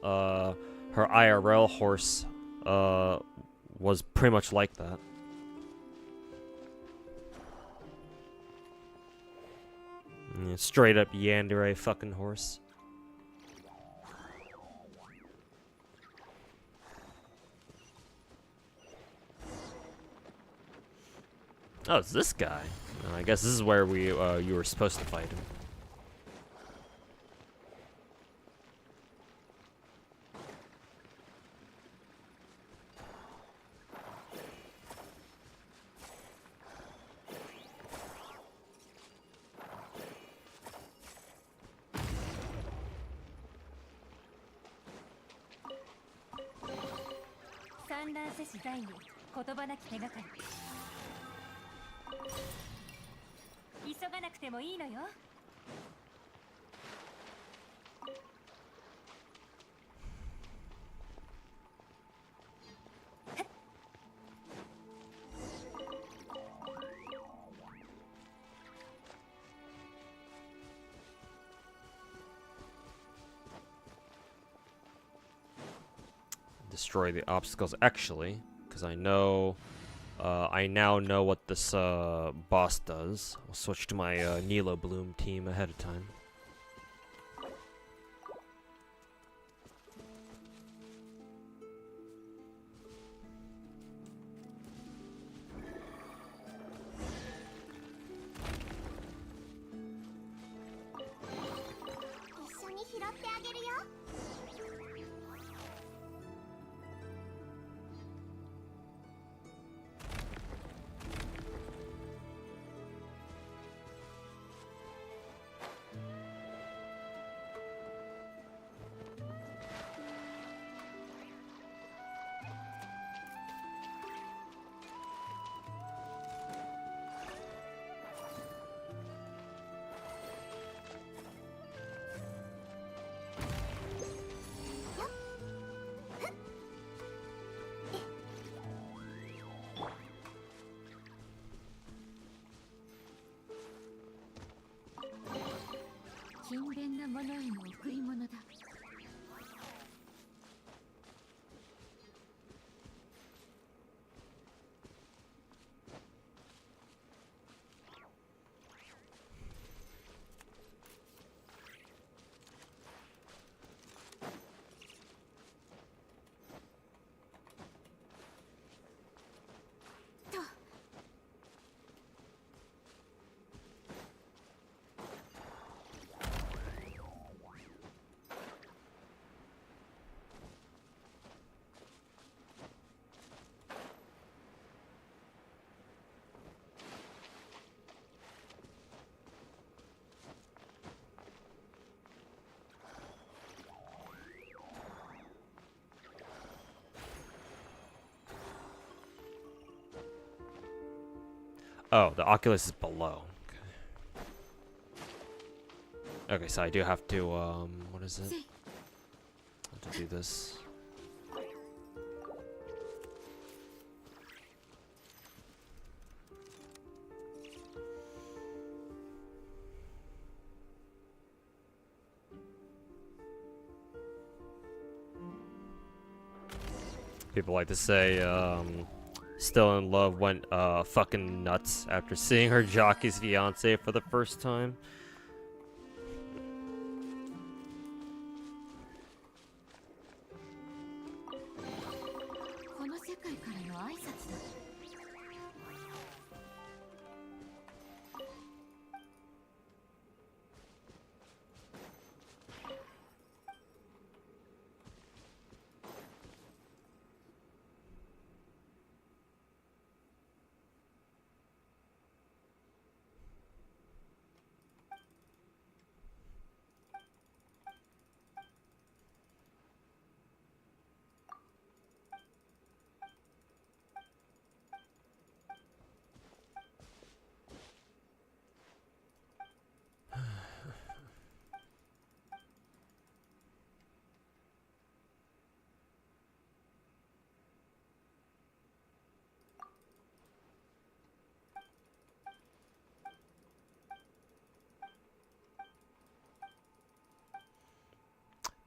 horse was pretty much like that. Yeah, straight up yandere fucking horse. Oh, it's this guy. I guess this is where you were supposed to fight him. Destroy the obstacles, actually, because I know, I now know what this boss does. I'll switch to my Nilo Bloom team ahead of time. Oh, the Oculus is below. Okay. Okay, so I do have to, what is it? I have to do this. People like to say, Still in Love went fucking nuts after seeing her jockey's fiance for the first time.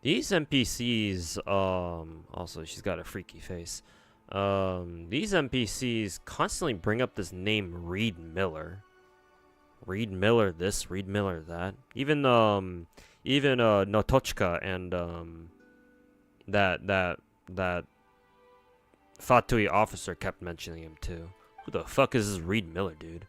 These NPCs, also she's got a freaky face. These NPCs constantly bring up this name Reed Miller. Reed Miller this, Reed Miller that. Even Notochka and that Fatui officer kept mentioning him too. Who the fuck is this Reed Miller, dude?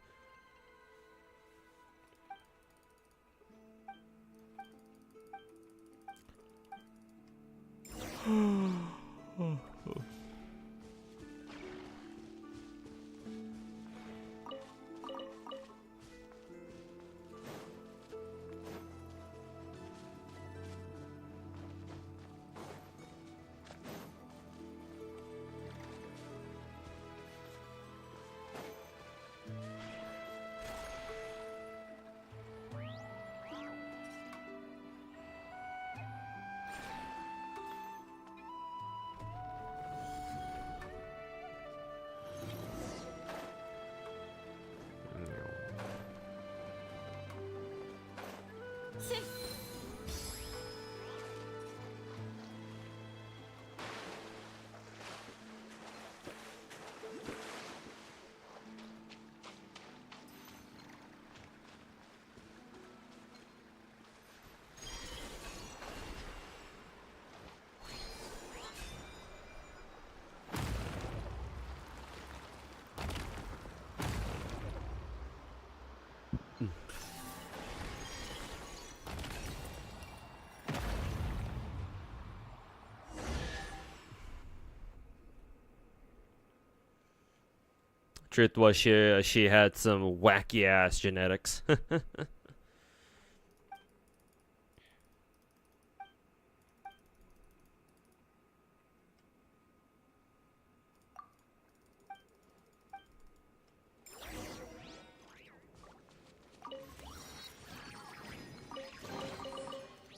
Truth was she had some wacky ass genetics.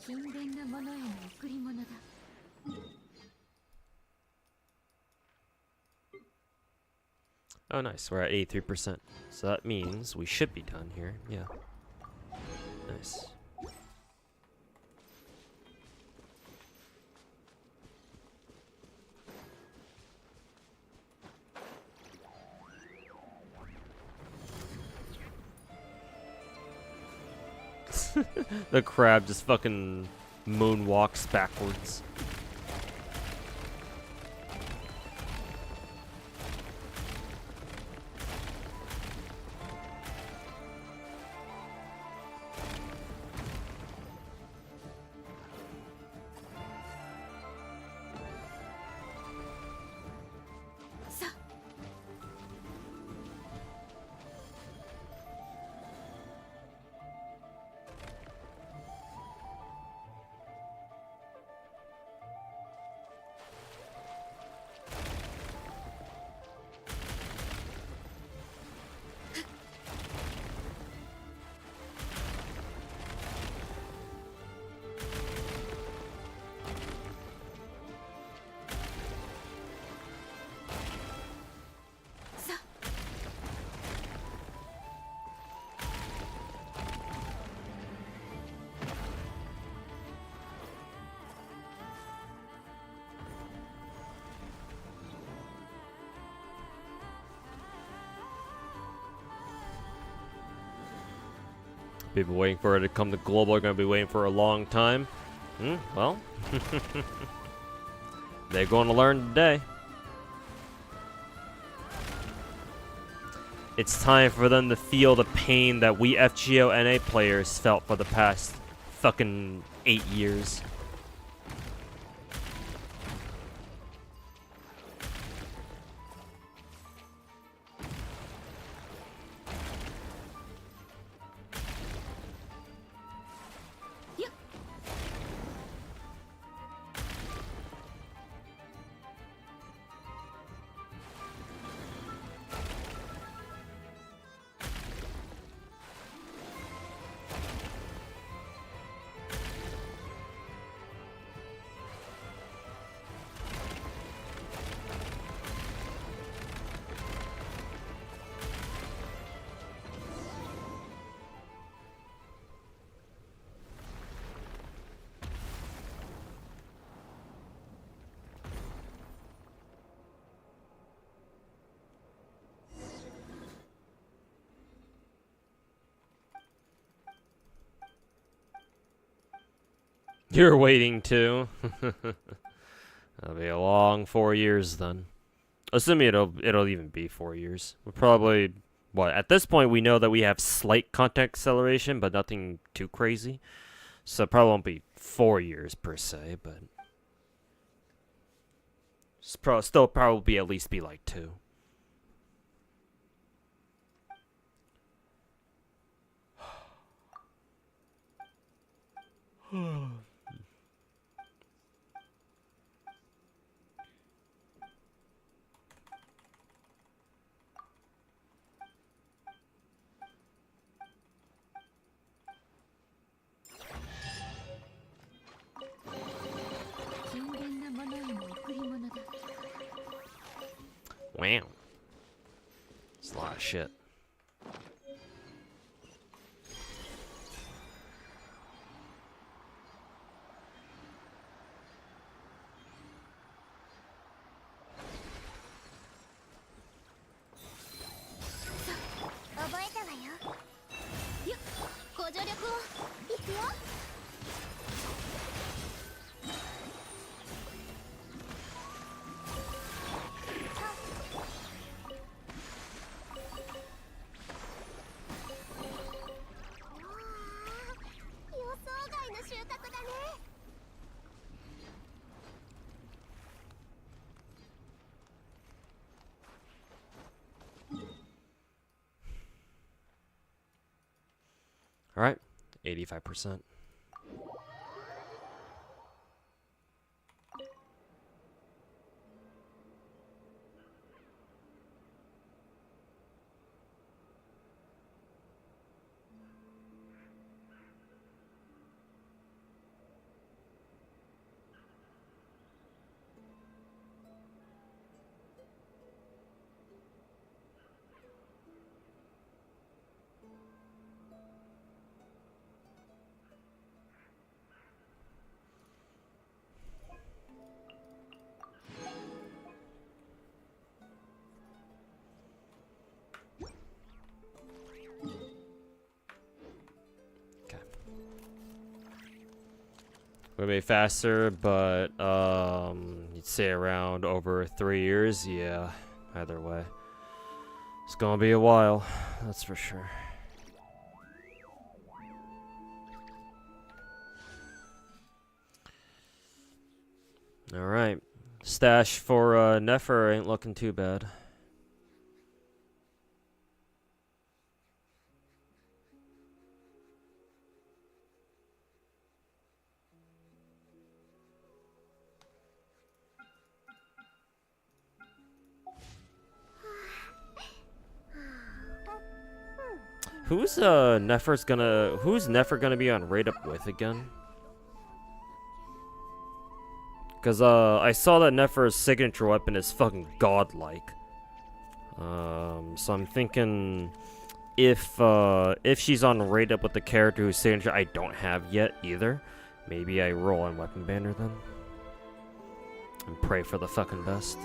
勤勉な者への贈り物だ。Oh, nice. We're at 83%. So that means we should be done here. Yeah. Nice. The crab just fucking moonwalks backwards. People waiting for it to come to global are going to be waiting for a long time. Well, they're going to learn today. It's time for them to feel the pain that we FGO NA players felt for the past fucking 8 years. You're waiting too. That'll be a long 4 years then. Assuming it'll even be 4 years. We'll probably what at this point we know that we have slight content acceleration, but nothing too crazy. So it probably won't be 4 years per se, but still probably at least be like 2. Wow. It's a lot of shit. All right, 85%. Would be faster, but you'd say around over 3 years. Yeah, either way, it's gonna be a while. That's for sure. All right, stash for Nefer ain't looking too bad. Who's Nefer gonna be on raid up with again? Cause I saw that Nefer's signature weapon is fucking godlike. So I'm thinking if she's on raid up with the character whose signature I don't have yet either, maybe I roll on weapon banner then. And pray for the fucking best.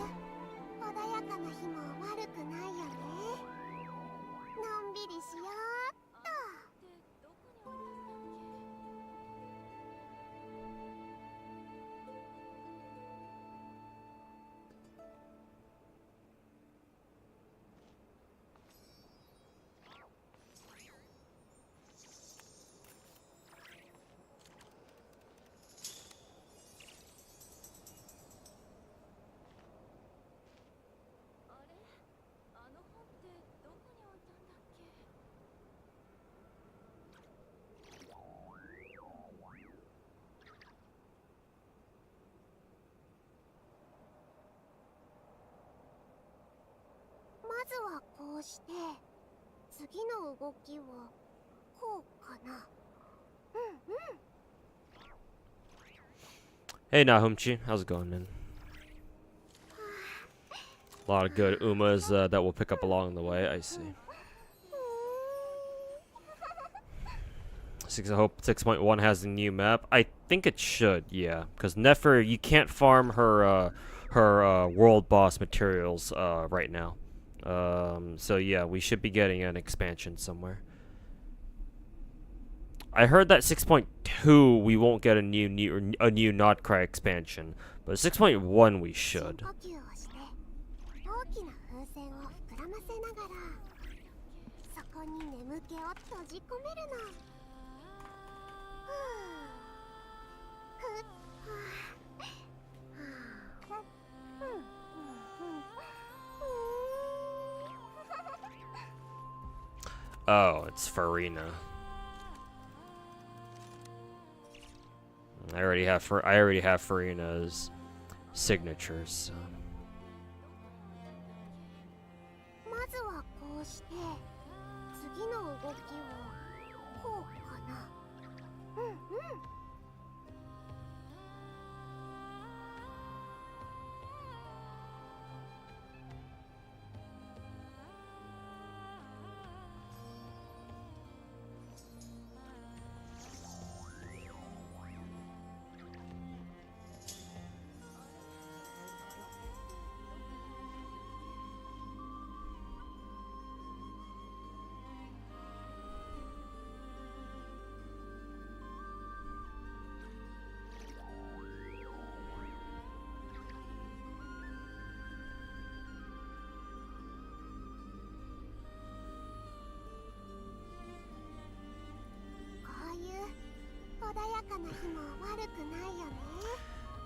Hey Nahumchi, how's it going, man? A lot of good Umas that we'll pick up along the way, I see. I hope 6.1 has a new map. I think it should, yeah. Because Nefer, you can't farm her world boss materials right now. So yeah, we should be getting an expansion somewhere. I heard that 6.2 we won't get a new Nod Krai expansion, but 6.1 we should. 眠気を閉じ込めるの。Oh, it's Farina. I already have Farina's signatures. So. まずはこうして次の動きをこうかな。うんうん。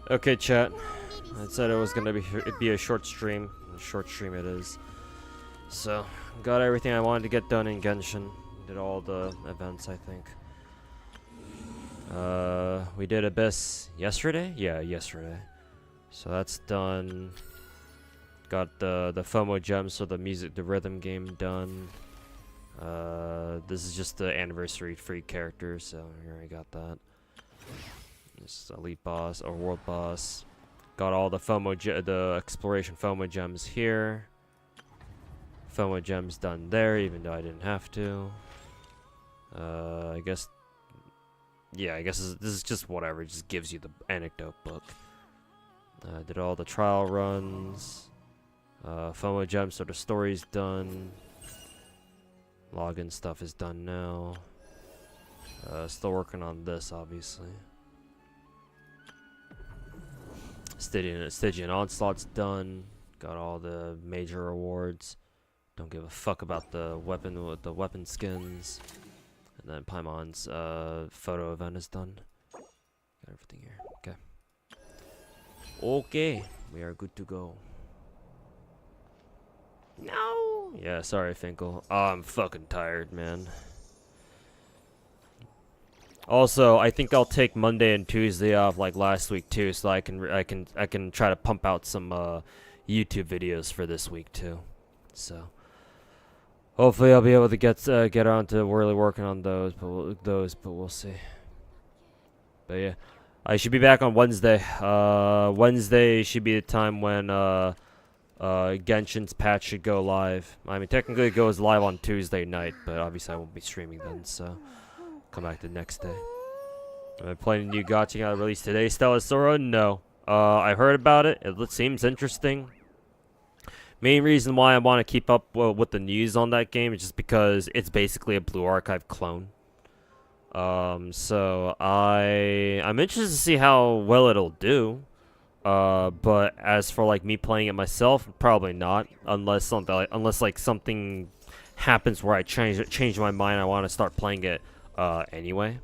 Okay, chat. I said it was gonna be a short stream. A short stream it is. So, got everything I wanted to get done in Genshin. Did all the events, I think. We did Abyss yesterday? Yeah, yesterday. So that's done. Got the FOMO gems, so the rhythm game done. This is just the anniversary free characters, so we already got that. This elite boss or world boss. Got all the the exploration FOMO gems here. FOMO gems done there, even though I didn't have to. I guess. Yeah, I guess this is just whatever. It just gives you the anecdote book. Did all the trial runs. FOMO gems, so the story's done. Login stuff is done now. Still working on this, obviously. Stygian Onslaught's done. Got all the major awards. Don't give a fuck about the weapon skins. And then Paimon's photo event is done. Got everything here. Okay. Okay, we are good to go. No. Yeah, sorry, Finkel. Oh, I'm fucking tired, man. Also, I think I'll take Monday and Tuesday off like last week too, so I can try to pump out some YouTube videos for this week too. So hopefully I'll be able to get around to really working on those, but we'll see. But yeah, I should be back on Wednesday. Wednesday should be the time when Genshin's patch should go live. I mean, technically it goes live on Tuesday night, but obviously I won't be streaming then, so come back the next day. Am I playing a new gacha got released today? Stellar Sora? No. I heard about it. It seems interesting. Main reason why I want to keep up with the news on that game is just because it's basically a Blue Archive clone. So I'm interested to see how well it'll do. But as for like me playing it myself, probably not, unless something happens where I change my mind. I want to start playing it anyway.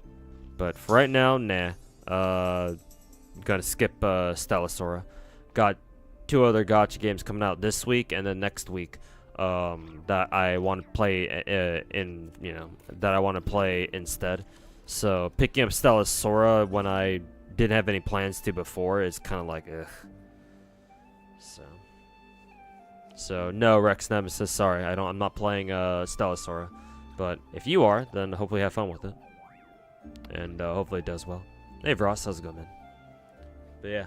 But for right now, nah. Gonna skip Stellar Sora. Got 2 other gacha games coming out this week and then next week that I want to play that I want to play instead. So picking up Stellar Sora when I didn't have any plans to before is kind of like ugh. So no, Rex Nemesis, sorry, I'm not playing Stellar Sora. But if you are, then hopefully have fun with it. And hopefully it does well. Hey Ross, how's it going, man? But yeah.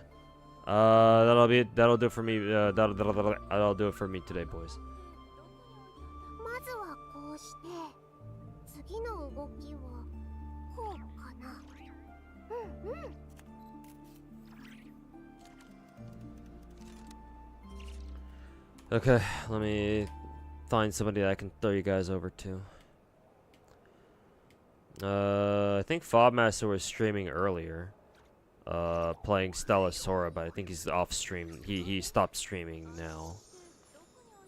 That'll do it for me. That'll do it for me today, boys. Okay, let me find somebody that I can throw you guys over to. I think Fobmaster was streaming earlier. Playing Stellar Sora, but I think he's off stream. He stopped streaming now.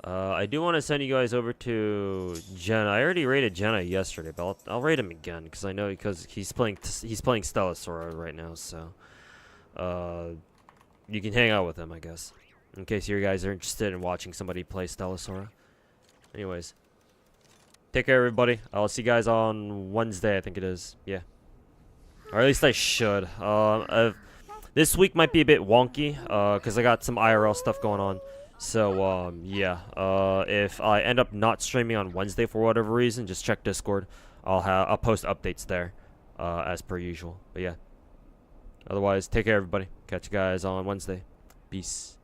I do want to send you guys over to Jenna. I already rated Jenna yesterday, but I'll rate him again because I know he's playing Stellasora right now. So you can hang out with him, I guess, in case you guys are interested in watching somebody play Stellasora. Anyways, take care, everybody. I'll see you guys on Wednesday, I think it is. Yeah, or at least I should. This week might be a bit wonky because I got some IRL stuff going on. So, yeah, if I end up not streaming on Wednesday for whatever reason, just check Discord. I'll post updates there, as per usual. But yeah, otherwise, take care, everybody. Catch you guys on Wednesday. Peace.